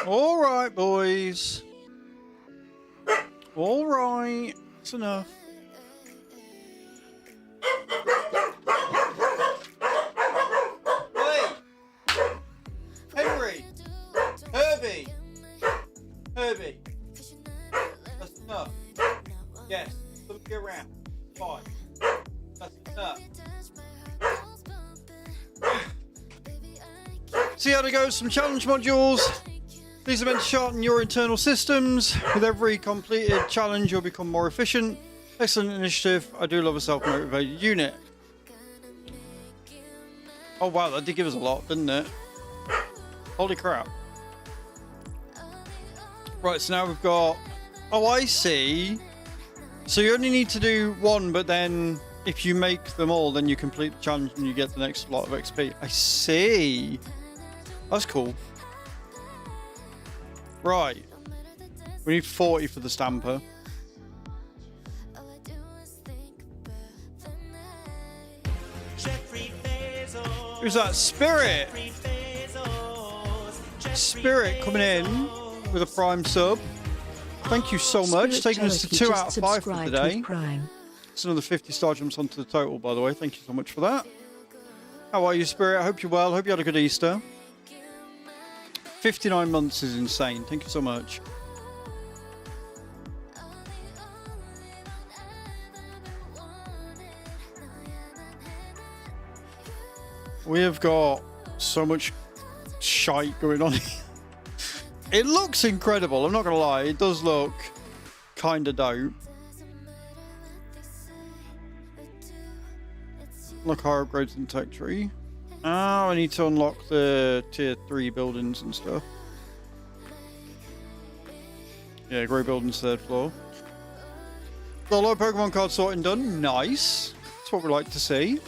All right, boys. All right. That's enough. Hey! Henry! Herbie! Herbie! That's enough. Yes. Look around. Fine. That's enough. See how to go. Some challenge modules. These are meant to sharpen your internal systems. With every completed challenge, you'll become more efficient. Excellent initiative. I do love a self-motivated unit. Oh wow, that did give us a lot, didn't it? Holy crap. Right, so now we've got... Oh, I see. So you only need to do 1, but then if you make them all, then you complete the challenge and you get the next lot of XP. I see. That's cool. Right. We need 40 for the stamper. Who's that? Spirit! Spirit coming in with a prime sub. Thank you so much. Taking us to 2 out of 5 for today. It's another 50 star jumps onto the total, by the way. Thank you so much for that. How are you, Spirit? I hope you're well. Hope you had a good Easter. 59 months is insane. Thank you so much. We have got so much shite going on here. It looks incredible. I'm not going to lie. It does look kind of dope. Look, higher upgrades in tech tree. Oh, I need to unlock the tier 3 buildings and stuff. Yeah, grey buildings, 3rd floor. Got a lot of Pokemon card sorting done. Nice. That's what we like to see.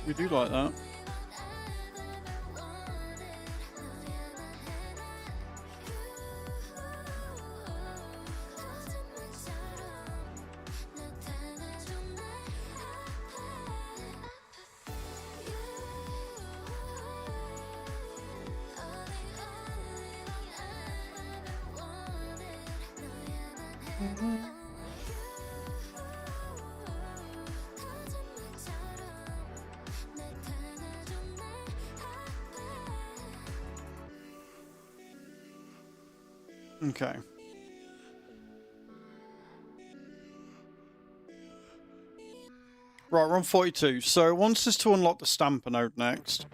We do like that. Okay. Right, we're on 42. So it wants us to unlock the stamper node next.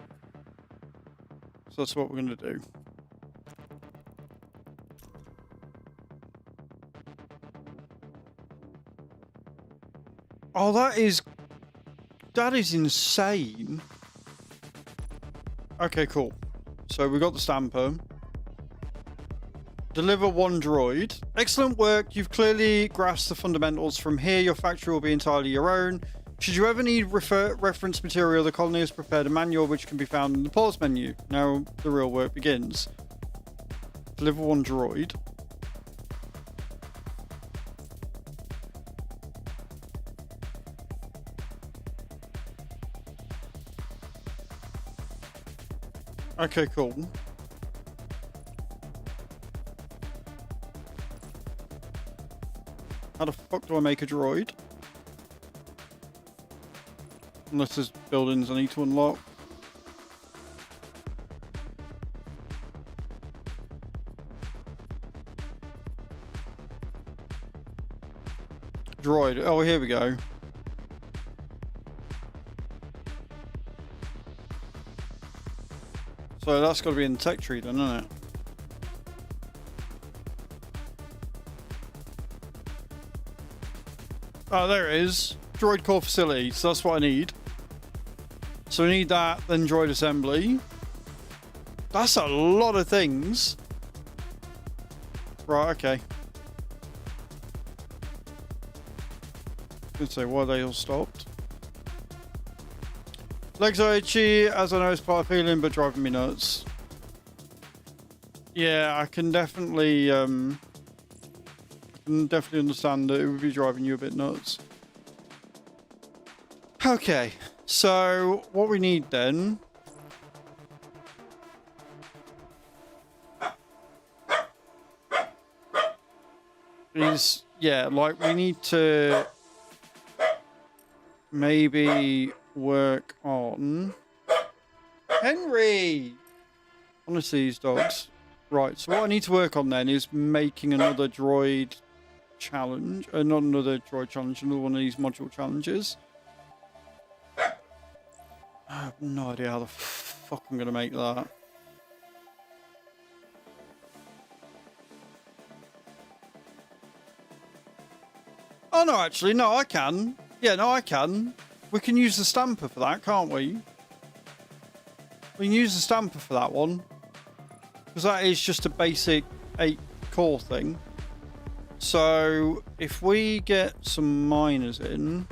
So that's what we're going to do. Oh, that is insane. Okay, cool. So we got the stamper. Deliver one droid. Excellent work. You've clearly grasped the fundamentals. From here, your factory will be entirely your own. Should you ever need reference material, the colony has prepared a manual which can be found in the pause menu. Now the real work begins. Deliver one droid. Okay, cool. How the fuck do I make a droid? Unless there's buildings I need to unlock. Droid. Oh, here we go. So that's got to be in the tech tree then, isn't it? Oh, there it is. Droid core facility. So that's what I need. So we need that, then droid assembly. That's a lot of things. Right, okay. I was going to say, why are they all stopped? Legs are itchy, as I know it's part of feeling, but driving me nuts. Yeah, I can definitely understand that it would be driving you a bit nuts. Okay, so what we need then is, yeah, like we need to maybe work on Henry. Honestly, these dogs. Right, so what I need to work on then is making another droid challenge. Not another droid challenge, another one of these module challenges. I have no idea how the fuck I'm going to make that. Oh, no, actually, no, I can. Yeah, no, I can. We can use the stamper for that, can't we? We can use the stamper for that one. Because that is just a basic 8-core thing. So, if we get some miners in...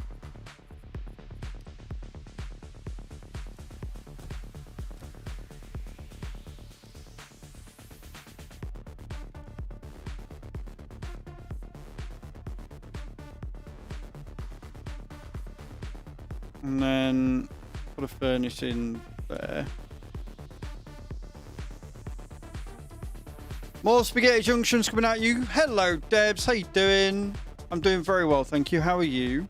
And then put a furnace in there. More spaghetti junctions coming at you. Hello, Debs. How you doing? I'm doing very well, thank you. How are you?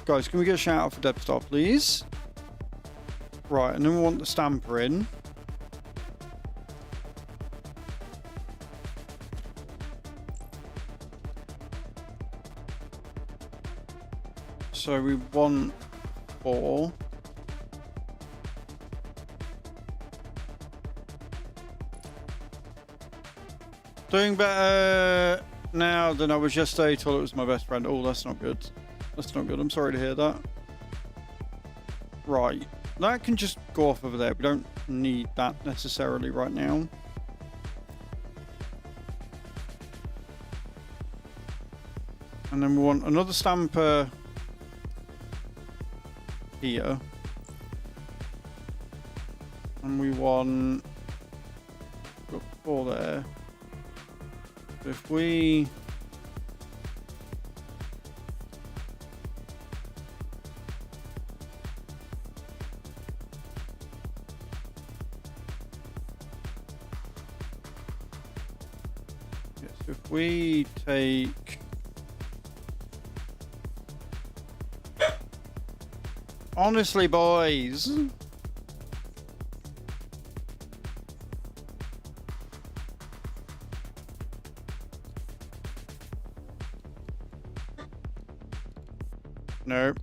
Guys, can we get a shout out for Debstar, please? Right, and then we want the stamper in. So we want 4. Doing better now than I was yesterday. Toilet was my best friend. Oh, that's not good. That's not good. I'm sorry to hear that. Right. That can just go off over there. We don't need that necessarily right now. And then we want another stamper here. And we want... got 4 there. So if we... yes, if we take... Honestly, boys. No.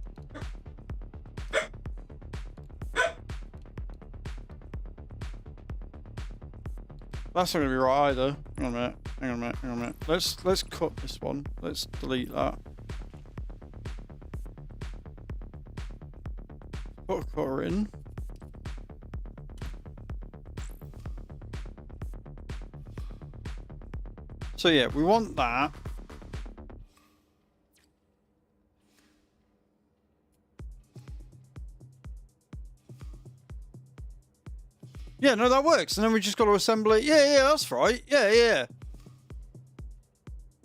That's not gonna be right either. Hang on a minute. Hang on a minute. Hang on a minute. Let's cut this one. Let's delete that. Put a cutter in. So yeah, we want that. Yeah, no, that works. And then we just got to assemble it. Yeah, that's right. Yeah.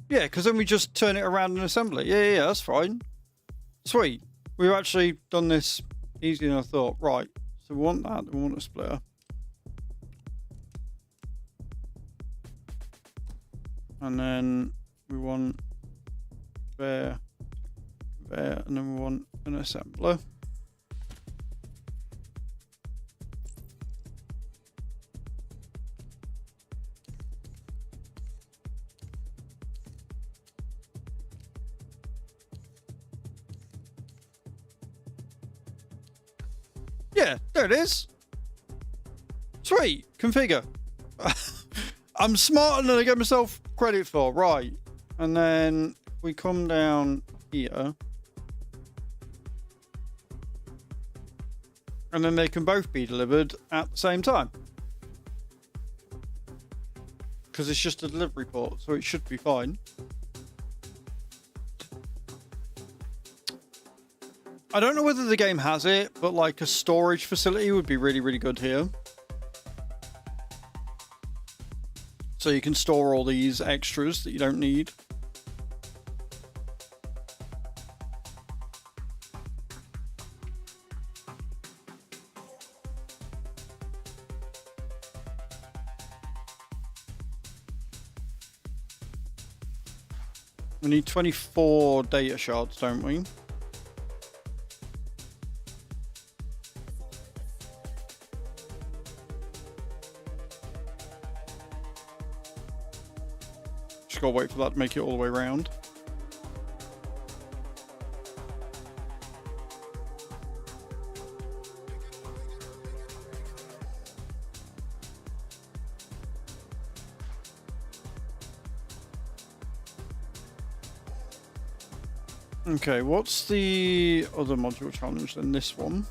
Yeah, because then we just turn it around and assemble it. Yeah, that's fine. Sweet. We've actually done this easier than I thought. Right. So we want that. We want a splitter. And then we want there, and then we want an assembler. Yeah, there it is. Sweet. Configure. I'm smarter than I get myself credit for. Right. And then we come down here. And then they can both be delivered at the same time. Because it's just a delivery port, so it should be fine. I don't know whether the game has it, but like a storage facility would be really, really good here. So you can store all these extras that you don't need. We need 24 data shards, don't we? Just gotta wait for that to make it all the way around. Okay, what's the other module challenge than this one?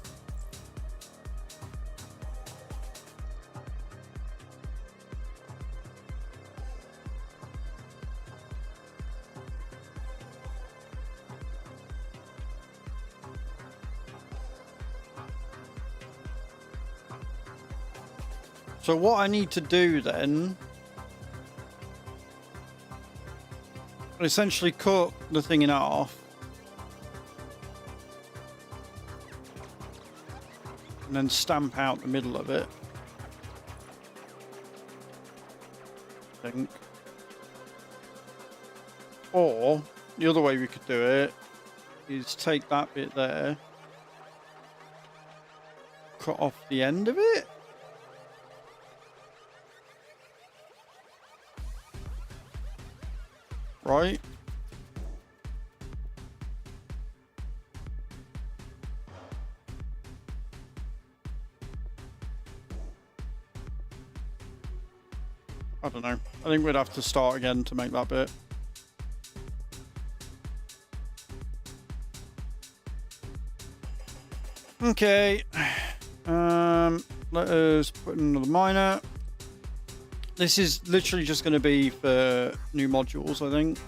So what I need to do then, essentially cut the thing in half. And then stamp out the middle of it. I think. Or the other way we could do it is take that bit there, cut off the end of it. Right. I don't know. I think we'd have to start again to make that bit. Okay. Let us put in another miner. This is literally just going to be for new modules, I think.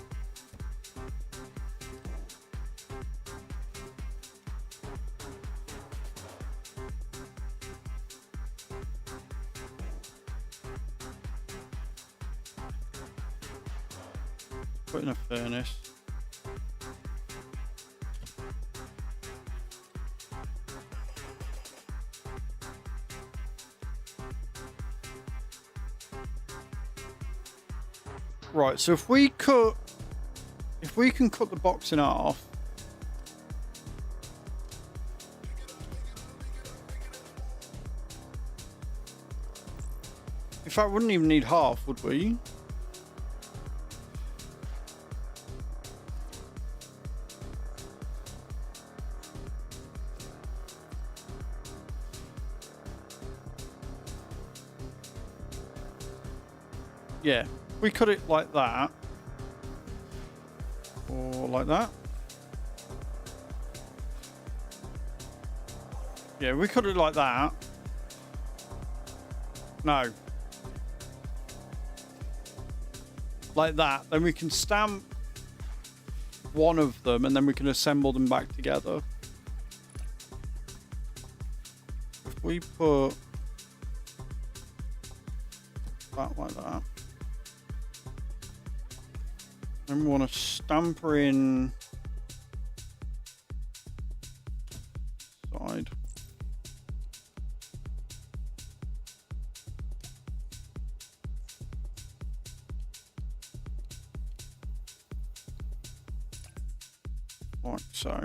put in a furnace. Right, so if we can cut the box in half. In fact, we wouldn't even need half, would we? Yeah, we cut it like that. Or like that. Yeah, we cut it like that. No. Like that. Then we can stamp one of them and then we can assemble them back together. If we put that like that. Then we want to stamp her in side. Like so.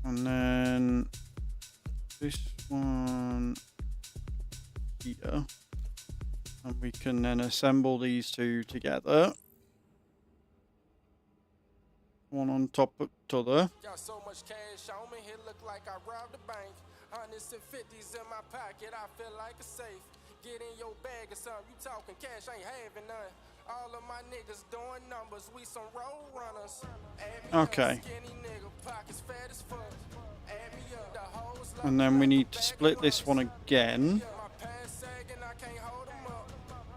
And then this one here, and we can then assemble these two together, one on top of the other. Got so much cash on me, it look like I robbed a bank. Hundreds and fifties in my pocket, I feel like a safe. Get in your bag or something, you talking cash, ain't having none. All of my niggas doing numbers, we some road runners. Okay. Skinny nigga, pockets fat as fuck. Add me up, the hoes love And then we need to split this one again. my pants sagging, I can't hold 'em up.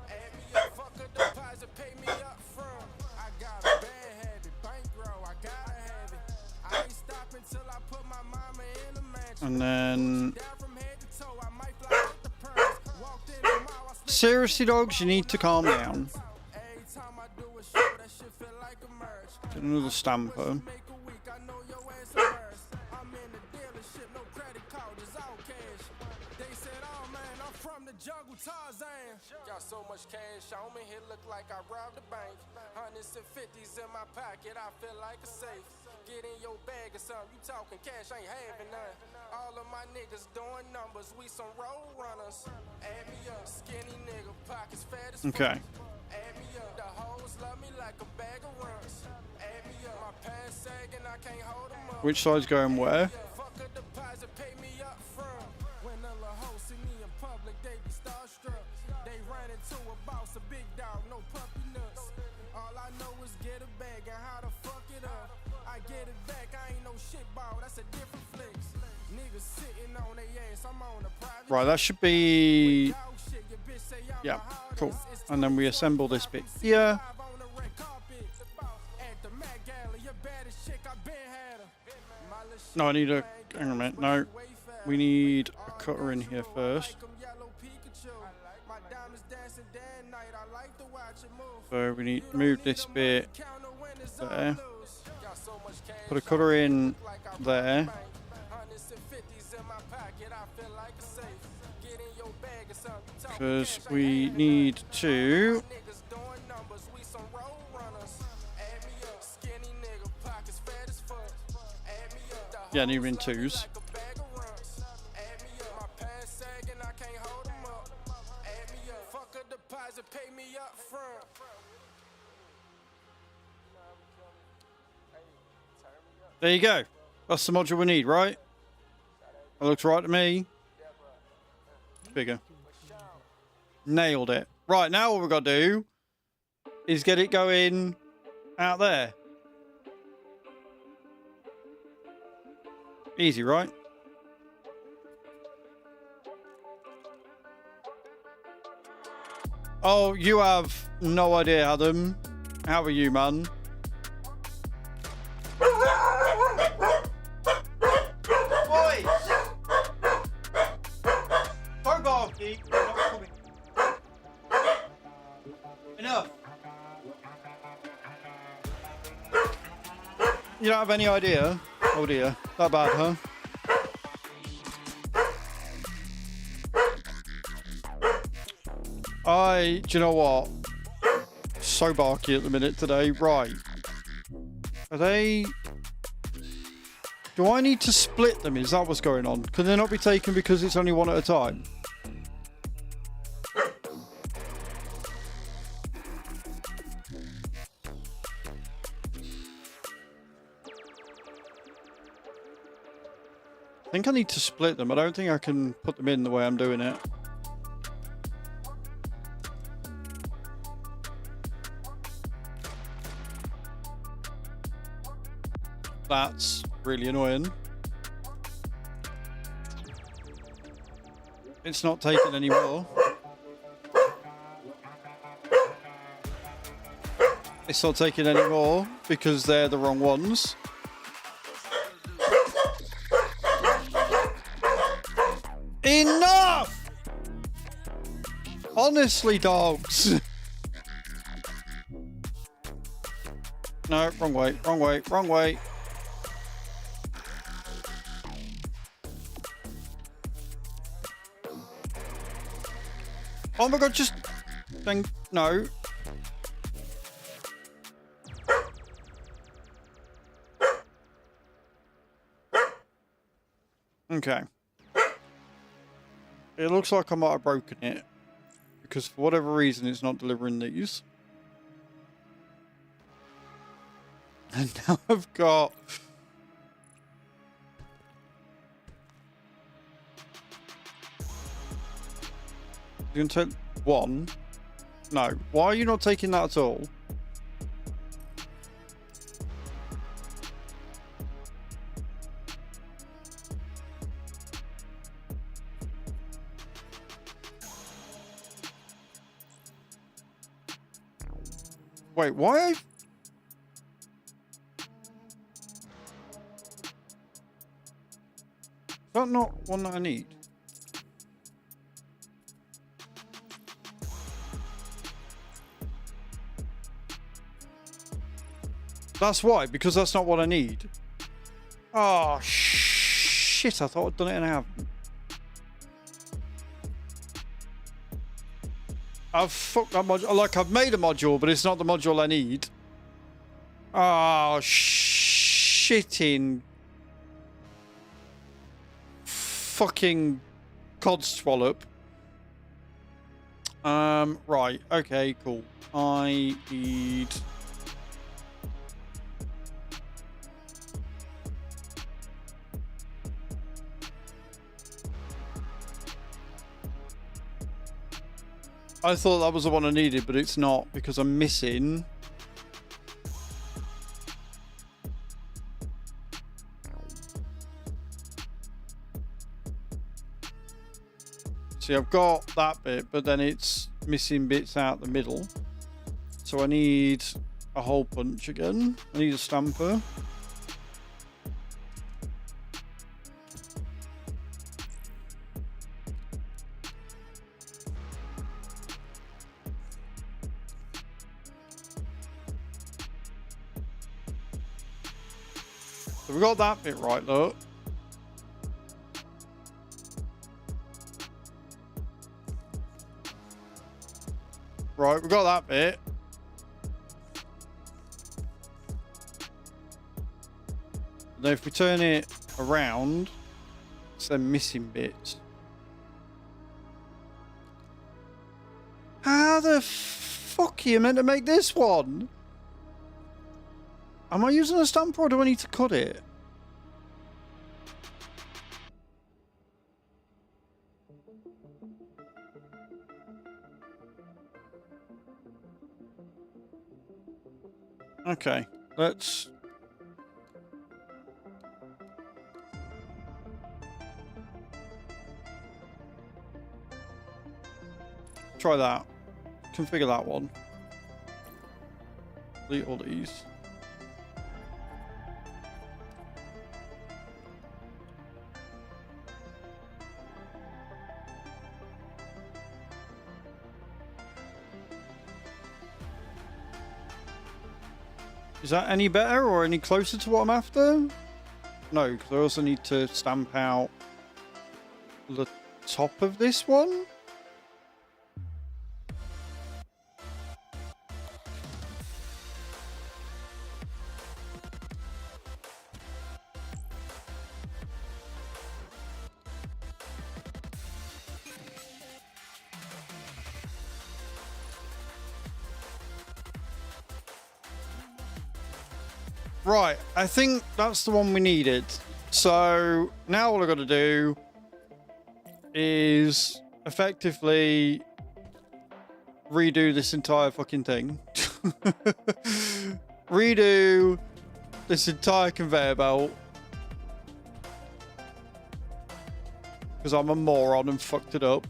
Add me up, fuck a deposit, pay me up front. I got a bad habit, bankroll, I gotta have it. I ain't stopping till I put my mama in a mansion. And then Down from head to toe, I might fly with the purse. Walked in the mall, I slipped seriously, dogs, you need to calm down. every time I do a show, that shit feel like a merge. Get another stamper. Make a week, I know your ass a verse. I'm in the dealership, no credit card, it's all cash. They said, oh man, I'm from the jungle, Tarzan. Got so much cash on me, it look like I robbed a bank. Hundreds and fifties in my pocket, I feel like a safe. Get in your bag or something, you talking cash, ain't having none. All of my niggas doing numbers, we some road runners. Add me up, skinny nigga, pockets fat as fuck. Okay. Add me up, the hoes love me like a bag of runs. Add me up, my pants sagging, I can't hold 'em up. Which side's going where? Fuck a deposit, pay me up front. When the little hoes see me in public, they be starstruck. They ran into a boss, a big dog, no puppy nuts. All I know is get a bag and how to fuck it up. I get it back, I ain't no shit ball, that's a different flex. Niggas sitting on they ass, I'm on a private. Right, that should be... Dog shit, your bitch say I'm Yeah, the hardest. cool. It's And then we assemble this bit here. live on the red carpet. At the Met Gala, your baddest chick, I been had her. My little shit No, I need a... bang, Hang on a minute. No. way fast. We need a cutter in here first. Like 'em yellow Pikachu. My diamonds dancing day and night, I like to watch it move. So we need to move this bit Count the winners there. on lose. Got so much cash Put a cutter in like I there. bank. Hundreds and fifties in my pocket, I feel like a safe. Get in your bag or something, you talking Because cash, we ain't having need none. to... Niggas doing numbers, we some road runners. Add me up, skinny nigga, pockets fat as fuck. Add me up, the Yeah, need in hoes love me twos. like a bag of runs. Add me up, my pants sagging, I can't hold 'em up. Add me up, fuck a deposit, pay me up front. There you go. That's the module we need, right? That looks right to me. Bigger. Nailed it. Right, now what we've got to do is get it going out there. Easy, right? Oh, you have no idea, Adam. How are you, man? Boys! Don't bark, Geek. We're not You don't have any idea? Oh dear. That bad, huh? Do you know what? So barky at the minute today. Right. Are they... Do I need to split them? Is that what's going on? Can they not be taken because it's only one at a time? I think I need to split them. I don't think I can put them in the way I'm doing it. That's really annoying. It's not taken anymore. It's not taken anymore because they're the wrong ones. Enough! Honestly, dogs. No, wrong way, wrong way, wrong way. Oh my god, just... No. Okay. It looks like I might have broken it. Because for whatever reason, it's not delivering these. And now I've got... You're going to take one? No. Why are you not taking that at all? Wait, why? Is that not one that I need? That's why, because that's not what I need. Oh, shit, I thought I'd done it and I haven't. I've fucked that module. Like, I've made a module, but it's not the module I need. Oh, shitting. Fucking codswallop. Right, okay, cool. I need... I thought that was the one I needed, but it's not because I'm missing. See, I've got that bit, but then it's missing bits out the middle. So I need a hole punch again. I need a stamper. So we got that bit right, look. Right, we got that bit. Now if we turn it around, it's then missing bits. How the fuck are you meant to make this one? Am I using a stamper or do I need to cut it? Okay, let's... try that. Configure that one. Delete all these. Is that any better or any closer to what I'm after? No, because I also need to stamp out the top of this one. Right, I think that's the one we needed. So now all I got to do is effectively redo this entire fucking thing. Redo this entire conveyor belt. Because I'm a moron and fucked it up.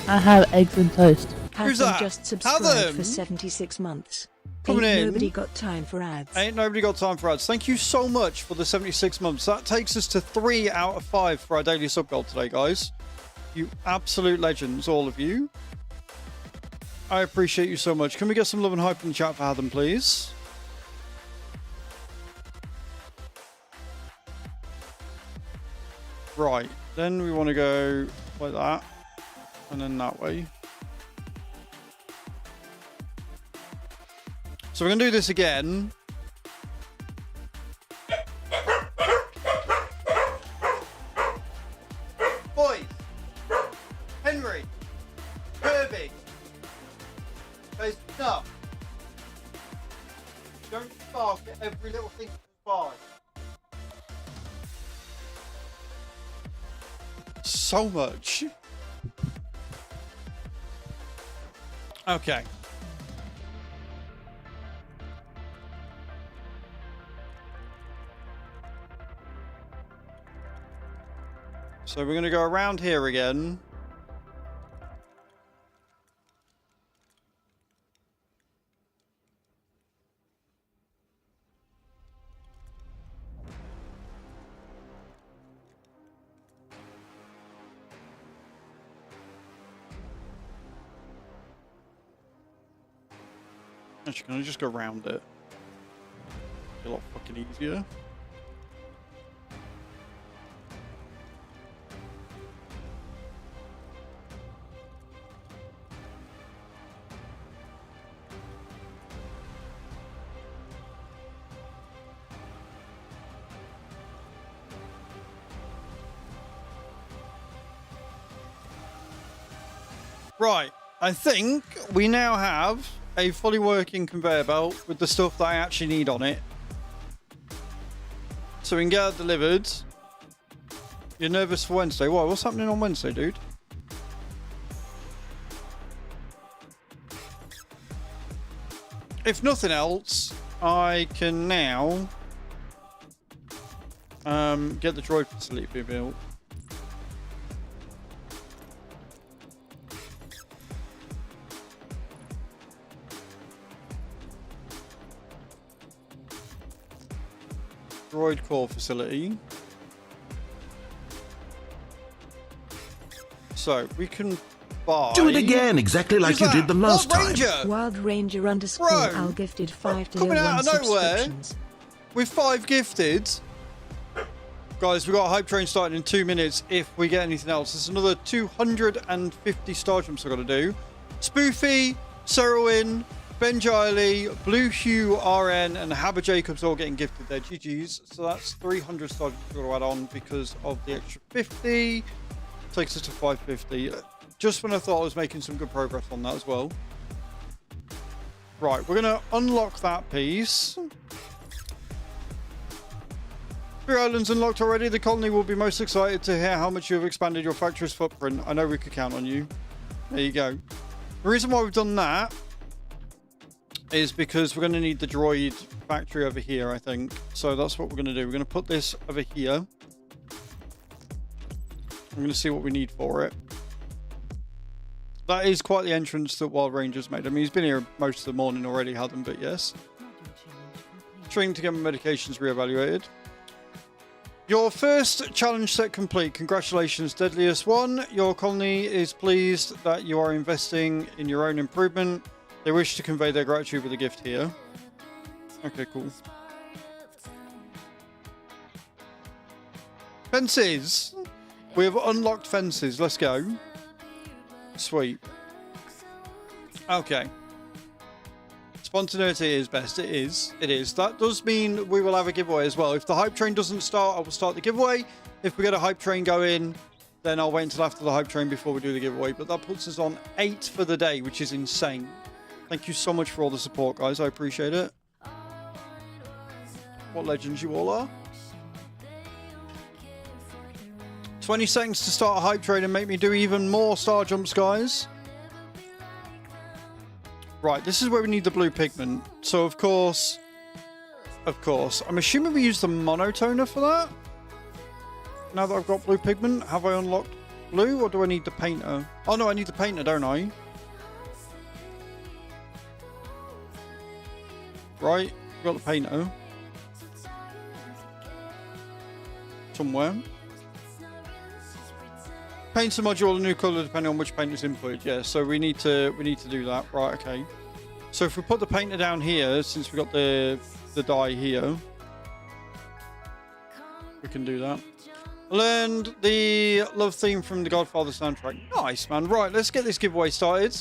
I have eggs and toast. Who's Have that? just subscribed Adam? for 76 months. Coming Ain't in. nobody got time for ads. Ain't nobody got time for ads. Thank you so much for the 76 months. That takes us to 3 out of 5 for our daily sub goal today, guys. You absolute legends, all of you. I appreciate you so much. Can we get some love and hype in the chat for Adam, please? Right. Then we want to go like that. And then that way. So we're going to do this again. Boys, Henry, Kirby, there's enough. Don't bark at every little thing by. So much. Okay. So we're going to go around here again. Actually, can I just go around it? Be a lot fucking easier. Right, I think we now have a fully working conveyor belt with the stuff that I actually need on it. So we can get it delivered. You're nervous for Wednesday? Why? What's happening on Wednesday, dude? If nothing else, I can now get the droid facility built. Droid core facility. So we can buy. Do it again, exactly like Who's you that? did the last Wild time. Ranger! Wild Ranger underscore Bro, Al gifted 5 to coming out 1 of nowhere. subscriptions. With 5 gifted. Guys, we've got a hype train starting in 2 minutes if we get anything else. There's another 250 star jumps I've got to do. Spoofy, Serwin, Ben Giley, Blue Hue RN, and Habba Jacobs all getting gifted their GGs. So that's 300 star jumps we've got to add on because of the extra 50. Takes us to 550. Just when I thought I was making some good progress on that as well. Right, we're going to unlock that piece. 3 islands unlocked already. The colony will be most excited to hear how much you have expanded your factory's footprint. I know we could count on you. There you go. The reason why we've done that is because we're going to need the droid factory over here, I think. So that's what we're going to do. We're going to put this over here. I'm going to see what we need for it. That is quite the entrance that Wild Ranger's made. I mean, he's been here most of the morning already, hadn't, but yes. Trying to get my medications reevaluated. Your first challenge set complete. Congratulations, Deadliest One. Your colony is pleased that you are investing in your own improvement. They wish to convey their gratitude with a gift here. Okay, cool. Fences. We have unlocked fences. Let's go. Sweet. Okay. Spontaneity is best. It is. It is. That does mean we will have a giveaway as well. If the hype train doesn't start, I will start the giveaway. If we get a hype train going, then I'll wait until after the hype train before we do the giveaway. But that puts us on 8 for the day, which is insane. Thank you so much for all the support, guys. I appreciate it. What legends you all are. 20 seconds to start a hype train and make me do even more star jumps, guys. Right, this is where we need the blue pigment. So, of course, I'm assuming we use the monotoner for that. Now that I've got blue pigment, have I unlocked blue or do I need the painter? Oh, no, I need the painter, don't I? Right, got the painter. Somewhere. Paint a module a new color depending on which paint is input. Yeah, so we need to do that. Right, okay. So if we put the painter down here, since we got the dye here, we can do that. Learned the love theme from the Godfather soundtrack. Nice, man. Right, let's get this giveaway started.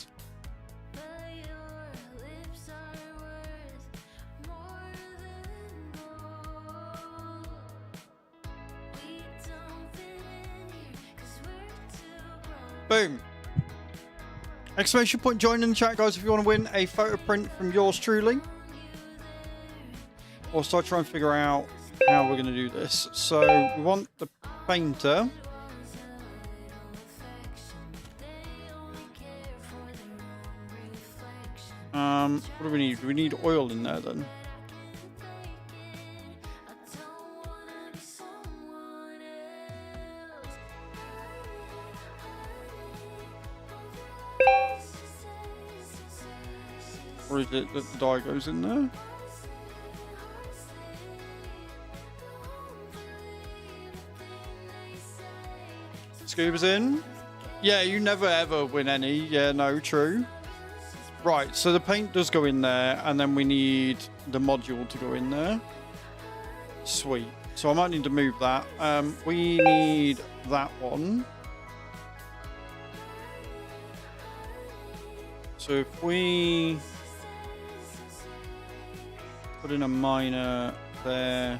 Boom. Exclamation point join in the chat, guys, if you want to win a photo print from yours truly. Or start trying to figure out how we're going to do this. So we want the painter. What do we need? Do we need oil in there then? Or is it that the dye goes in there? Scuba's in. Yeah, you never ever win any. Yeah, no, true. Right, so the paint does go in there, and then we need the module to go in there. Sweet. So I might need to move that. We need that one. So if we put in a miner there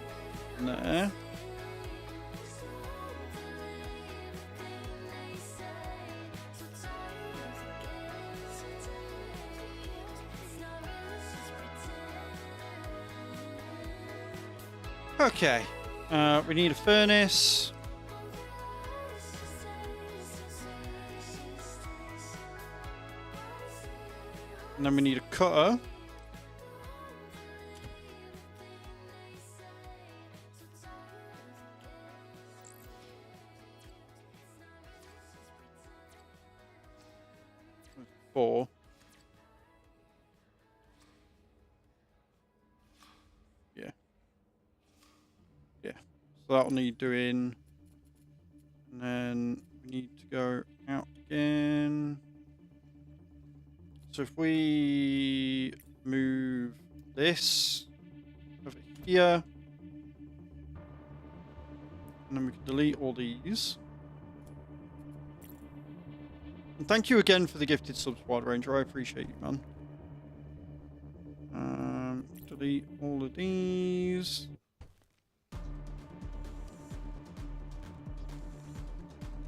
and there. Okay, we need a furnace. And then we need a cutter. Four. Yeah. Yeah. So that'll need doing. And then we need to go out again. So if we move this over here, and then we can delete all these. And thank you again for the gifted subs, Wild Ranger. I appreciate you, man. Delete all of these.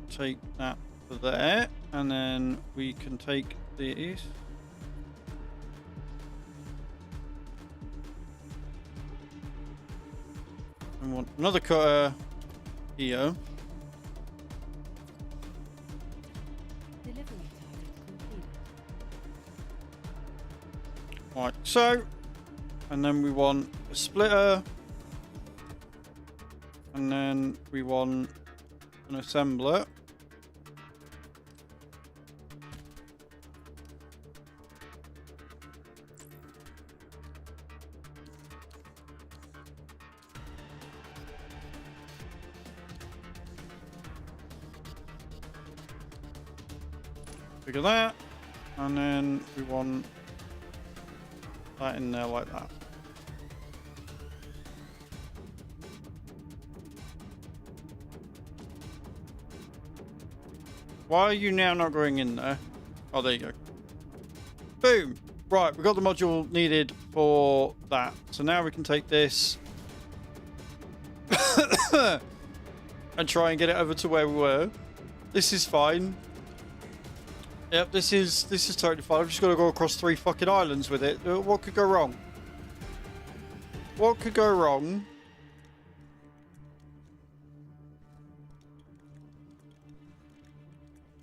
Take that for there, and then we can take these. I want another cutter here. Like so. And then we want a splitter. And then we want an assembler. Figure that. And then we want that in there like that. Why are you now not going in there? Oh, there you go. Boom. Right, we've got the module needed for that. So now we can take this and try and get it over to where we were. This is fine. Yep, this is totally fine. I've just got to go across 3 fucking islands with it. What could go wrong? What could go wrong?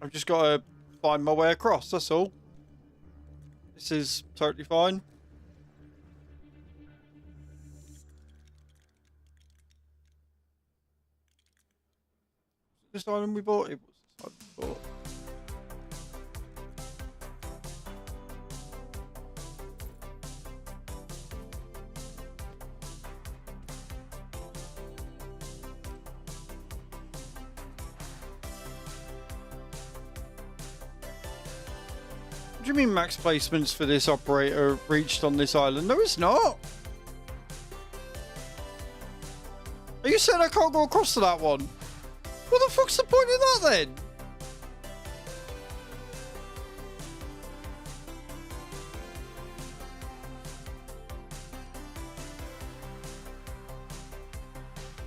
I've just got to find my way across, that's all. This is totally fine. This island we bought? It was this island we bought. What do you mean max placements for this operator reached on this island? No, it's not. Are you saying I can't go across to that one? What the fuck's the point of that then?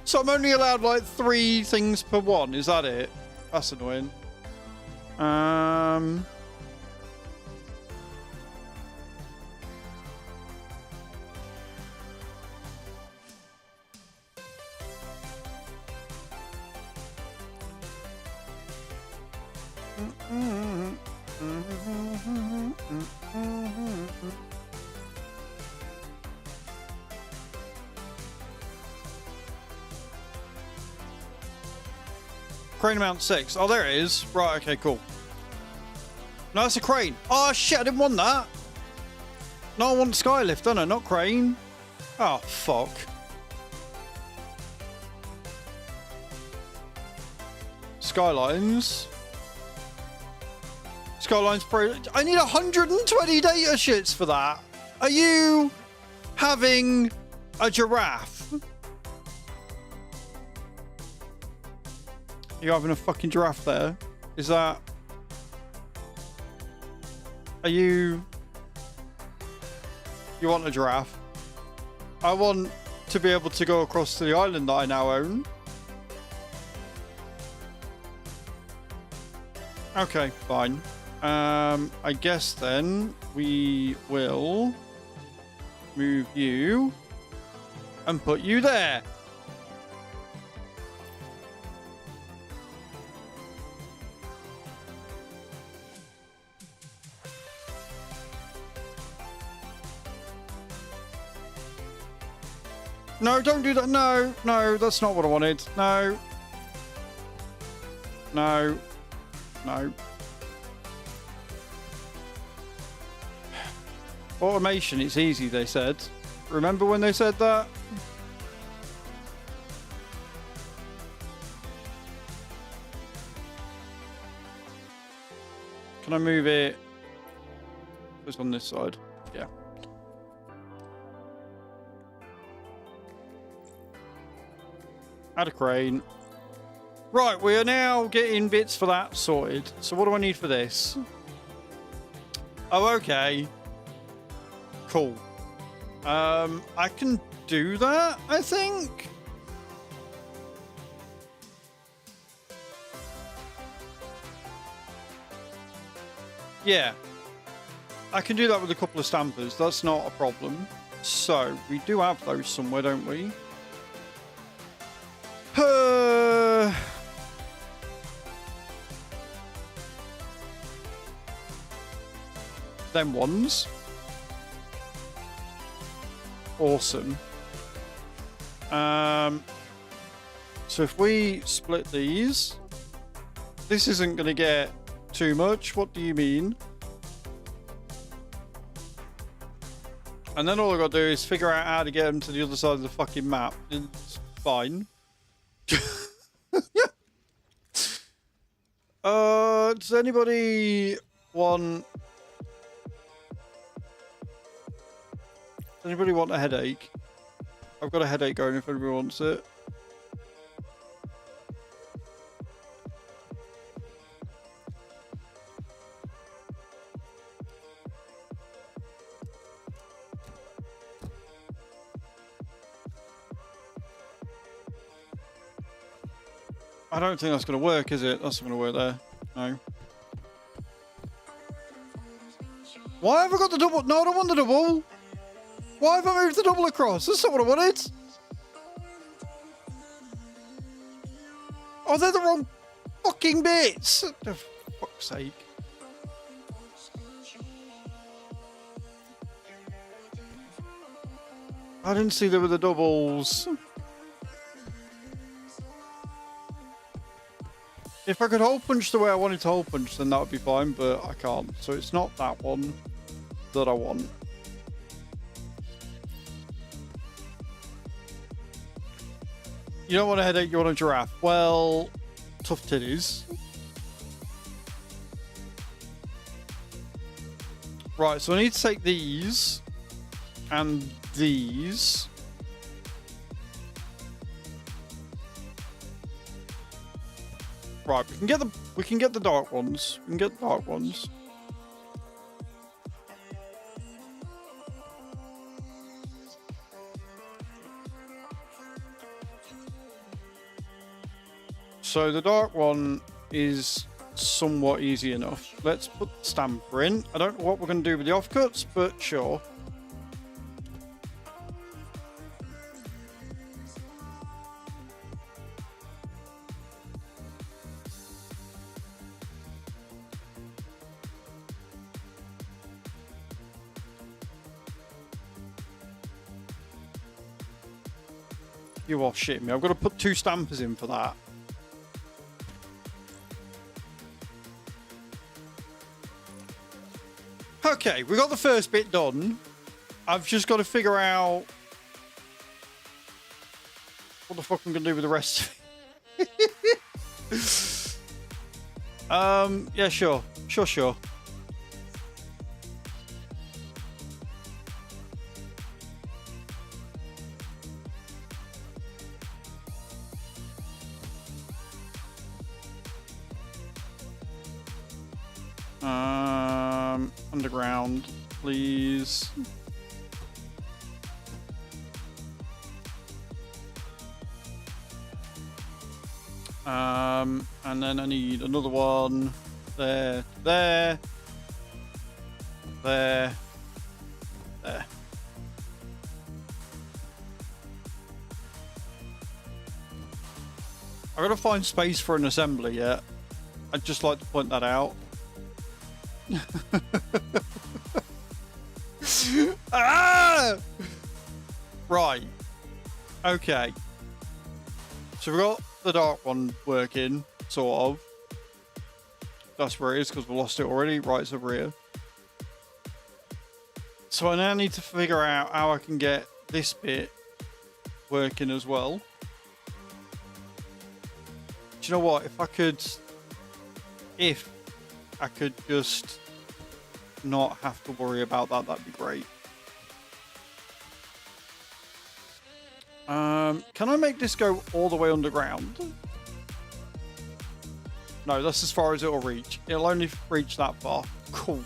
So I'm only allowed like 3 things per one, is that it? That's annoying. Crane amount 6. Oh, there it is. Right, okay, cool. No, that's a crane. Oh, shit, I didn't want that. No, I want skylift, don't I? Not crane. Oh, fuck. Skylines. Skylines Pro. I need 120 data shits for that. Are you having a giraffe? You having a fucking giraffe there? Is that... Are you... You want a giraffe? I want to be able to go across to the island that I now own. Okay, fine. I guess then we will move you and put you there. No, don't do that. No, no, that's not what I wanted. No. No. No. Automation, it's easy, they said. Remember when they said that? Can I move it? It's on this side. Yeah. Add a crane. Right, we are now getting bits for that sorted. So what do I need for this? Oh, okay. Cool. I can do that, I think. Yeah. I can do that with a couple of stampers. That's not a problem. So, we do have those somewhere, don't we? Them ones. Awesome. So if we split these, this isn't going to get too much. What do you mean? And then all I've got to do is figure out how to get them to the other side of the fucking map. It's fine. Does anybody one. Anybody want a headache? I've got a headache going if anybody wants it. I don't think that's going to work, is it? That's not going to work there. No. Why have I got the double? No, I don't want the double. Why have I moved the double across? That's not what I wanted. Oh, they're the wrong fucking bits. For fuck's sake. I didn't see there were the doubles. If I could hole punch the way I wanted to hole punch, then that would be fine, but I can't. So it's not that one that I want. You don't want a headache, you want a giraffe. Well, tough titties. Right, so I need to take these and these. Right, we can get the dark ones. We can get the dark ones. So the dark one is somewhat easy enough. Let's put the stamper in. I don't know what we're going to do with the offcuts, but sure. You are shitting me. I've got to put 2 stampers in for that. Okay, we got the first bit done. I've just got to figure out what the fuck I'm going to do with the rest of it. Yeah, sure. Sure. Underground, please. And then I need another one there. I gotta find space for an assembly yet. I'd just like to point that out. Ah! Right. Okay. So we've got the dark one working, sort of. That's where it is because we lost it already. Right, it's over here. So I now need to figure out how I can get this bit working as well. Do you know what? If I could just not have to worry about that, that'd be great. Can I make this go all the way underground? No, that's as far as it'll reach. It'll only reach that far. Cool.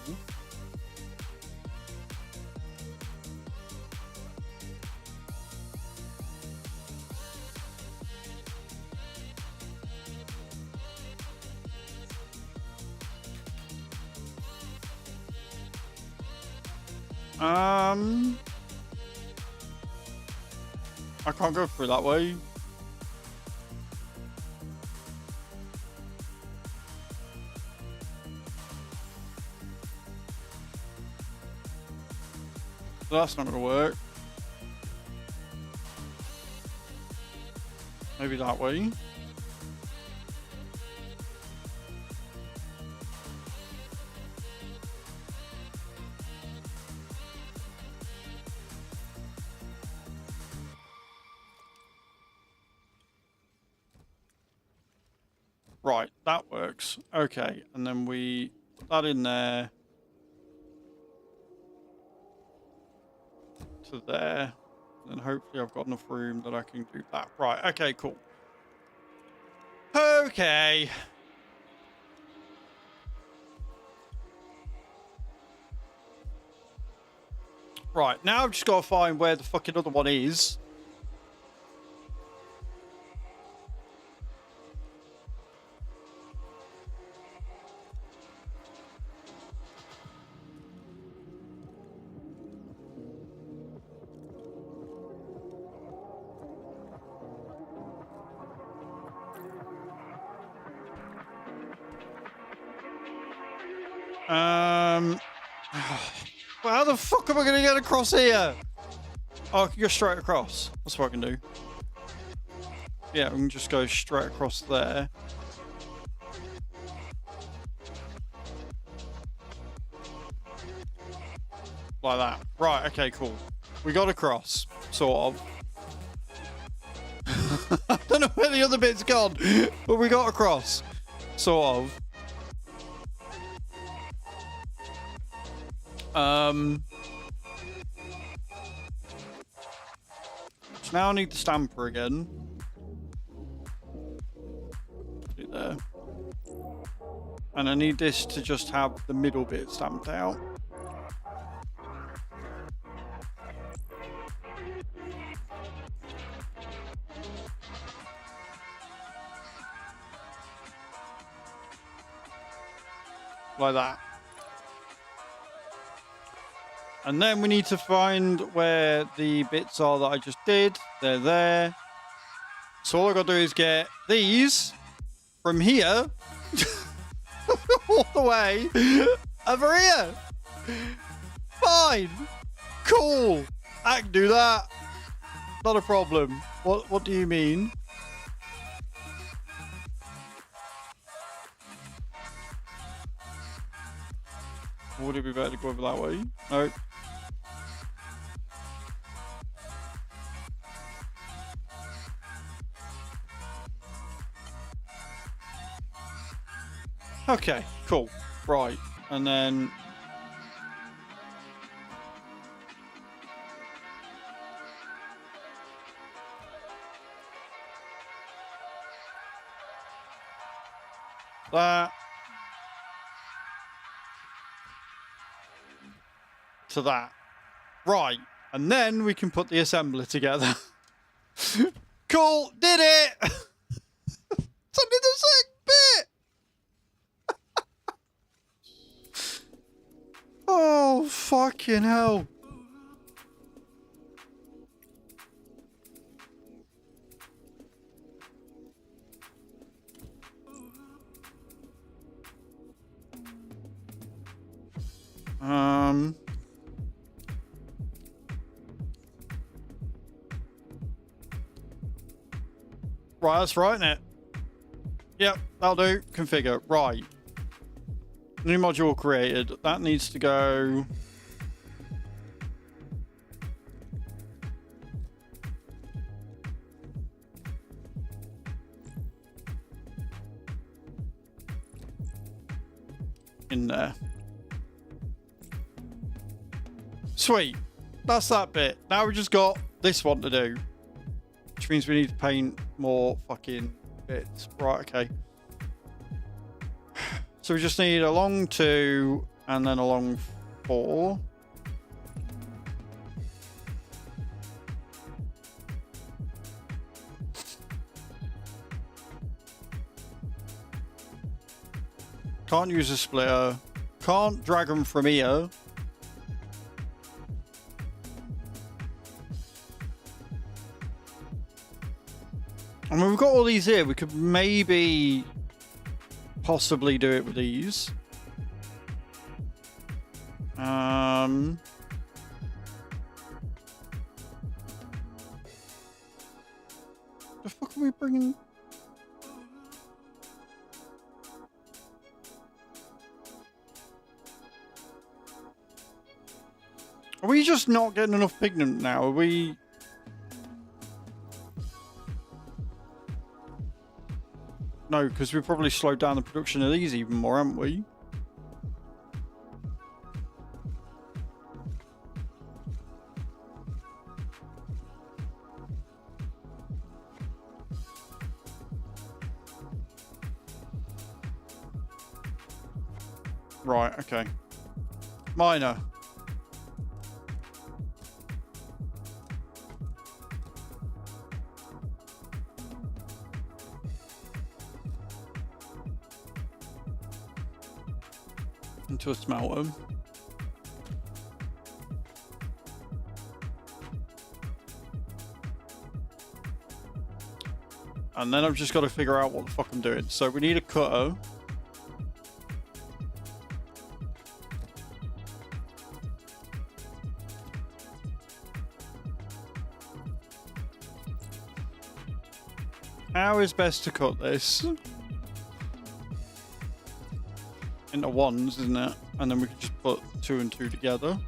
I can't go through that way. So that's not going to work. Maybe that way. Right, that works. Okay, and then we Put that in there. To there. And then hopefully I've got enough room that I can do that. Right, okay, cool. Okay. Right, now I've just got to find where the fucking other one is. Well, how the fuck am I going to get across here? Oh, I can go straight across. That's what I can do. Yeah, we can just go straight across there. Like that. Right, okay, cool. We got across, sort of. I don't know where the other bit's gone, but we got across, sort of. So now I need the stamper again. Put it there. And I need this to just have the middle bit stamped out. Like that. And then we need to find where the bits are that I just did. They're there. So all I got to do is get these from here all the way over here. Fine. Cool. I can do that. Not a problem. What do you mean? Would it be better to go over that way? No. Okay, cool. Right. And then that to that. Right. And then we can put the assembler together. Cool. Did it. It's only the second bit. Oh, fucking hell. Right, that's right, isn't it? Yep, that'll do. Configure. Right. New module created. That needs to go... in there. Sweet. That's that bit. Now we just got this one to do. Which means we need to paint more fucking bits. Right, okay. So we just need a long 2 and then a long 4. Can't use a splitter. Can't drag them from here. I mean, we've got all these here. We could maybe possibly do it with these. The fuck are we bringing? Are we just not getting enough pigment now? Are we? No, because we probably slowed down the production of these even more, haven't we? Right, okay. Minor. Into a smelter. And then I've just got to figure out what the fuck I'm doing. So we need a cutter. How is best to cut this? Into ones, isn't it? And then we can just put 2 and 2 together.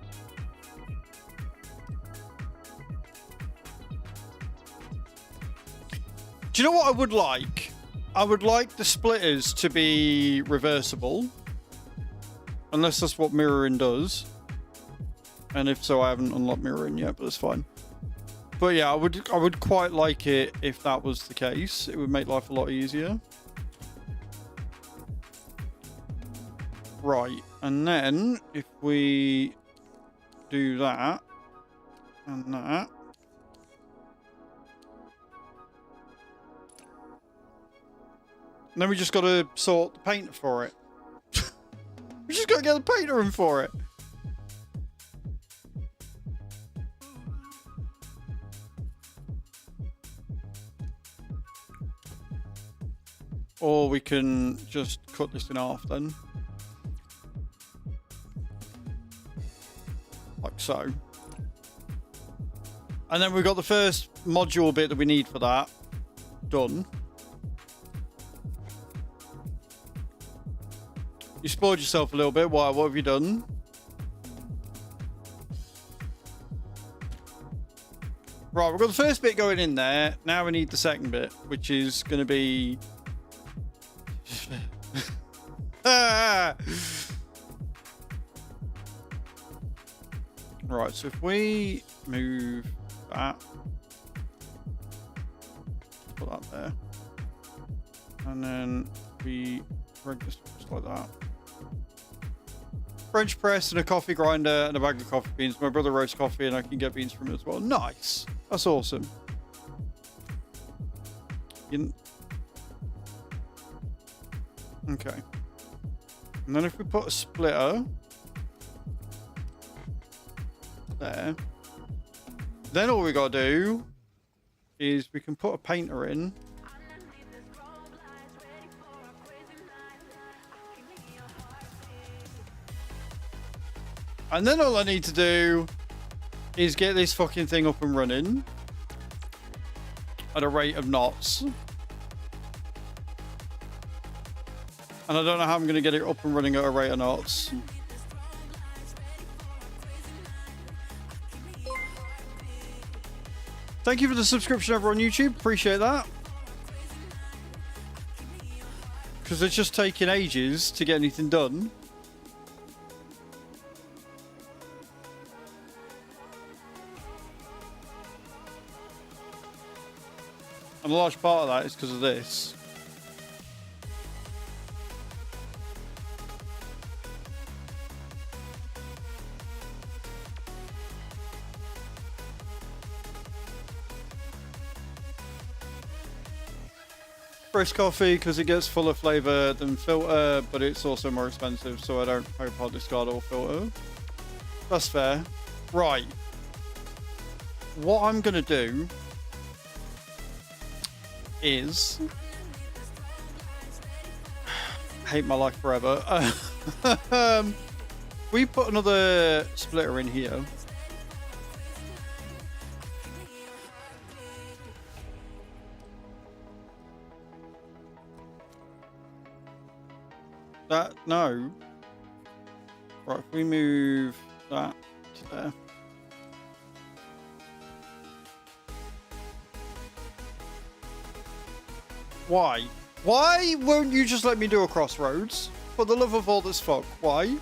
Do you know what I would like? I would like the splitters to be reversible. Unless that's what mirroring does. And if so, I haven't unlocked mirroring yet, but that's fine. But yeah, I would quite like it if that was the case. It would make life a lot easier. Right, and then if we do that and that. And then we just got to sort the painter for it. We just got to get the painter in for it. Or we can just cut this in half then. Like so. And then we've got the first module bit that we need for that done. You spoiled yourself a little bit. Why? What have you done? Right, we've got the first bit going in there. Now we need the second bit, which is going to be... Right, so if we move that, put that there, and then we break this just like that. French press and a coffee grinder and a bag of coffee beans. My brother roasts coffee and I can get beans from it as well. Nice. That's awesome. Okay. And then if we put a splitter there, then all we gotta do is we can put a painter in. And then all I need to do is get this fucking thing up and running at a rate of knots. And I don't know how I'm going to get it up and running at a rate of knots. Thank you for the subscription over on YouTube. Appreciate that. Because it's just taking ages to get anything done. And a large part of that is because of this. Fresh coffee because it gets fuller flavour than filter, but it's also more expensive, so I don't hope I'll discard all filter. That's fair. Right. What I'm going to do is... hate my life forever. We put another splitter in here. That, no. Right, if we move that to there. Why? Why won't you just let me do a crossroads? For the love of all that's fuck, why?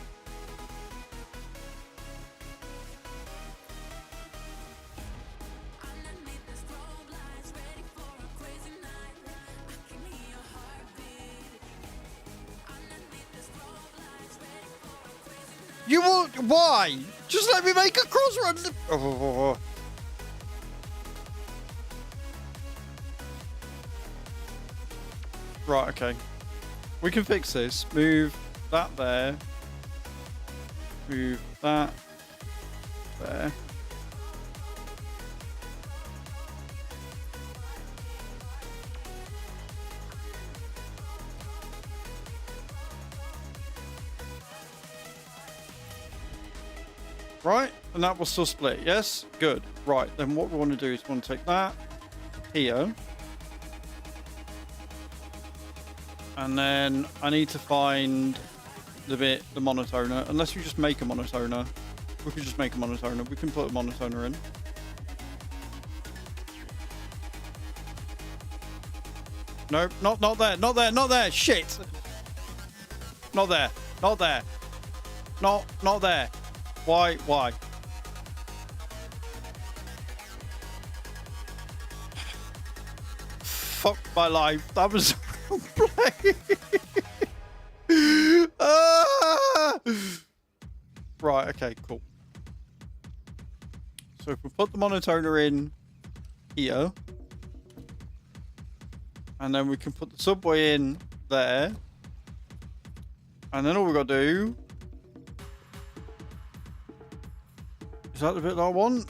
You won't. Why? Just let me make a cross run. Oh. Right, okay. We can fix this. Move that there. Move that there. Right, and that will still split, yes? Good. Right, then what we want to do is we want to take that here. And then I need to find the monotoner. Unless we just make a monotoner. We could just make a monotoner. We can put a monotoner in. Nope, not there, not there, not there. Shit. Not there, not there. Not there. Why? Fuck my life. That was a play. Right, okay, cool. So if we put the monotoner in here, and then we can put the subway in there, and then all we got to do is that the bit that I want?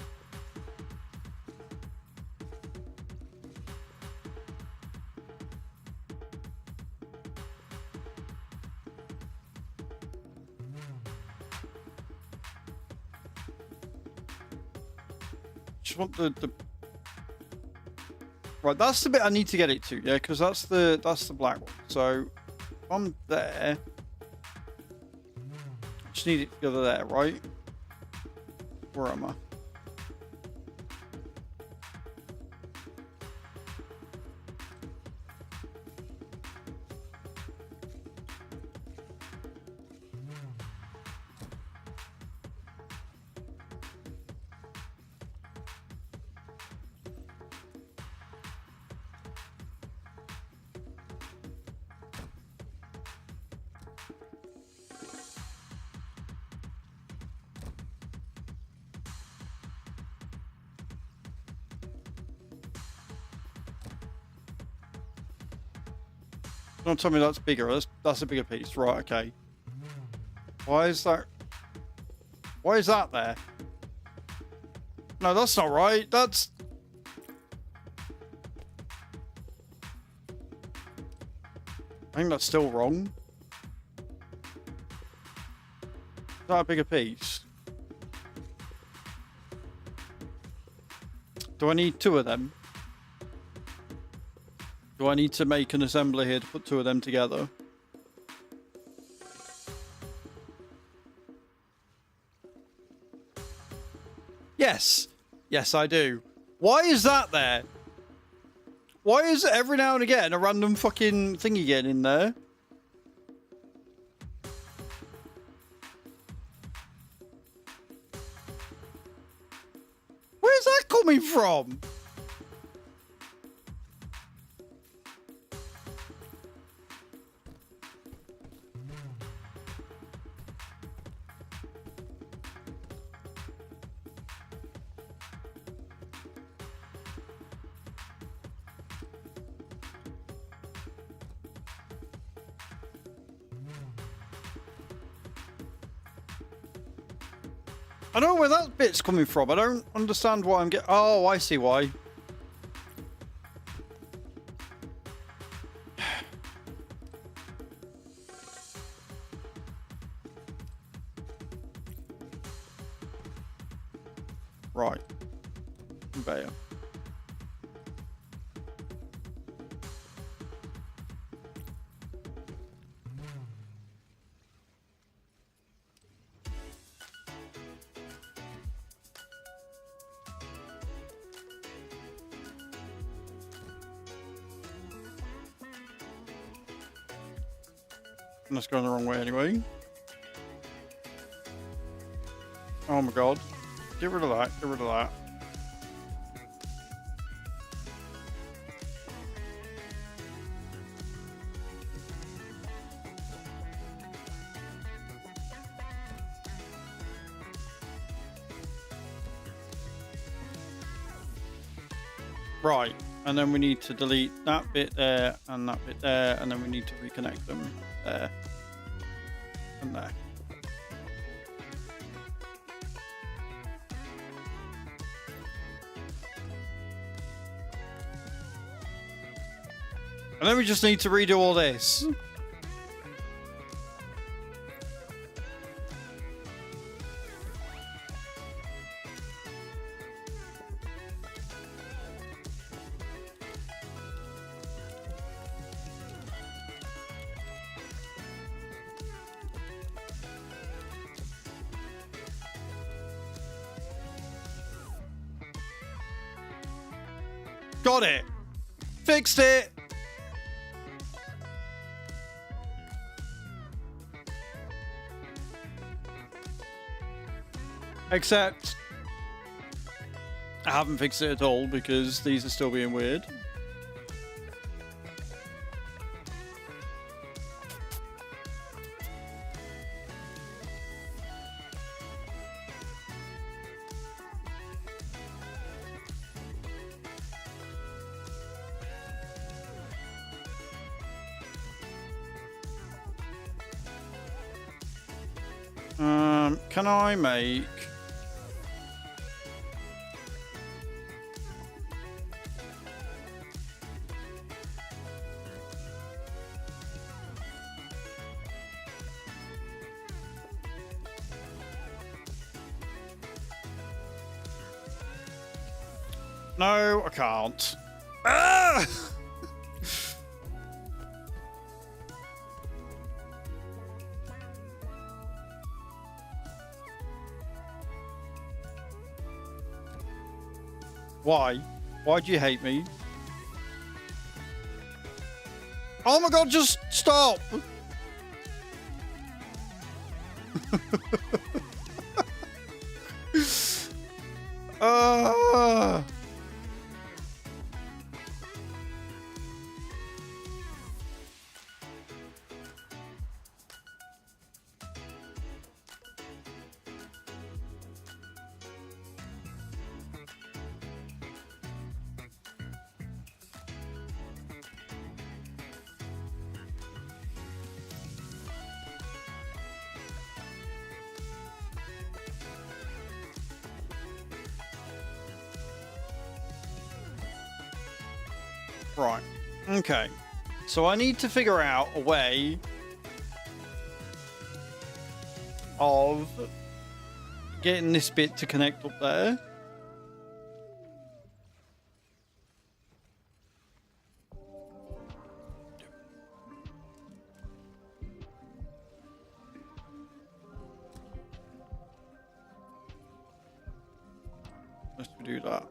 Just want the right. That's the bit I need to get it to, yeah, because that's the black one. So from there, just need it together there, right? Where am I? Don't tell me that's bigger. That's a bigger piece. Right, okay. Why is that there? No, that's not right. That's... I think that's still wrong. Is that a bigger piece? Do I need two of them? Do I need to make an assembly here to put two of them together? Yes. Yes, I do. Why is that there? Why is it every now and again a random fucking thingy getting in there? Where's that coming from? I don't know where that bit's coming from. I don't understand why I'm getting... Oh, I see why. Right. Conveyor. That's going the wrong way anyway. Oh my god. Get rid of that. Get rid of that. Right, and then we need to delete that bit there and that bit there, and then we need to reconnect them there and there. And then we just need to redo all this. Got it. Fixed it. Except I haven't fixed it at all because these are still being weird. Can I make... No, I can't. Ah! Why? Why do you hate me? Oh my god, just stop! uh... Right. Okay. So I need to figure out a way of getting this bit to connect up there. Let's do that.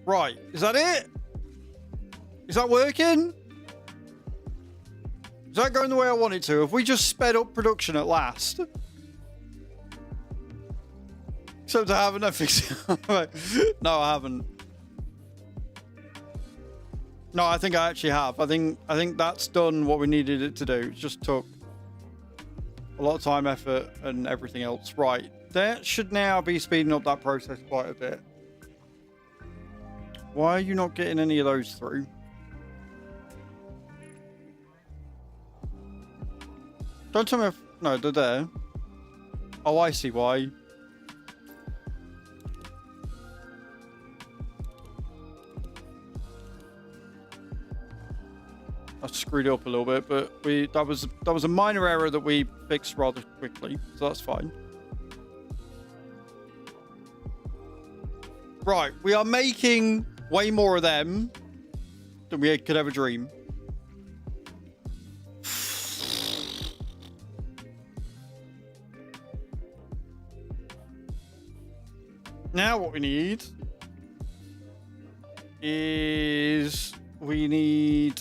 Right, is that it? Is that working? Is that going the way I want it to? Have we just sped up production at last? Except I haven't fixed it. No, I haven't. No, I think I actually have. I think that's done what we needed it to do. It just took a lot of time, effort, and everything else. Right, that should now be speeding up that process quite a bit. Why are you not getting any of those through? Don't tell me if... No, they're there. Oh, I see why. I screwed it up a little bit, but that was a minor error that we fixed rather quickly, so that's fine. Right, we are making way more of them than we could ever dream. Now what we need is we need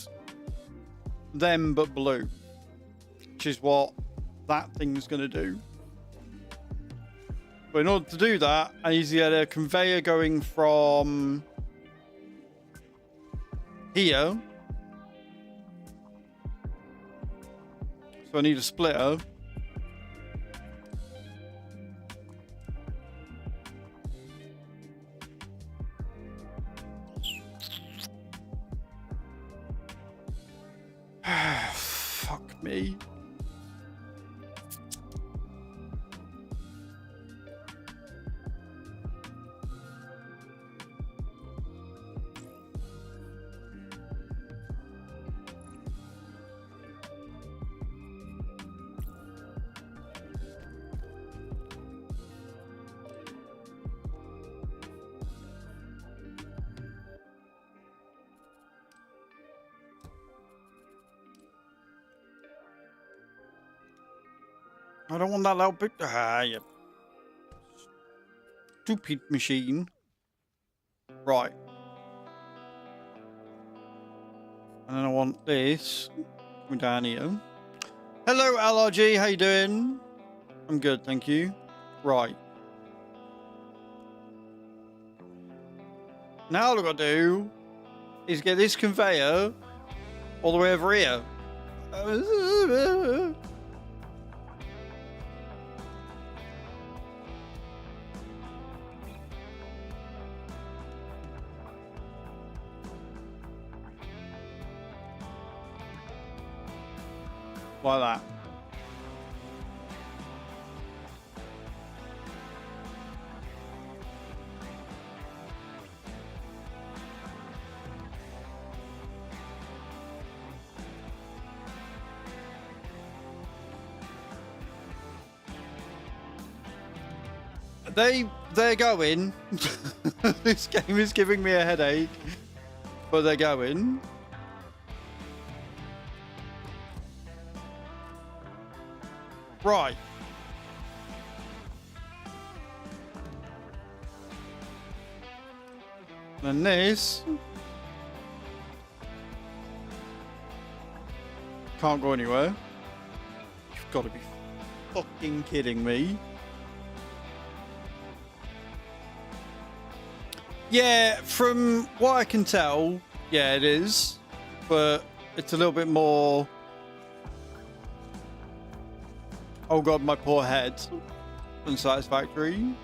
them but blue, which is what that thing's going to do. But in order to do that, I need to get a conveyor going from here. So I need a splitter. Fuck me. I don't want that little bit. Ah, you stupid machine. Right. And then I want this. Come down here. Hello, LRG. How you doing? I'm good, thank you. Right. Now all I've got to do is get this conveyor all the way over here. Like that. They're going. This game is giving me a headache, but they're going. Right. And this can't go anywhere. You've got to be fucking kidding me. Yeah, from what I can tell, yeah, it is, but it's a little bit more. Oh god, my poor head. Unsatisfactory.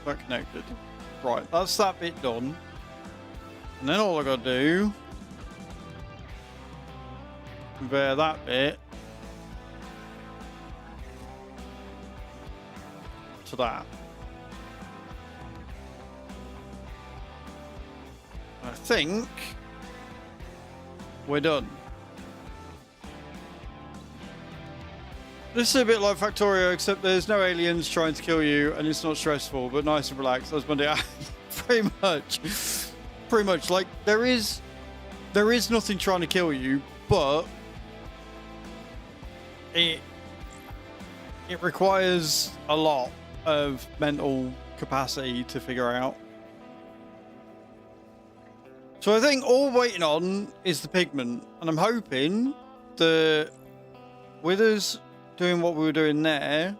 That connected. Right, that's that bit done. And then all I gotta do, convey that bit to that. I think we're done. This is a bit like Factorio, except there's no aliens trying to kill you, and it's not stressful, but nice and relaxed. That's Monday. Pretty much. Pretty much. Like, there is nothing trying to kill you, but it requires a lot of mental capacity to figure out. So I think all we're waiting on is the pigment, and I'm hoping that with us doing what we were doing there,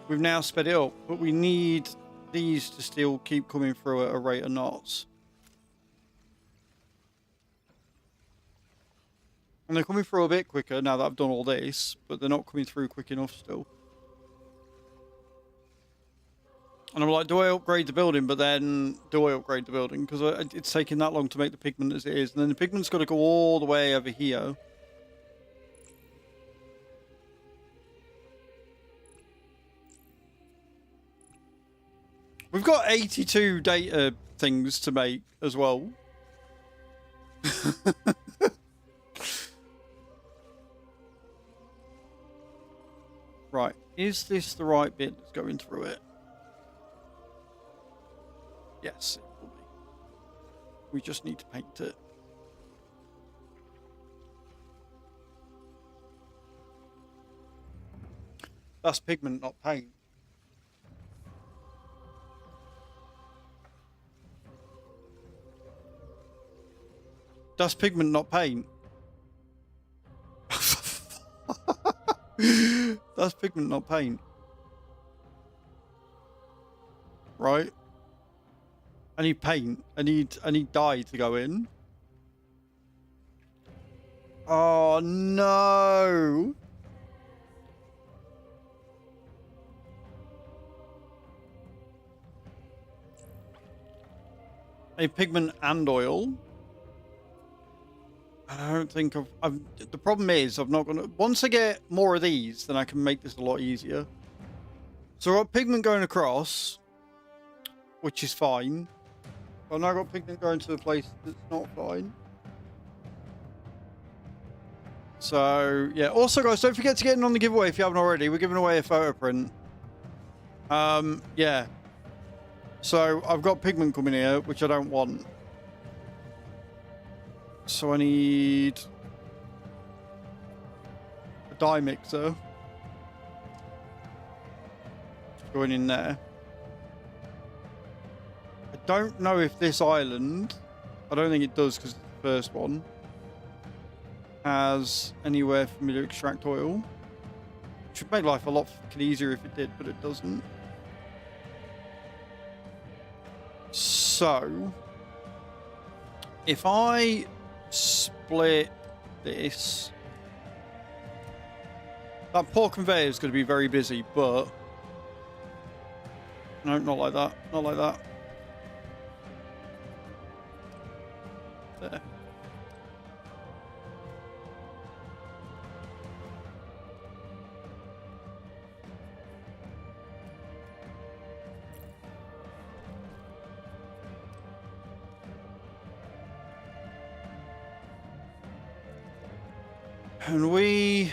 we've now sped it up, but we need these to still keep coming through at a rate of knots. And they're coming through a bit quicker now that I've done all this, but they're not coming through quick enough still. And I'm like, do I upgrade the building? But then, do I upgrade the building? Because it's taking that long to make the pigment as it is. And then the pigment's got to go all the way over here. We've got 82 data things to make as well. Right, is this the right bit that's going through it? Yes, it will be. We just need to paint it. That's pigment, not paint. That's pigment, not paint. That's pigment, not paint. right? I need paint. I need dye to go in. Oh no. A pigment and oil. I don't think the problem is I've not gonna, once I get more of these, then I can make this a lot easier. So I've got pigment going across, which is fine. But I've now got pigment going to a place that's not fine. So yeah, also guys, don't forget to get in on the giveaway if you haven't already. We're giving away a photo print. Yeah. So I've got pigment coming here, which I don't want. So I need a dye mixer going in there. I don't know if this island, I don't think it does because it's the first one, has anywhere for me to extract oil. Should make life a lot easier if it did, but it doesn't. So if I split this, that poor conveyor is going to be very busy, but no, not like that, not like that. There. And we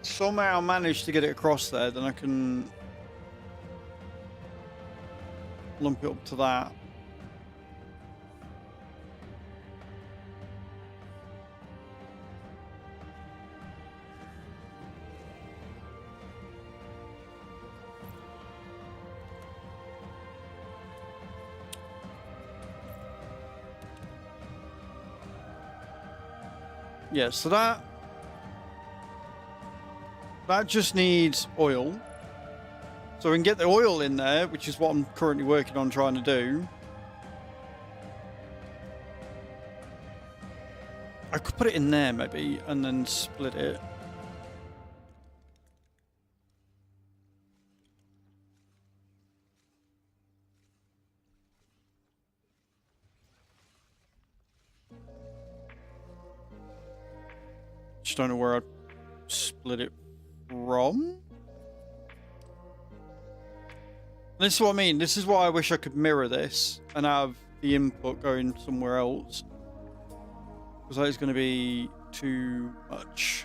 somehow manage to get it across there, then I can lump it up to that. Yeah, so that just needs oil. So we can get the oil in there, which is what I'm currently working on trying to do. I could put it in there maybe and then split it. Just don't know where I'd split it from. This is what I mean. This is why I wish I could mirror this and have the input going somewhere else. Because that is going to be too much.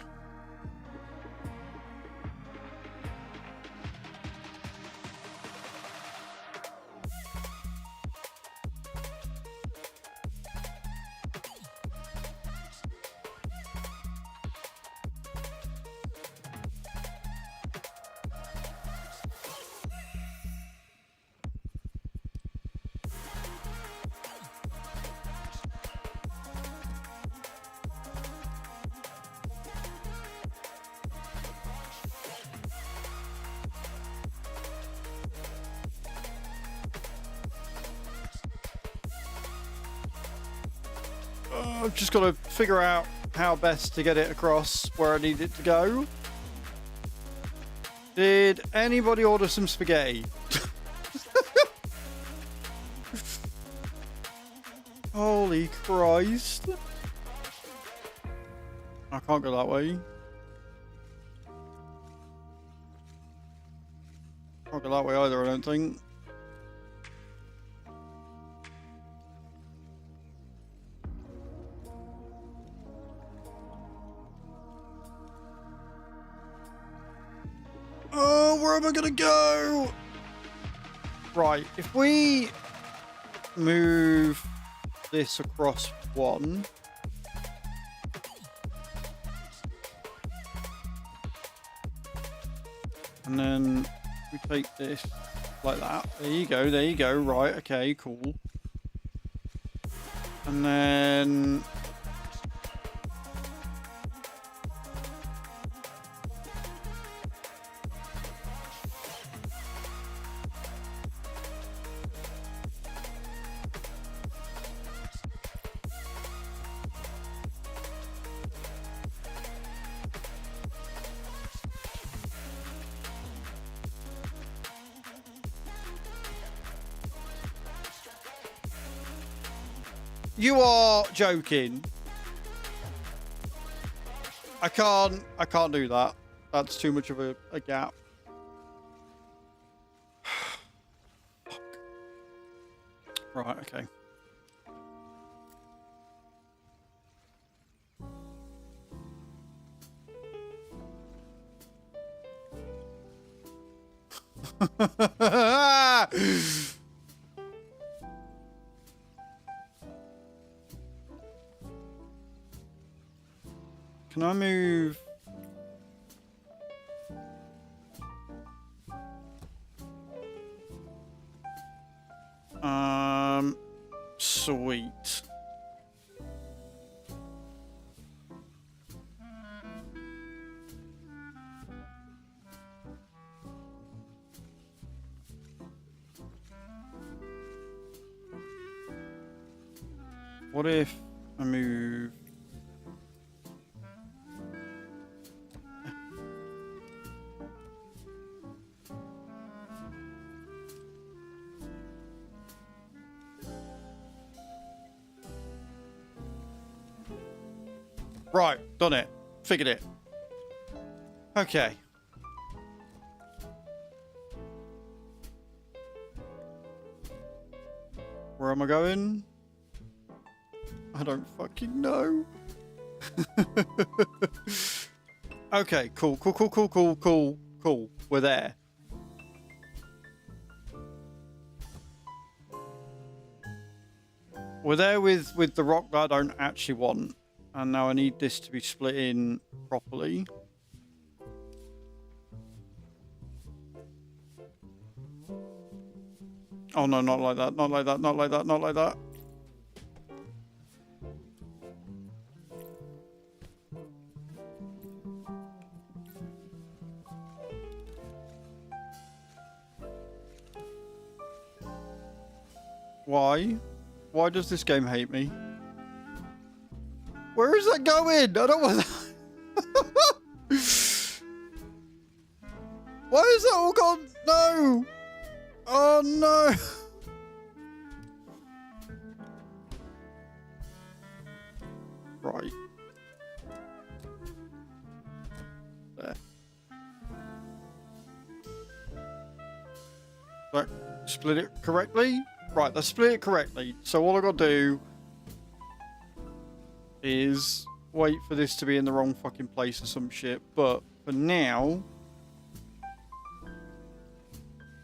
I've just got to figure out how best to get it across where I need it to go. Did anybody order some spaghetti? Holy Christ. I can't go that way. Can't go that way either, I don't think. Oh, where am I gonna go? Right, if we move this across one. And then we take this like that. There you go, there you go. Right, okay, cool. And then You are joking. I can't do that. That's too much of a gap. Fuck. Right, okay. Can I move? Sweet. What if I move? Right, done it. Figured it. Okay. Where am I going? I don't fucking know. Okay, cool. We're there. We're there with the rock that I don't actually want. And now I need this to be split in properly. Oh no, not like that, not like that, not like that, not like that. Why? Why does this game hate me? Where is that going? I don't want that. Why is that all gone? No! Oh no! Right. There. Right. Split it correctly? Right, let's split it correctly. So all I gotta do is wait for this to be in the wrong fucking place or some shit. But for now,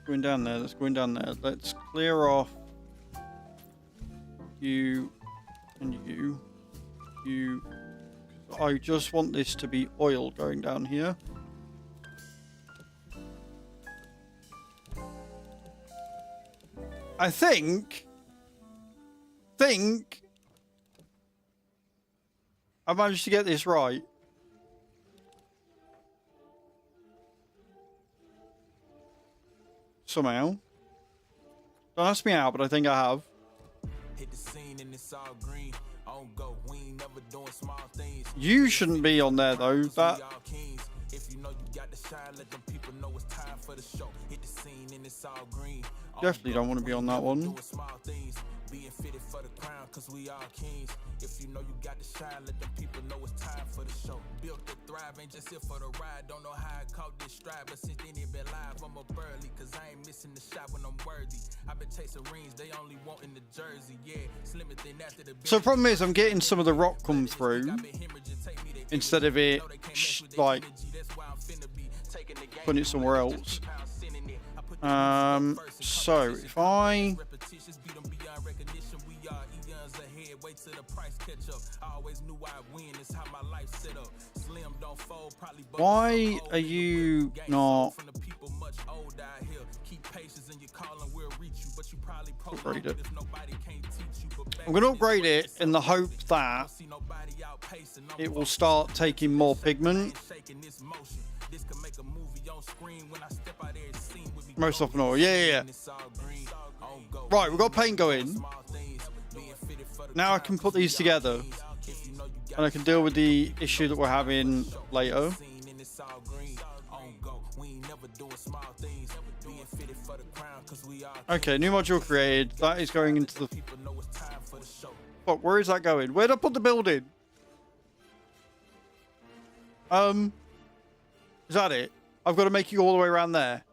going down there. Let's go in down there. Let's clear off you and you. You. I just want this to be oil going down here. I think I managed to get this right. Somehow. Don't ask me how, but I think I have. Hit the scene and it's all green. On go, we ain't never doing small things. You shouldn't be on there though. That. If you know you got the shine, let them people know it's time for the show. Hit the scene and it's all green. Definitely don't want to be on that one. Being fitted for the crown, cause we all kings. If you know you got the shine, let them people know it's time for the show. Built to thrive, ain't just here for the ride. Don't know how I caught this stride, but since then it been live, I'm up early, cause I ain't missing the shot when I'm worthy. I've been chasing rings, they only want in the jersey, yeah. Slimmer than after the So the problem is I'm getting some of the rock come through instead of it like putting it somewhere else. So if I why are you not upgrade it? I'm going to upgrade it in the hope that it will start taking more pigment. Most often all. Yeah. Right, we've got paint going. Now I can put these together. And I can deal with the issue that we're having later. Okay, new module created. That is going into the Fuck, where is that going? Where'd I put the building? Is that it? I've got to make you all the way around there.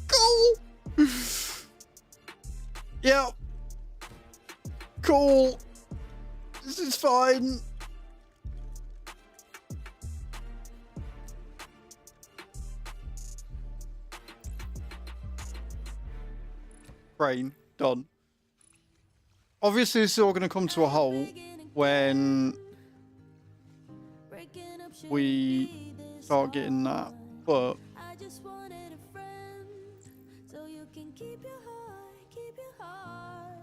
Cool. Yeah. Cool. This is fine. Brain done. Obviously, this is all going to come to a halt when we start getting that, but I just wanted a friend, so you can keep your heart.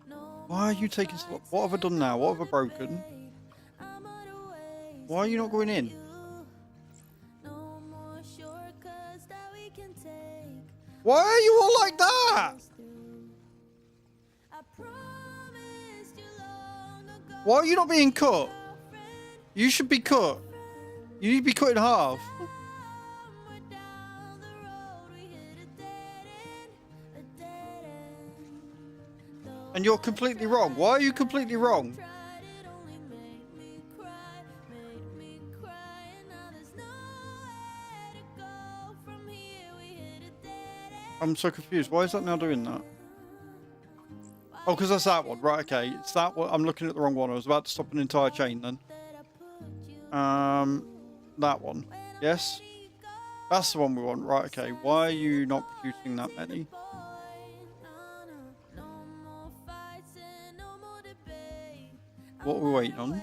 No why are you taking so long? What have I done now? What have I broken? I'm out of ways Why are you not going in? no more shortcuts that we can take. Why are you all like that? I promised you long ago. Why are you not being cut? You should be cut. You need to be cut in half. Somewhere down the road we hit a dead end. And you're completely wrong. Why are you completely wrong? Tried it only made me cry, and now there's nowhere to go from here. We hit a dead end. I'm so confused. Why is that now doing that? Oh, because that's that one. Right, okay. It's that one. I'm looking at the wrong one. I was about to stop an entire chain then. That one. Yes? That's the one we want. Right, okay. Why are you not producing that many? What are we waiting on?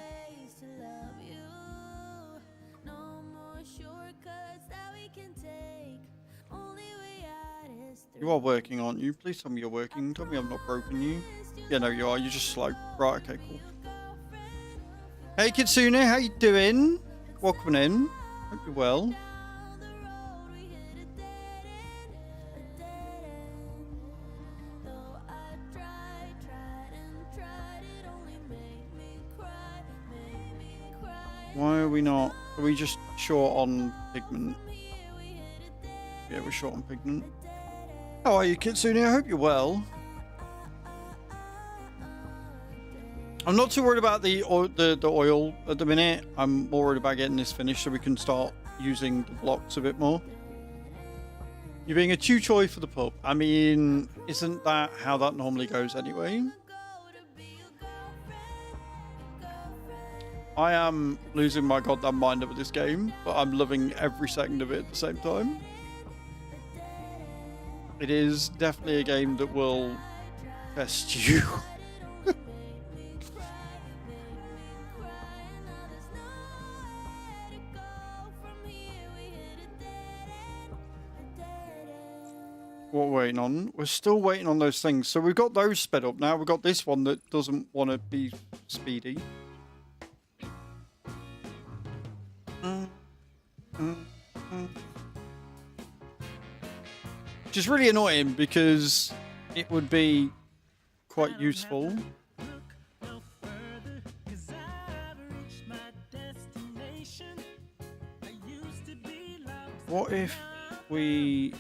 You are working, aren't you? Please tell me you're working. Tell me I've not broken you. Yeah, no, you are. You're just slow. Right, okay, cool. Hey, Kitsune, how you doing? Welcome in. Hope you're well. Why are we not? Are we just short on pigment? Yeah, we're short on pigment. How are you, Kitsune? I hope you're well. I'm not too worried about the oil at the minute. I'm more worried about getting this finished so we can start using the blocks a bit more. You're being a chew-choy for the pub. I mean, isn't that how that normally goes anyway? I am losing my goddamn mind over this game, but I'm loving every second of it at the same time. It is definitely a game that will test you. What we're waiting on? We're still waiting on those things. So we've got those sped up now. We've got this one that doesn't want to be speedy. Which is really annoying because it would be quite useful. What if we...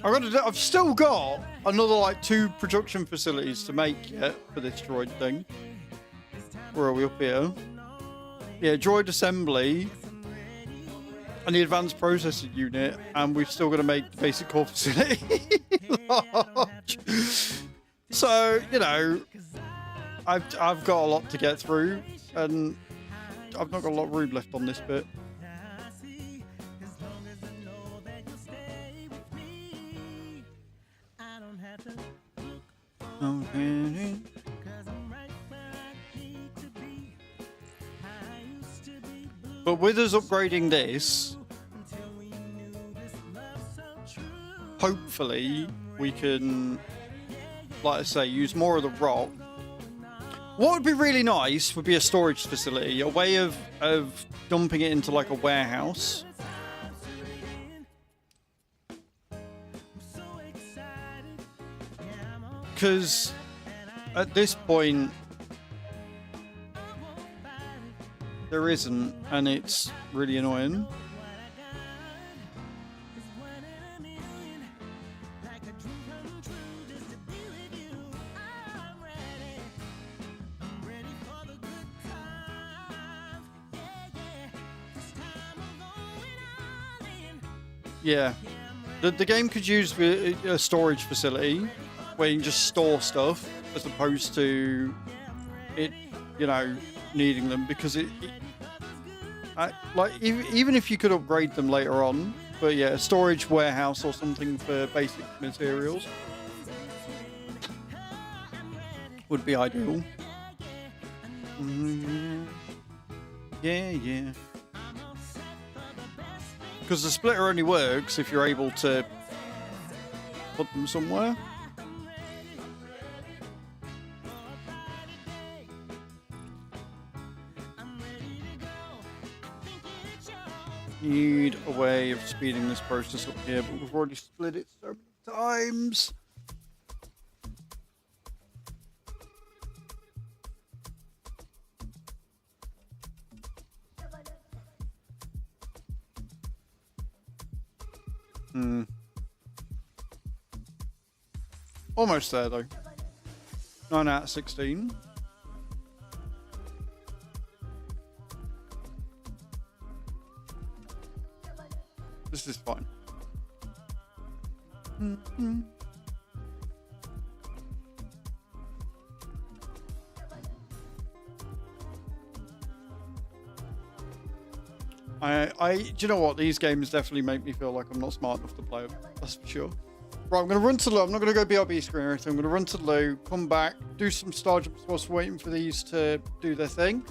I've still got another like 2 production facilities to make yet for this droid thing. Where are we up here? Yeah, droid assembly and the advanced processing unit, and we've still got to make the basic core facility large. So, you know, I've got a lot to get through, and I've not got a lot of room left on this bit. Okay. But with us upgrading this, hopefully we can, like I say, use more of the rock. What would be really nice would be a storage facility, a way of dumping it into like a warehouse. because at this point there isn't, and it's really annoying. Yeah, the game could use a storage facility where you can just store stuff as opposed to it, you know, needing them, because like even if you could upgrade them later on, but yeah, a storage warehouse or something for basic materials would be ideal. Yeah. Because the splitter only works if you're able to put them somewhere. Need a way of speeding this process up here, but we've already split it so many times. Almost there though. 9 out of 16. This is fine. Do you know what? These games definitely make me feel like I'm not smart enough to play them. That's for sure. Right, I'm going to run to the loo. I'm not going to go BRB screen or anything. I'm going to run to the loo, come back, do some star jumps whilst waiting for these to do their thing.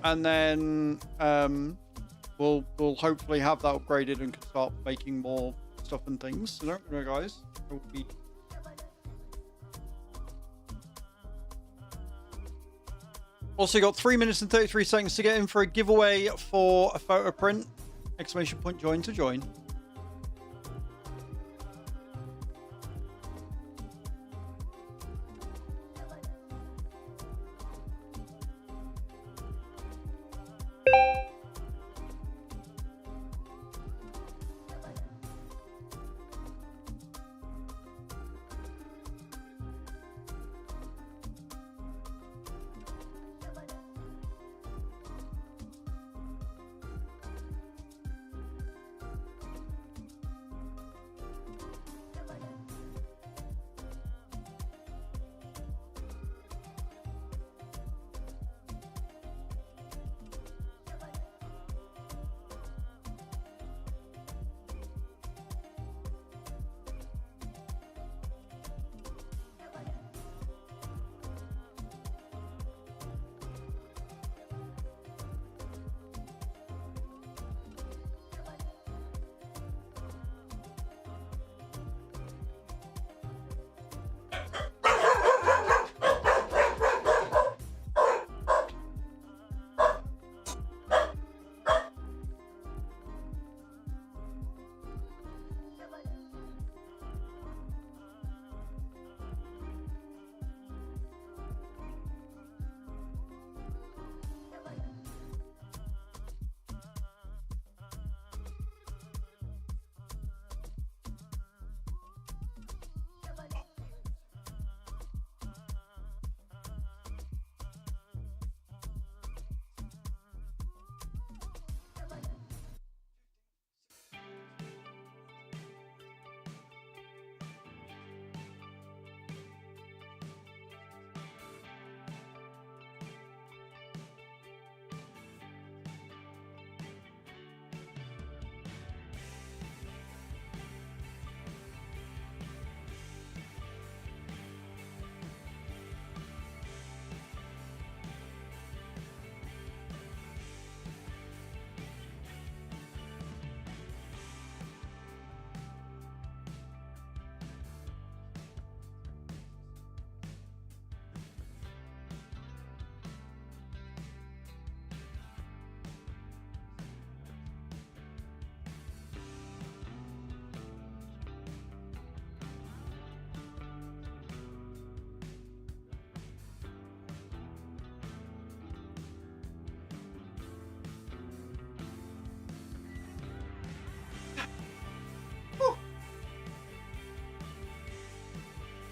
And then we'll hopefully have that upgraded and can start making more stuff and things. So don't worry, guys. Also, you got 3 minutes and 33 seconds to get in for a giveaway for a photo print. Exclamation point join to join.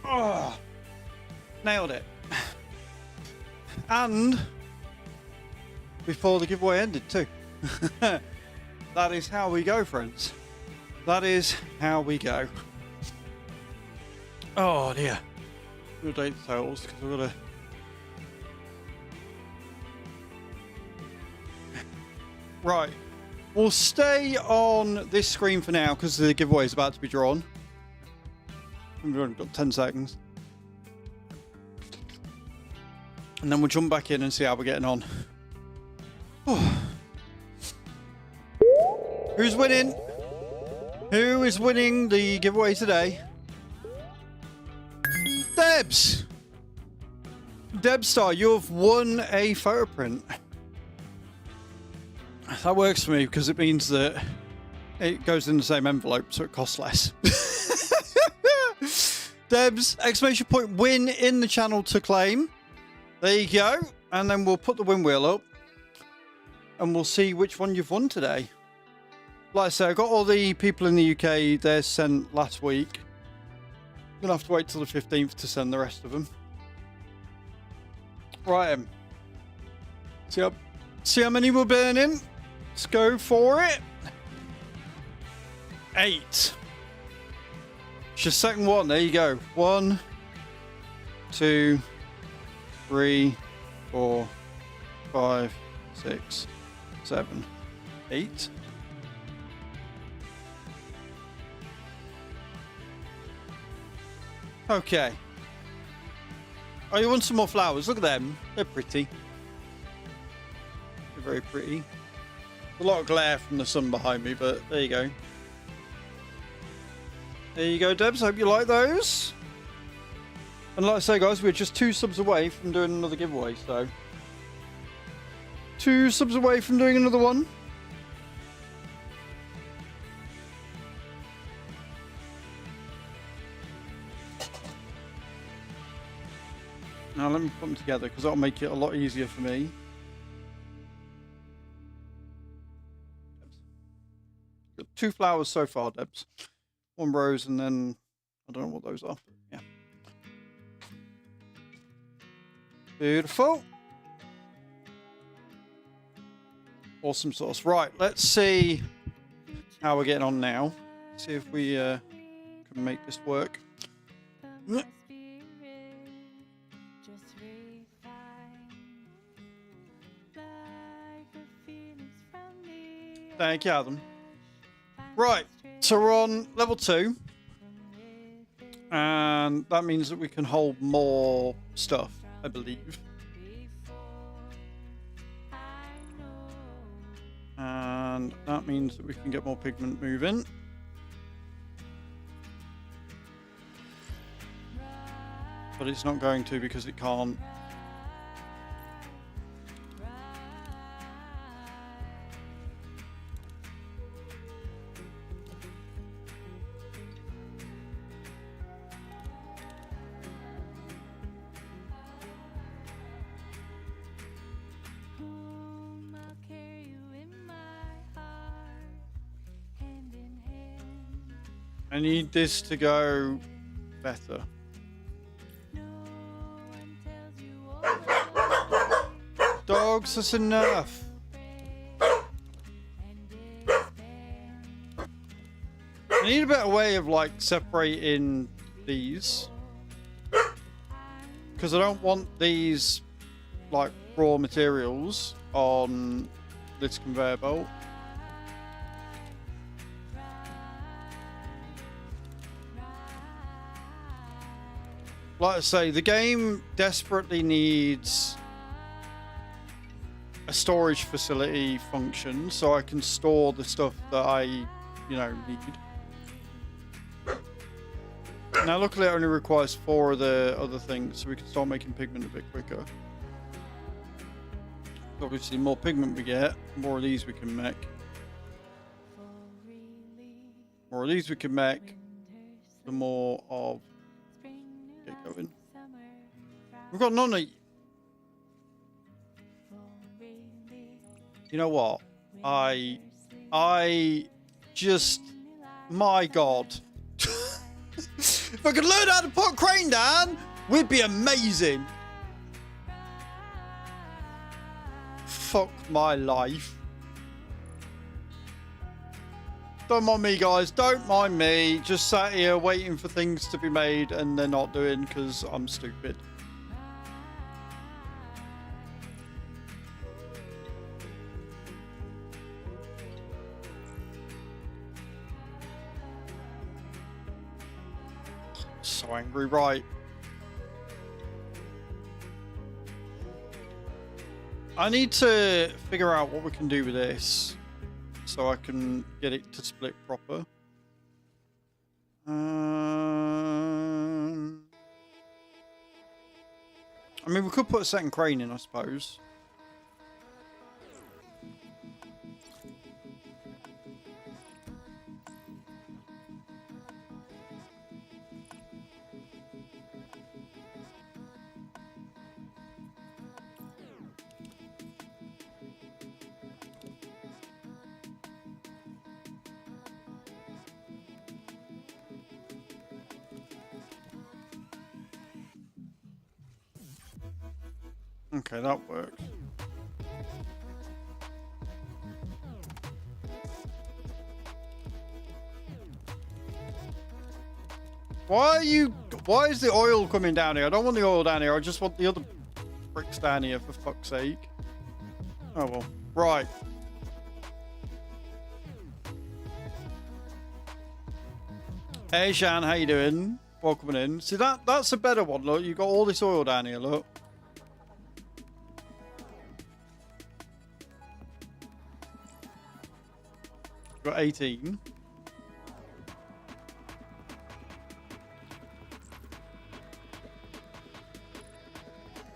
Oh, nailed it. And before the giveaway ended too. That is how we go, friends. That is how we go. Oh dear. We'll date the totals because we've got to. Right. We'll stay on this screen for now because the giveaway is about to be drawn. We've only got 10 seconds. And then we'll jump back in and see how we're getting on. Oh. Who's winning? Who is winning the giveaway today? Debs! Debstar, you've won a photo print. That works for me because it means that it goes in the same envelope, so it costs less. Debs, exclamation point win in the channel to claim. There you go. And then we'll put the win wheel up and we'll see which one you've won today. Like I say, I got all the people in the UK they're sent last week. I'm gonna have to wait till the 15th to send the rest of them. Right, see how many we're burning? Let's go for it. 8. It's your second one. There you go. 1, 2, 3, 4, 5, 6, 7, 8. Okay. Oh, you want some more flowers? Look at them. They're pretty. They're very pretty. A lot of glare from the sun behind me, but there you go. There you go, Debs. Hope you like those. And like I say, guys, we're just 2 subs away from doing another giveaway, so 2 subs away from doing another one. Now let me put them together because that'll make it a lot easier for me. Got 2 flowers so far, Debs. 1 rose and then I don't know what those are. Yeah. Beautiful. Awesome sauce. Right, let's see how we're getting on now. See if we can make this work. Thank you, Adam. Right, so we're on level 2. And that means that we can hold more stuff, I believe. And that means that we can get more pigment moving. But it's not going to because it can't. I need this to go better. Dogs, that's enough. I need a better way of like separating these. Because I don't want these like raw materials on this conveyor belt. Like I say, the game desperately needs a storage facility function so I can store the stuff that I, need. Now, luckily, it only requires 4 of the other things, so we can start making pigment a bit quicker. Obviously, the more pigment we get, the more of these we can make. More of these we can make, the more of... Get going. We've got none of... You know what? I just... My God. If I could learn how to put a crane down, we'd be amazing. Fuck my life. Don't mind me, guys. Don't mind me. Just sat here waiting for things to be made and they're not doing because I'm stupid. So angry, right? I need to figure out what we can do with this so I can get it to split proper. I mean, we could put a second crane in, I suppose. Okay, that works. Why is the oil coming down here? I don't want the oil down here. I just want the other bricks down here, for fuck's sake. Oh well. Right. Hey Shan, how you doing? Welcome in. See, that's a better one, look. You got all this oil down here, look. Got 18.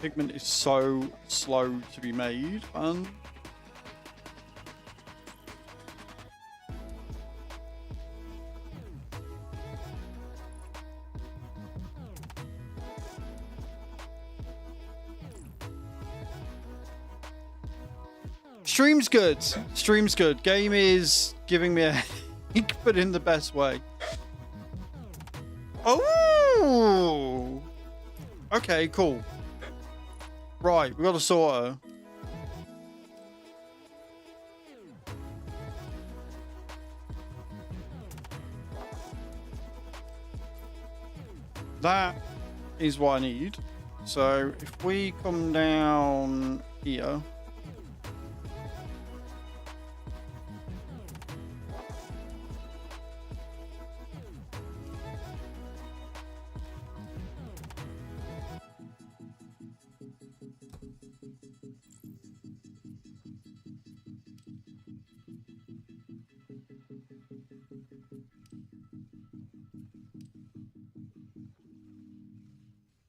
Pigment is so slow to be made, man. Stream's good. Stream's good. Game is giving me a headache, but in the best way. Oh! Okay, cool. Right, we got a sorter. That is what I need. So if we come down here.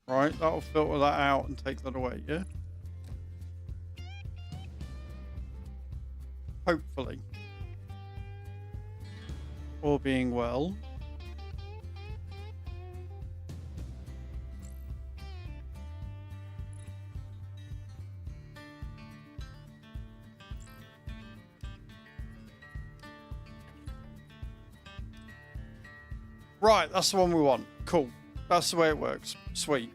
Right, that'll filter that out and take that away, yeah? Hopefully. All being well. Right, that's the one we want. Cool. That's the way it works. Sweet.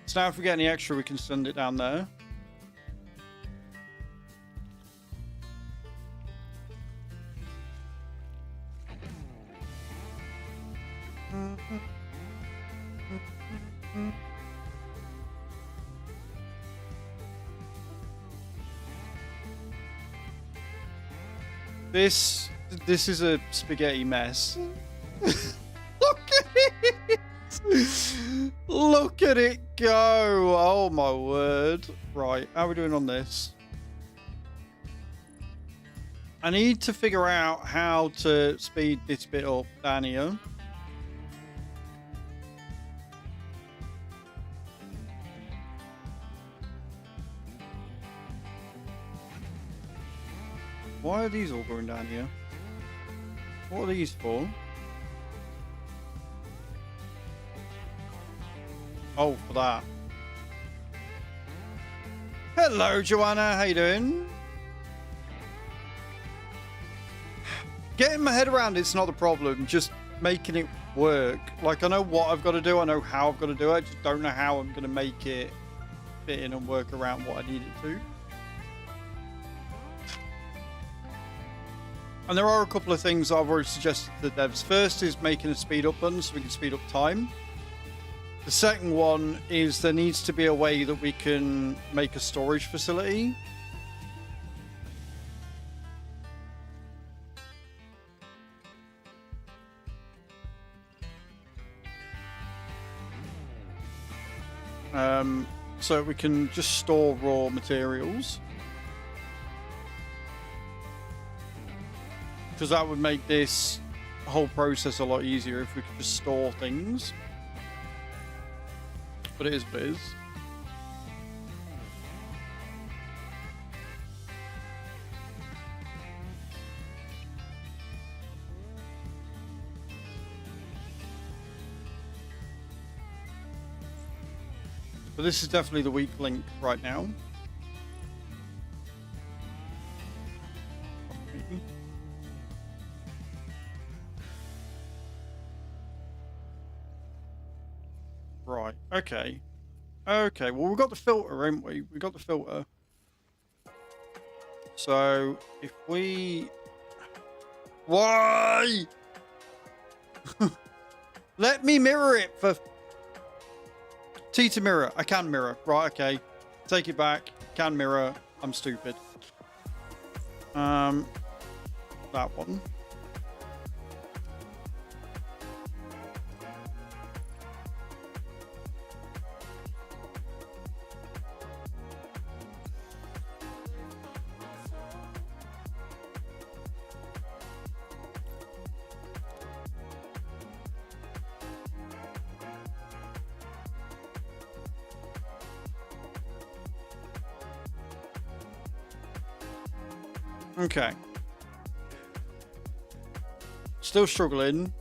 So now if we get any extra, we can send it down there. This is a spaghetti mess. Look at it! Look at it go! Oh my word. Right, how are we doing on this? I need to figure out how to speed this bit up down here. Why are these all going down here? What are these for? Oh, for that. Hello, Joanna. How you doing? Getting my head around it's not the problem. Just making it work. Like, I know what I've got to do. I know how I've got to do it. I just don't know how I'm going to make it fit in and work around what I need it to. And there are a couple of things I've already suggested to the devs. First is making a speed up button so we can speed up time. The second one is there needs to be a way that we can make a storage facility. So we can just store raw materials. Because that would make this whole process a lot easier if we could just store things. But it is what it is. But this is definitely the weak link right now. Right, okay. Okay, well, we've got the filter, haven't we? We've got the filter. So, if we... Why? Let me mirror it for... T to mirror. I can mirror. Right, okay. Take it back. Can mirror. I'm stupid. That one. Okay. Still struggling.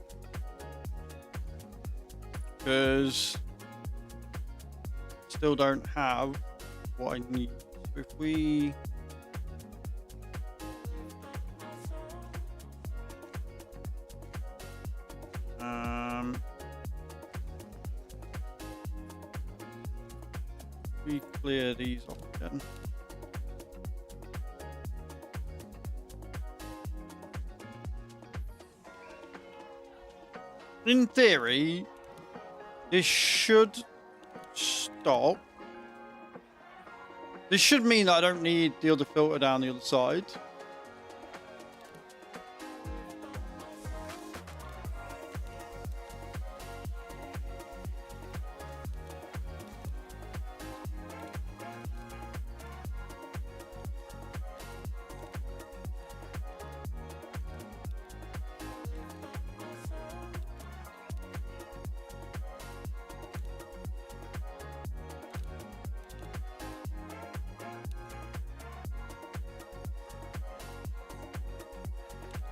Because still don't have what I need. If we... we clear these off again. In theory, this should stop. This should mean that I don't need the other filter down the other side.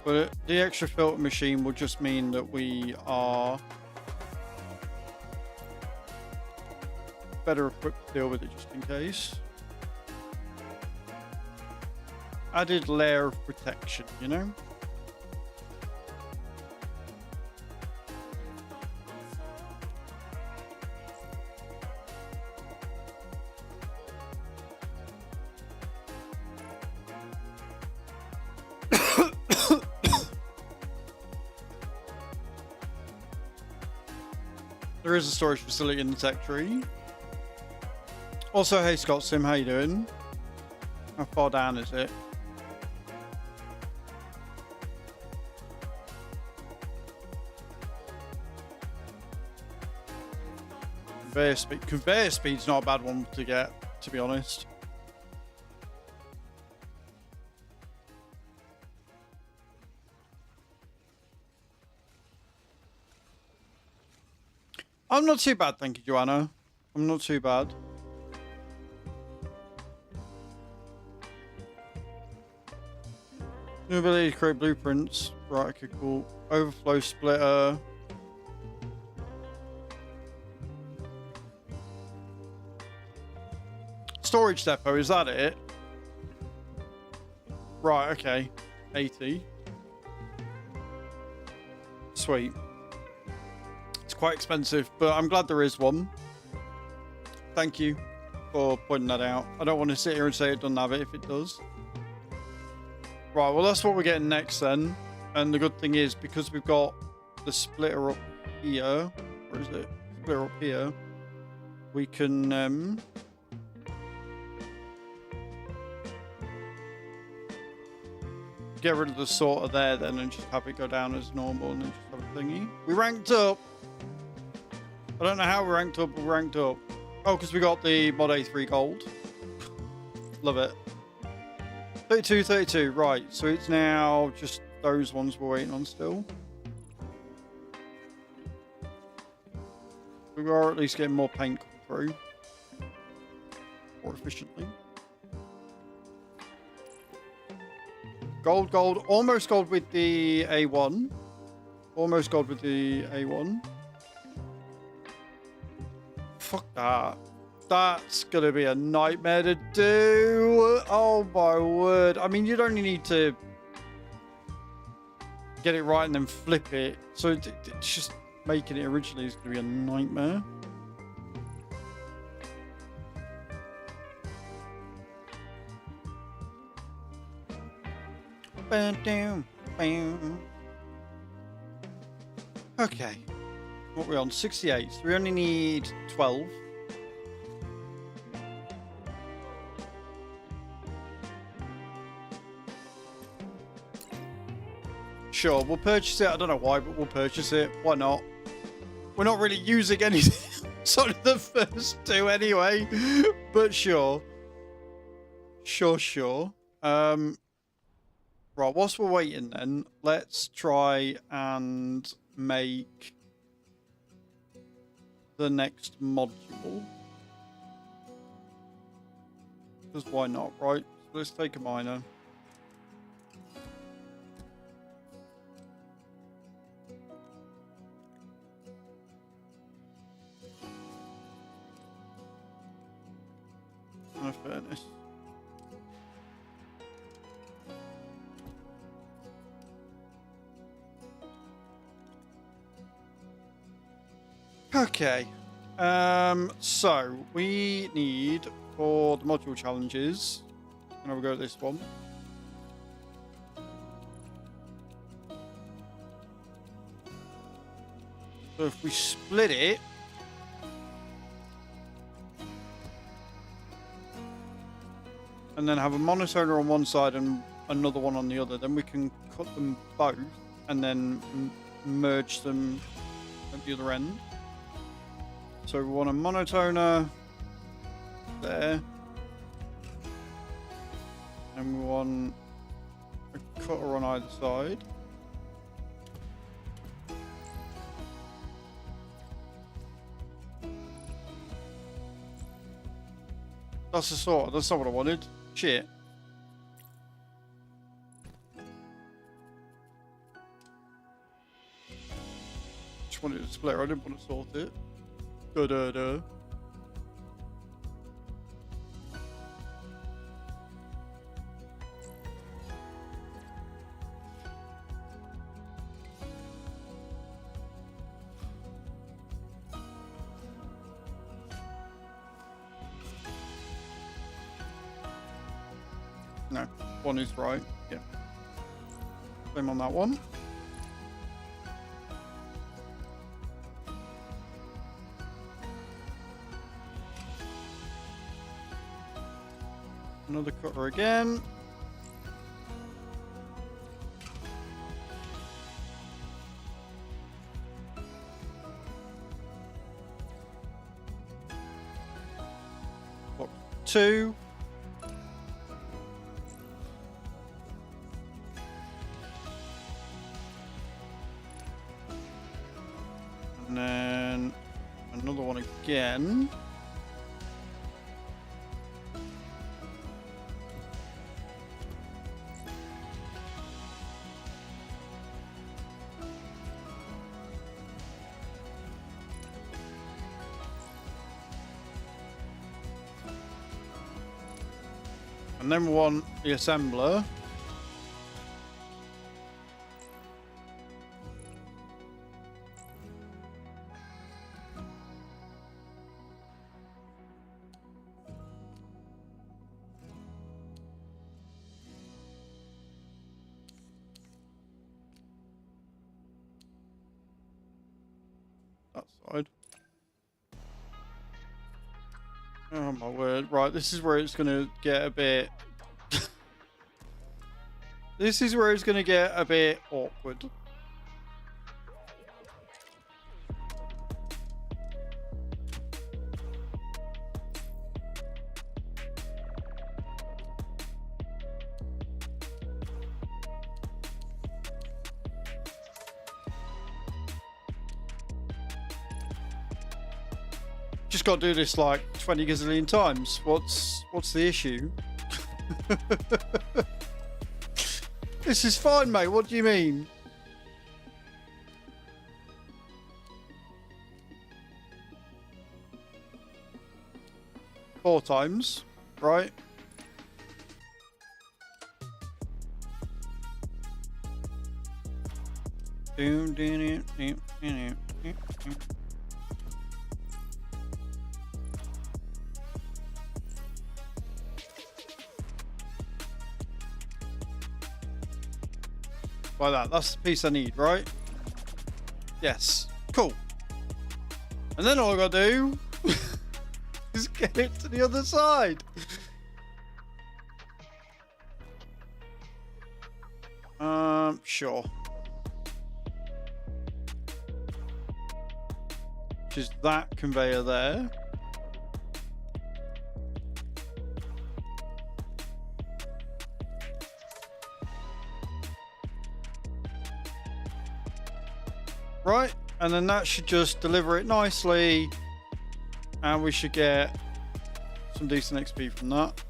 But the extra filter machine will just mean that we are better equipped to deal with it just in case. Added layer of protection, you know? There is a storage facility in the tech tree. Also, hey Scott Sim, how you doing? How far down is it? Conveyor speed. Conveyor speed's not a bad one to get, to be honest. I'm not too bad, thank you, Joanna. I'm not too bad. New ability to create blueprints. Right, okay, cool. Overflow splitter. Storage depot, is that it? Right, okay. 80. Sweet. quite expensive, but I'm glad there is one. Thank you for pointing that out. I don't want to sit here and say it doesn't have it if it does. Right, well, that's what we're getting next then. And the good thing is, because we've got the splitter up here, where is it? Splitter up here, we can get rid of the sorter there then and just have it go down as normal and then just have a thingy. We ranked up. I don't know how we ranked up, but we ranked up. Oh, because we got the Mod A3 gold. Love it. 32, 32. Right, so it's now just those ones we're waiting on still. We are at least getting more paint come through. More efficiently. Gold, gold. Almost gold with the A1. Almost gold with the A1. Fuck that. That's going to be a nightmare to do. Oh my word. I mean, you'd only need to get it right and then flip it. So it's just making it originally is going to be a nightmare. Okay. What are we on? 68. So we only need 12. Sure, we'll purchase it. I don't know why, but we'll purchase it. Why not? We're not really using anything. Sort of the first two anyway. But sure. Sure. Right, whilst we're waiting then, let's try and make the next module. Because why not, right? So let's take a miner. And a furnace. Okay, so we need for the module challenges, and we'll go with this one. So if we split it, and then have a monotoner on one side and another one on the other, then we can cut them both and then merge them at the other end. So we want a monotoner there, and we want a cutter on either side. That's the sort. That's not what I wanted. Shit. Just wanted to split. I didn't want to sort it. Da-da-da. No, one is right. Yeah. Same on that one. Another cutter again. What? 2. And then another one again. And then we want the assembler. side. Oh my word. Right, this is where it's going to get a bit... This is where it's going to get a bit awkward. Just got to do this like 20 gazillion times. What's the issue? This is fine, mate. What do you mean? Four times, right? Like that. That's the piece I need, right? Yes. Cool. And then all I gotta do is get it to the other side. Sure. Which is that conveyor there. Right, and then that should just deliver it nicely, and we should get some decent XP from that.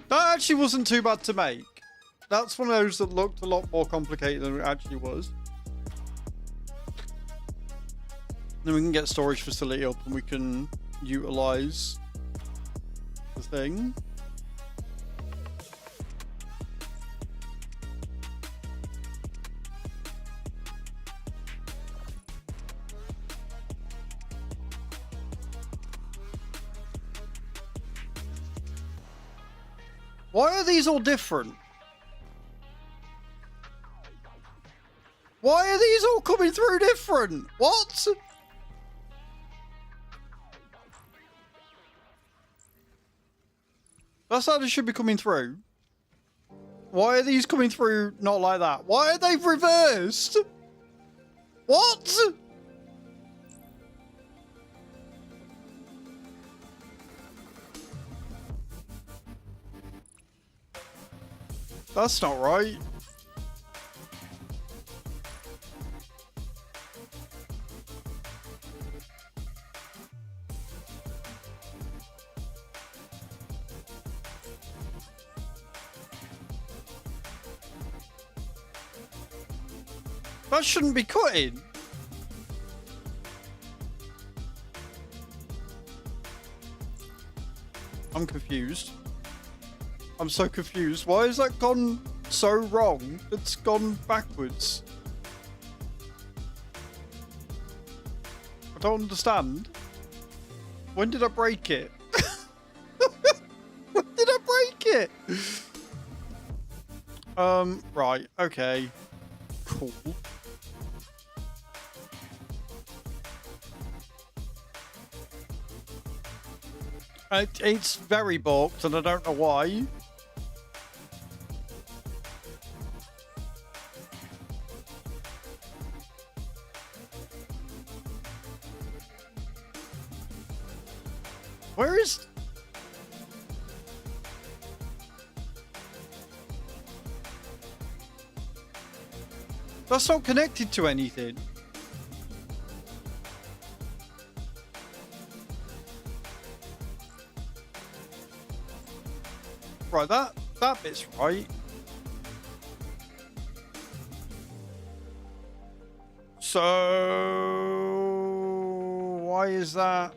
That actually wasn't too bad to make. That's one of those that looked a lot more complicated than it actually was. Then we can get storage facility up and we can utilize the thing. Why are these all different? Why are these all coming through different? What? That's how they should be coming through. Why are these coming through not like that? Why are they reversed? What? That's not right. That shouldn't be cutting. I'm confused. I'm so confused. Why has that gone so wrong? It's gone backwards. I don't understand. When did I break it? When did I break it? Right, okay. Cool. It's very balked and I don't know why. Where is... That's not connected to anything. Right, that bit's right. So why is that?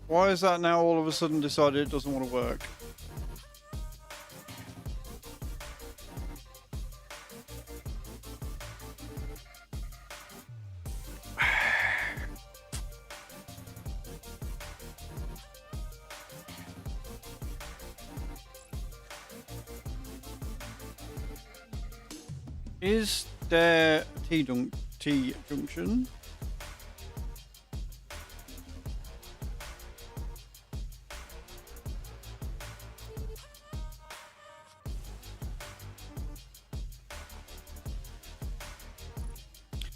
Why is that now all of a sudden decided it doesn't want to work? Is there T junction?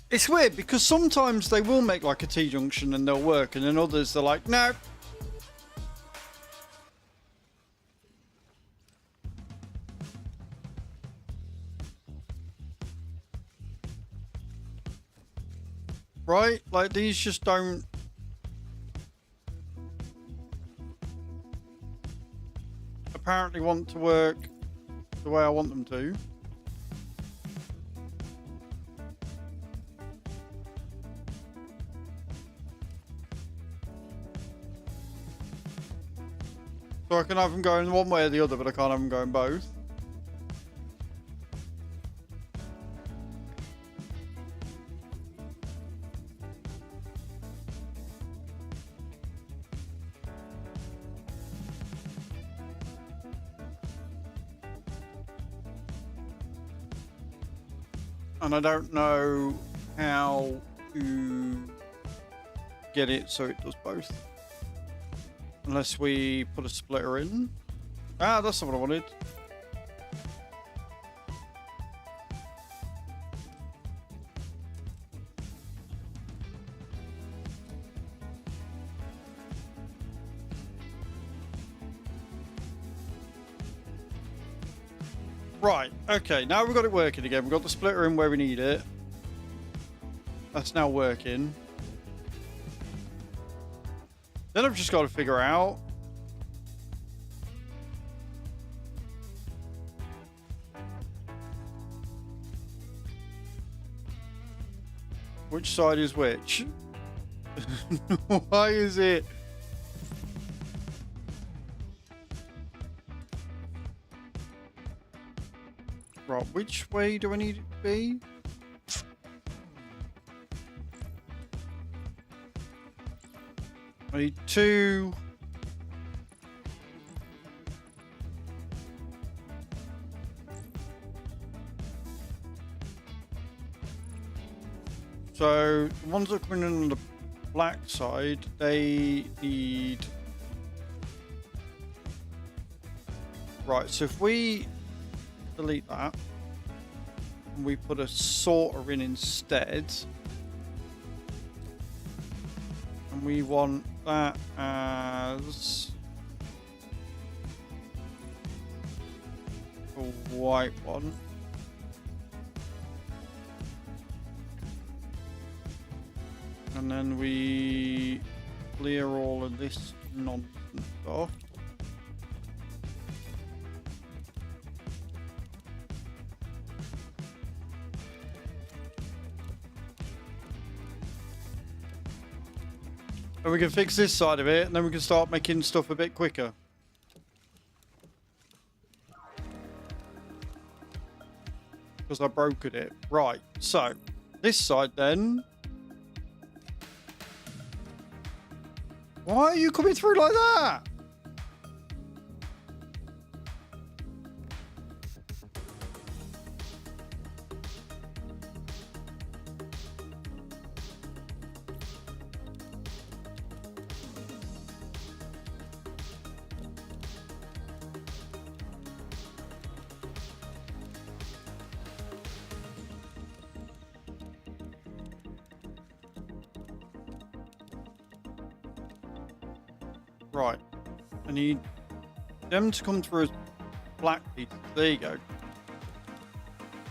It's weird because sometimes they will make like a T junction and they'll work, and then others they're like, no. Right? Like these just don't. Apparently want to work the way I want them to. So I can have them going one way or the other, but I can't have them going both. And I don't know how to get it so it does both. Unless we put a splitter in. Ah, that's not what I wanted. Right, okay, now we've got it working again. We've got the splitter in where we need it. That's now working. Then I've just got to figure out which side is which. Why is it? Right, which way do I need it to be? I need two. So the ones that are coming in on the black side, they need. Right, so if we delete that and we put a sorter in instead, and we want that as a white one. And then we clear all of this nonsense off. And we can fix this side of it, and then we can start making stuff a bit quicker. Because I brokered it. Right, so this side then. Why are you coming through like that? Right, I need them to come through as black pieces. There you go.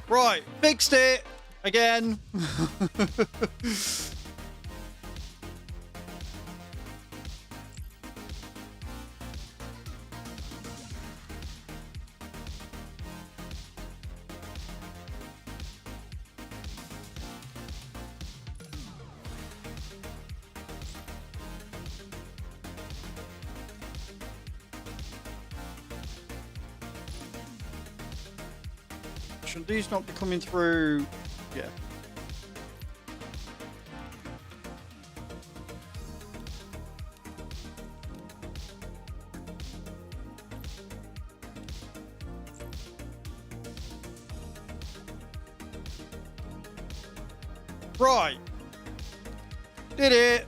Right, fixed it again. Should these not be coming through? Yeah. Right. Did it.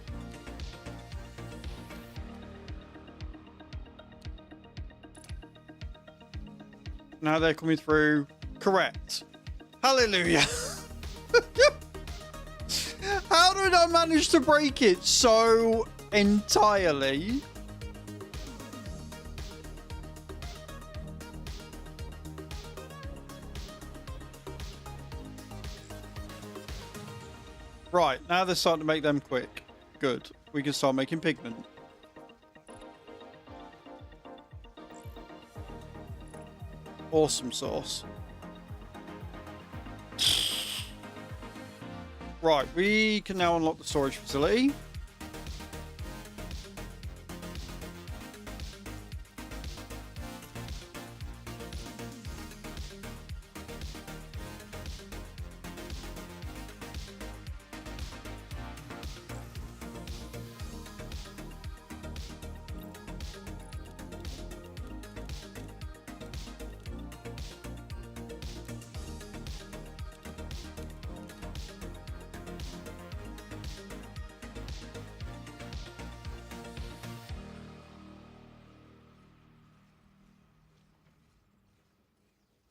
Now they're coming through. Correct. Hallelujah. How did I manage to break it so entirely? Right, now they're starting to make them quick. Good. We can start making pigment. Awesome sauce. Right, we can now unlock the storage facility.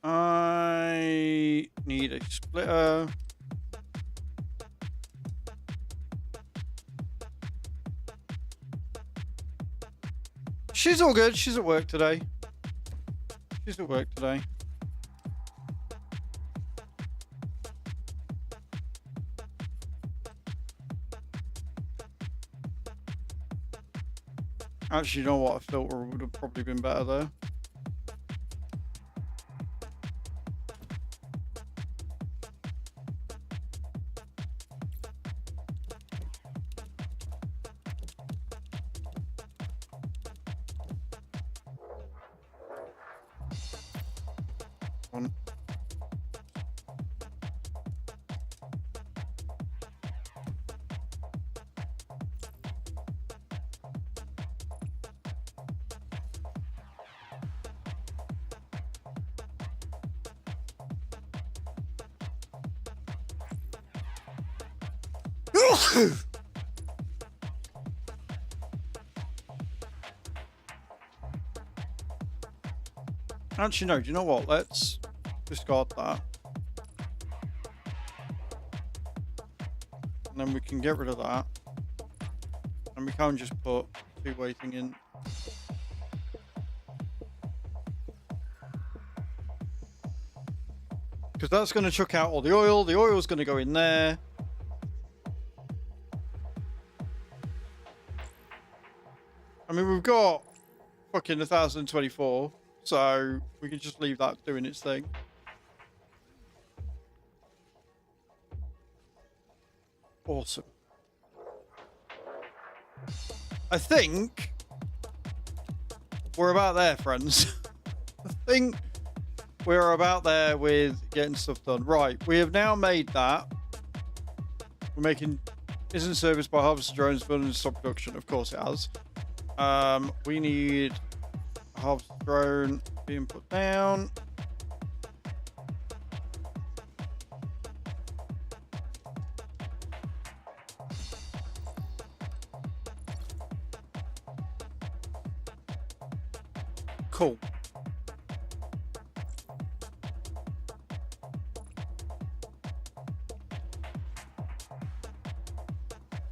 I need a splitter. She's all good. She's at work today. She's at work today. Actually, you know what? A filter would have probably been better there. One. Actually, no. Do you know what? Let's discard that. And then we can get rid of that. And we can just put two-way thing in. Because that's going to chuck out all the oil. The oil's going to go in there. I mean, we've got fucking 1024. So we can just leave that doing its thing. Awesome. I think we're about there, friends. I think we're about there with getting stuff done. Right, we have now made that. We're making isn't serviced by harvester drones for stop production. Of course it has. We need a harvester drone being put down. Cool.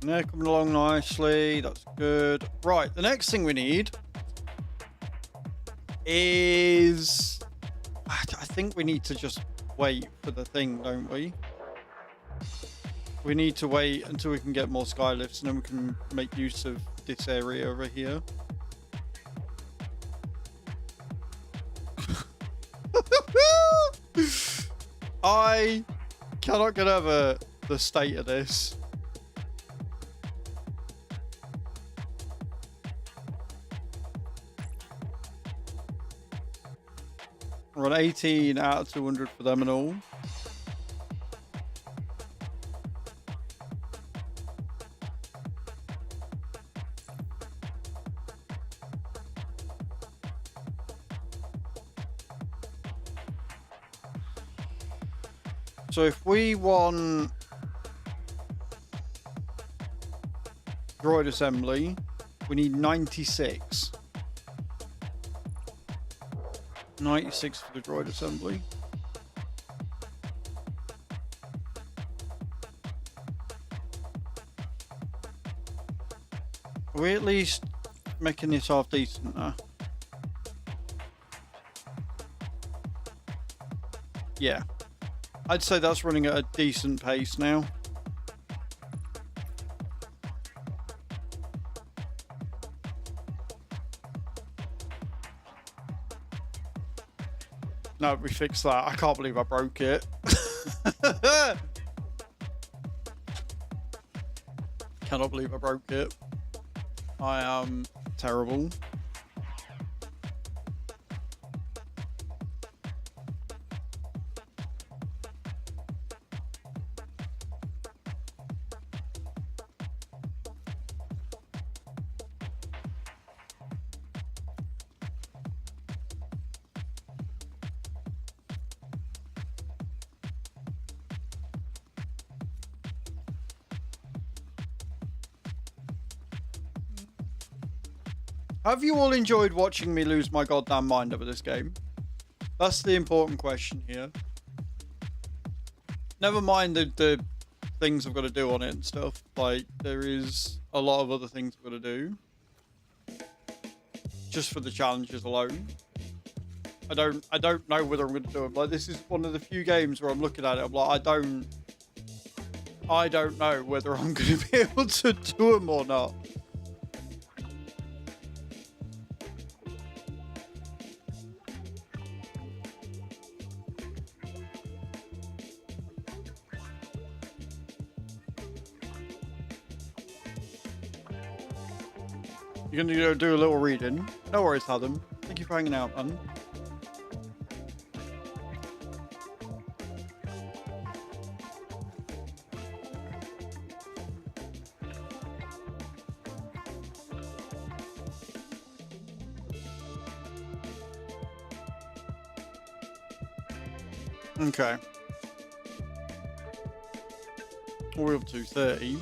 And they're coming along nicely. That's good. Right, the next thing we need is... I think we need to just wait for the thing, don't we? We need to wait until we can get more skylifts, and then we can make use of this area over here. I cannot get over the state of this. We're on 18 out of 200 for them and all. So if we want droid assembly. We need 96. 96 for the droid assembly. Are we at least making this half decent now? Yeah. I'd say that's running at a decent pace now. No, we fixed that. I can't believe I broke it. Cannot believe I broke it. I am terrible. Have you all enjoyed watching me lose my goddamn mind over this game? That's the important question here. Never mind the things I've got to do on it and stuff. Like, there is a lot of other things I've got to do. Just for the challenges alone. I don't know whether I'm going to do them. Like, this is one of the few games where I'm looking at it, I'm like, I don't know whether I'm going to be able to do them or not. You're going to go do a little reading. No worries, Adam. Thank you for hanging out, man. Okay. We're up to 30.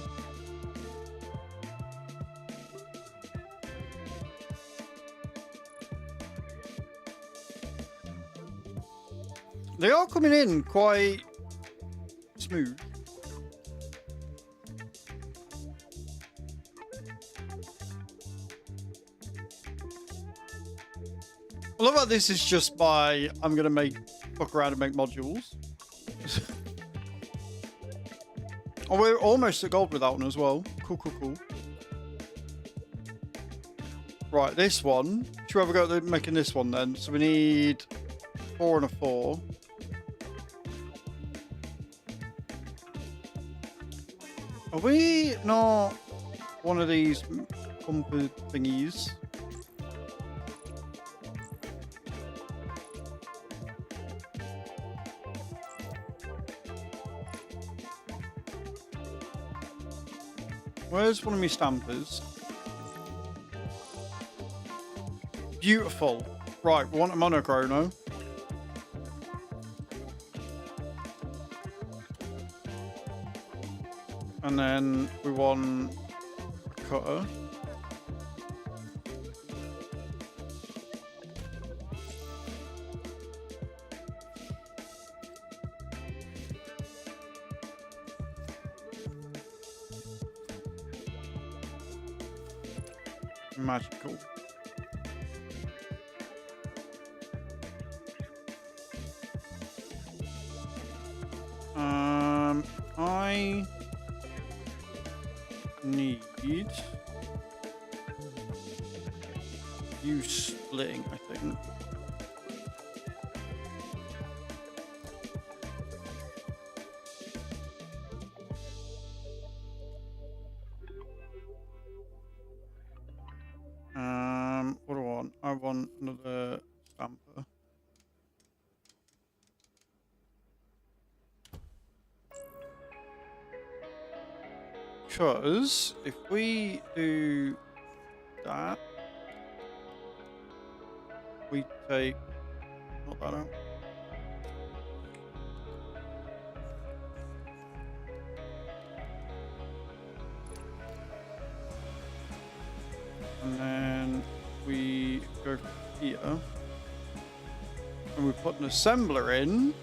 They are coming in quite smooth. I love how this is just by, I'm going to fuck around and make modules. Oh, we're almost at gold with that one as well. Cool, cool, cool. Right, this one. Should we have a go at making this one then? So we need 4 and a 4. Are we not one of these compass thingies? Where's one of my stampers? Beautiful. Right, we want a monochrono. And then we want a cutter. Magical. I need you splitting, I think. What do I want? I want another stamper. Because if we do that, we take not that out. And then we go here. And we put an assembler in.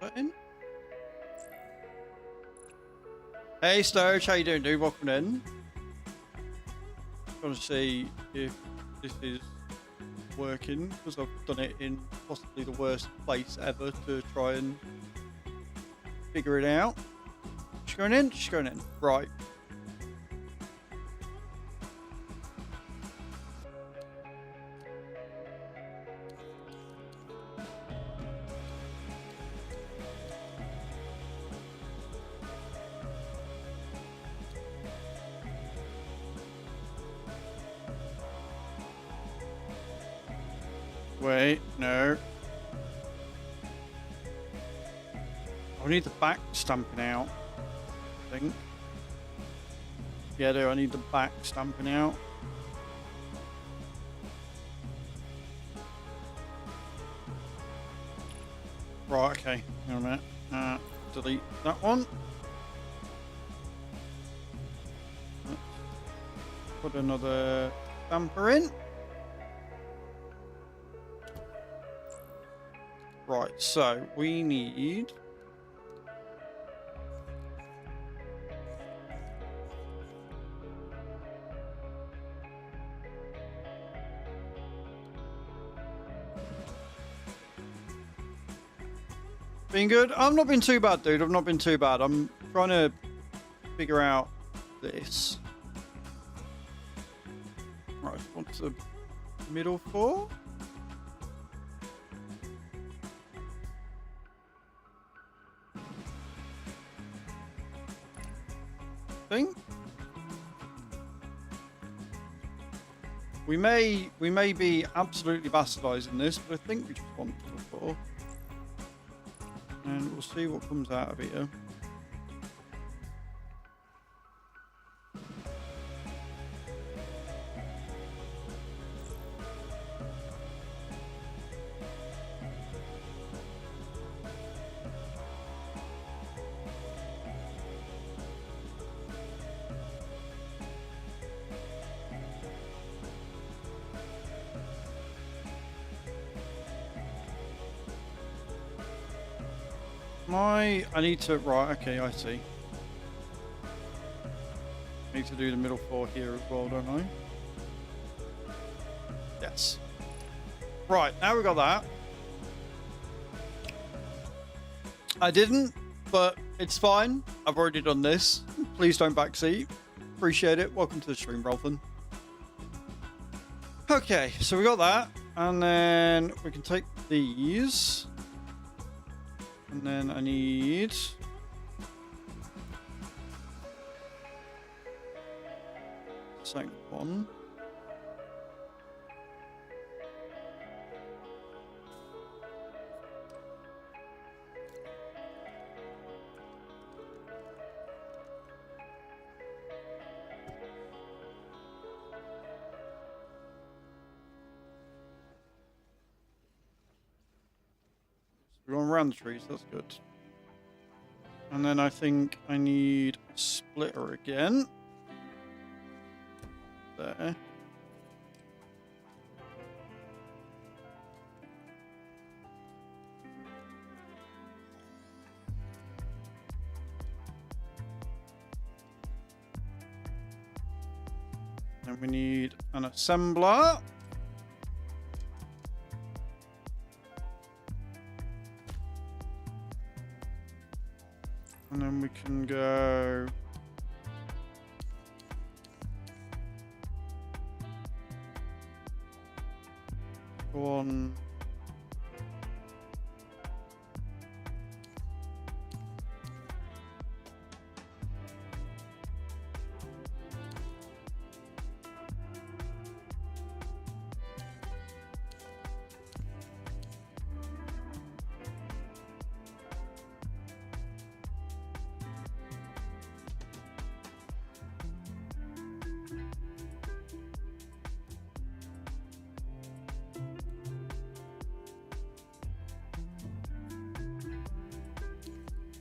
Put in. Hey Sturge, how you doing, dude? Welcome in. Trying to see if this is working, because I've done it in possibly the worst place ever to try and figure it out. She's going in? She's going in. Right. Wait, no. I need the back stamping out, I think. Yeah, I need the back stamping out. Right, okay. Hang on a minute. Delete that one. Put another stamper in. Right, so we need been good? I've not been too bad, dude. I've not been too bad. I'm trying to figure out this. Right, what's the middle for? Thing. We may be absolutely bastardizing this, but I think we just want middle for. And we'll see what comes out of here. I need to, right, okay, I see. I need to do the middle four here as well, don't I? Yes. Right, now we've got that. I didn't, but it's fine. I've already done this. Please don't backseat. Appreciate it. Welcome to the stream, Rolfin. Okay, so we got that. And then we can take these. And then I need second one. We're going around the trees, that's good. And then I think I need a splitter again. There. Then we need an assembler. And then we can go on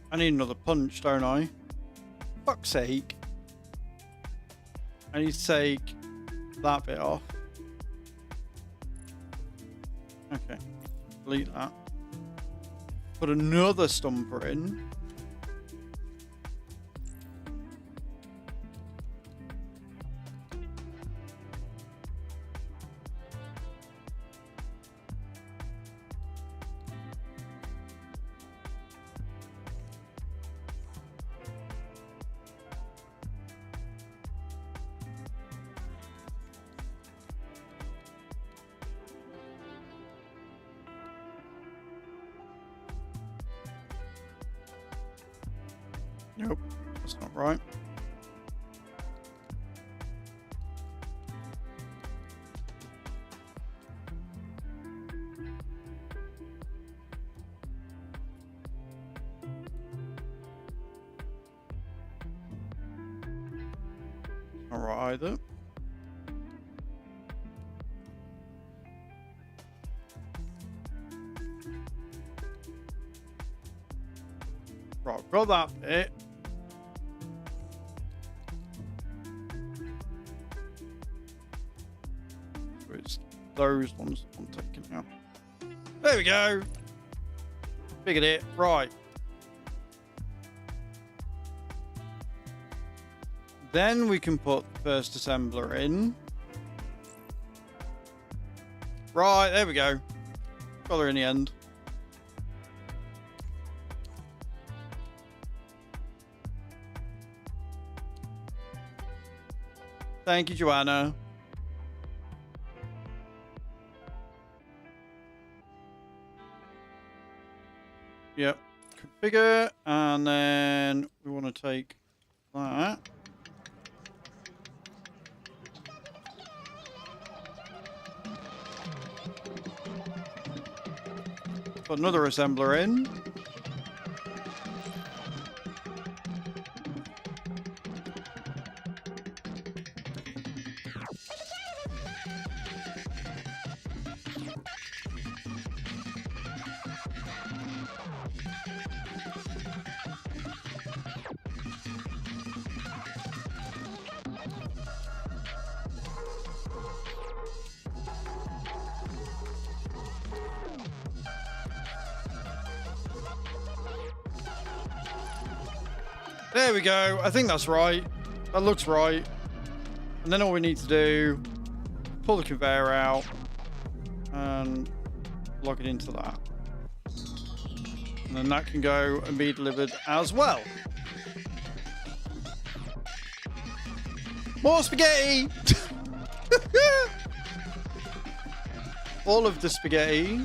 I need another punch, don't I? Fuck's sake. I need to take that bit off. Okay. Delete that. Put another stumper in. Nope, that's not right. Not right either. Right, got that bit. It's those ones I'm taking out. There we go. Figured it. Right. Then we can put the first assembler in. Right, there we go. Got her in the end. Thank you, Joanna. Yep. Configure, and then we want to take that. Put another assembler in. There we go. I think that's right. That looks right. And then all we need to do, pull the conveyor out and log it into that. And then that can go and be delivered as well. More spaghetti! All of the spaghetti.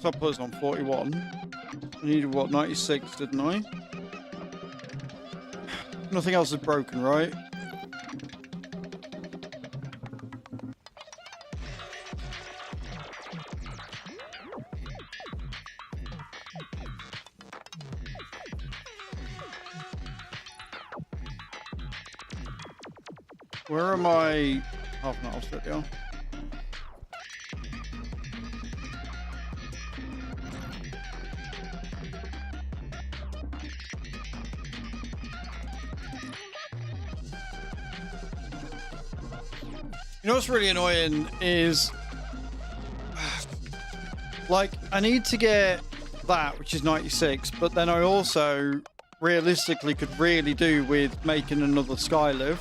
So I put us on 41. I needed what, 96, didn't I? Nothing else is broken, right? Where are my half an hour video? You know what's really annoying is, like, I need to get that, which is 96, but then I also realistically could really do with making another skylift.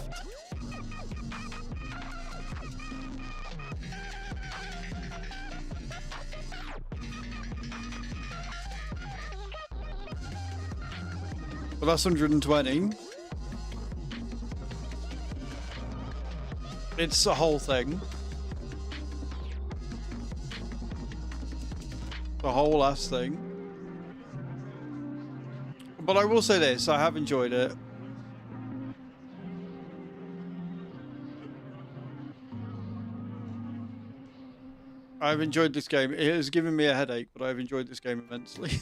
But that's 120. It's the whole thing. The whole ass thing. But I will say this, I have enjoyed it. I've enjoyed this game. It has given me a headache, but I've enjoyed this game immensely.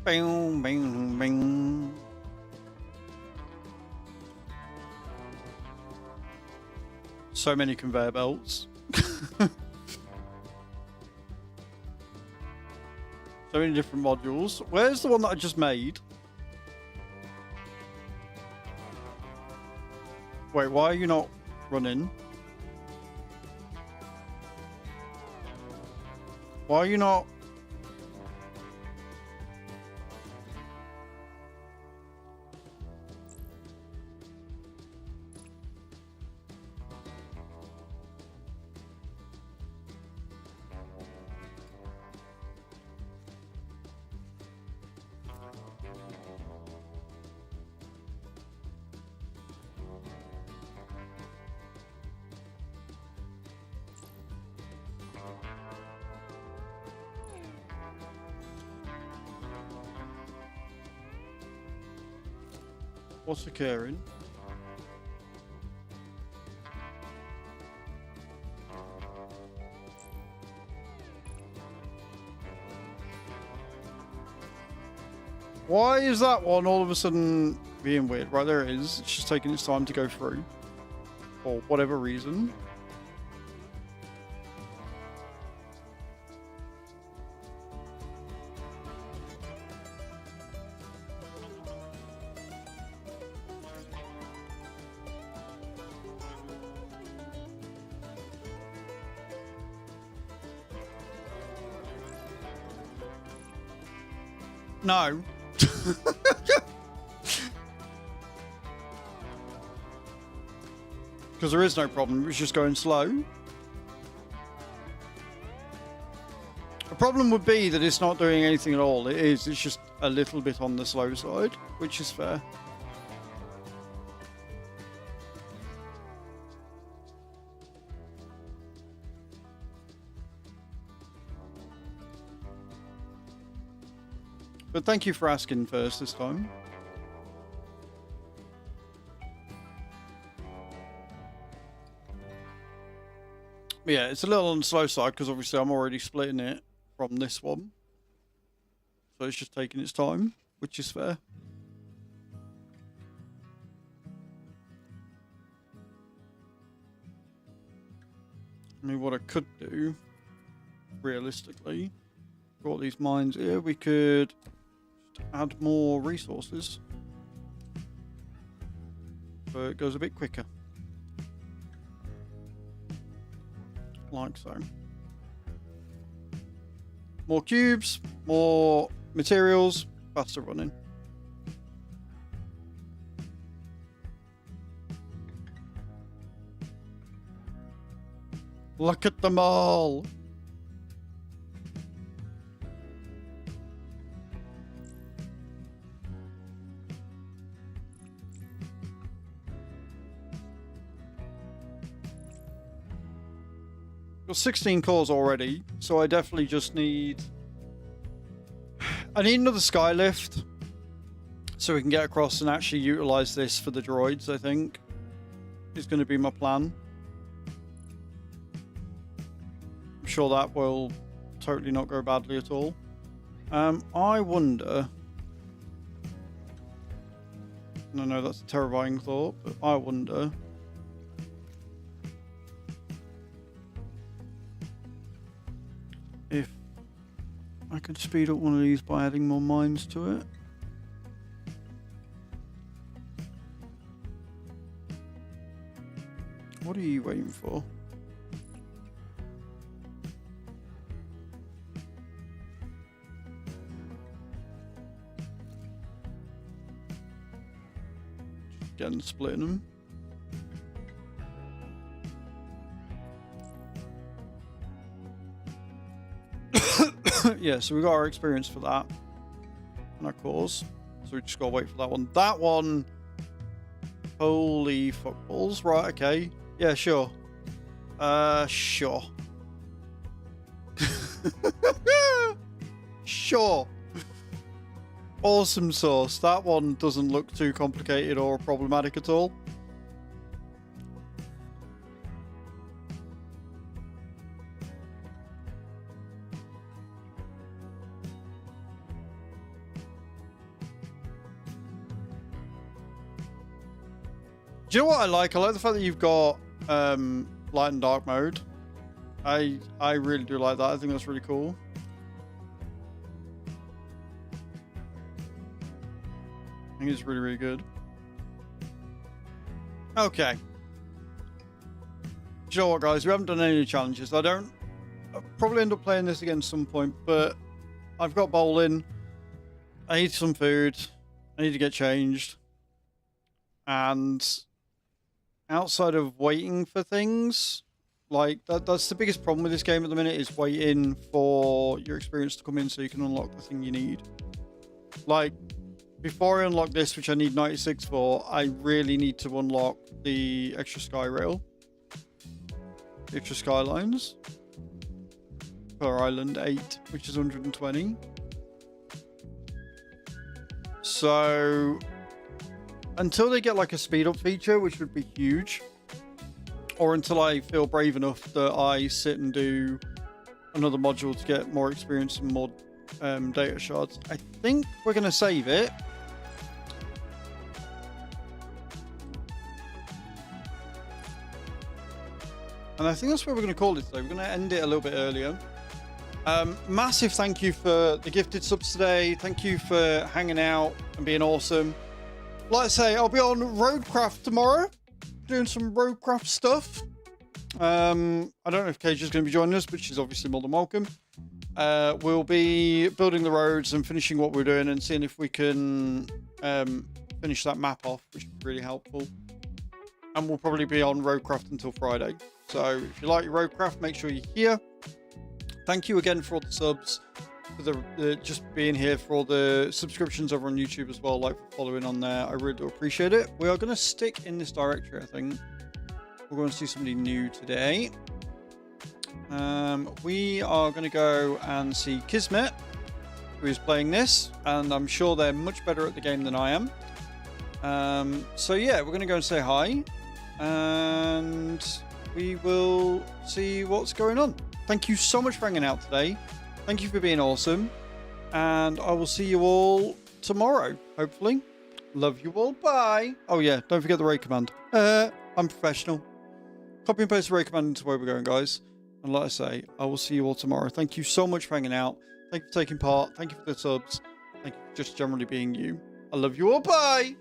Bing, bing, bing. So many conveyor belts. So many different modules. Where's the one that I just made? Wait, why are you not running? Why are you not? What's occurring? Why is that one all of a sudden being weird? Right, there it is. It's just taking its time to go through. For whatever reason. No. Because there is no problem, it was just going slow. The problem would be that it's not doing anything at all. It's just a little bit on the slow side, which is fair. But thank you for asking first this time. Yeah, it's a little on the slow side because obviously I'm already splitting it from this one. So it's just taking its time, which is fair. I mean, what I could do, realistically, got these mines here, we could just add more resources. So it goes a bit quicker. Like so. More cubes, more materials, faster running. Look at them all. Got 16 cores already, so I definitely just need... I need another skylift so we can get across and actually utilize this for the droids, I think. Is going to be my plan. I'm sure that will totally not go badly at all. I wonder... No, that's a terrifying thought, but I wonder... if I could speed up one of these by adding more mines to it. What are you waiting for? Just getting splitting them. Yeah, so we got our experience for that. And our cores. So we just gotta wait for that one. That one... Holy fuckballs. Right, okay. Yeah, sure. Sure. Sure. Awesome sauce. That one doesn't look too complicated or problematic at all. Do you know what I like? I like the fact that you've got light and dark mode. I really do like that. I think that's really cool. I think it's really, really good. Okay. Do you know what, guys? We haven't done any challenges. I'll probably end up playing this again at some point, but I've got bowling. I need some food. I need to get changed. And outside of waiting for things, like that's the biggest problem with this game at the minute, is waiting for your experience to come in so you can unlock the thing you need. Like, before I unlock this, which I need 96 for, I really need to unlock the extra sky rail. The extra skylines. Per island 8, which is 120. So, until they get like a speed up feature, which would be huge, or until I feel brave enough that I sit and do another module to get more experience and more data shards, I think we're going to save it. And I think that's where we're going to call it today. We're going to end it a little bit earlier. Massive thank you for the gifted subs today. Thank you for hanging out and being awesome. Like I say, I'll be on Roadcraft tomorrow, doing some Roadcraft stuff. I don't know if Cage is going to be joining us, but she's obviously more than welcome. We'll be building the roads and finishing what we're doing and seeing if we can finish that map off, which would be really helpful. And we'll probably be on Roadcraft until Friday. So if you like your Roadcraft, make sure you're here. Thank you again for all the subs, for the just being here, for all the subscriptions over on YouTube as well, like for following on there. I really do appreciate it. We are going to stick in this directory, I think. We're going to see somebody new today. We are going to go and see Kismet, who is playing this, and I'm sure they're much better at the game than I am. So yeah, we're going to go and say hi, and we will see what's going on. Thank you so much for hanging out today. Thank you for being awesome. And I will see you all tomorrow, hopefully. Love you all. Bye. Oh, yeah. Don't forget the raid command. I'm professional. Copy and paste the raid command into where we're going, guys. And like I say, I will see you all tomorrow. Thank you so much for hanging out. Thank you for taking part. Thank you for the subs. Thank you for just generally being you. I love you all. Bye.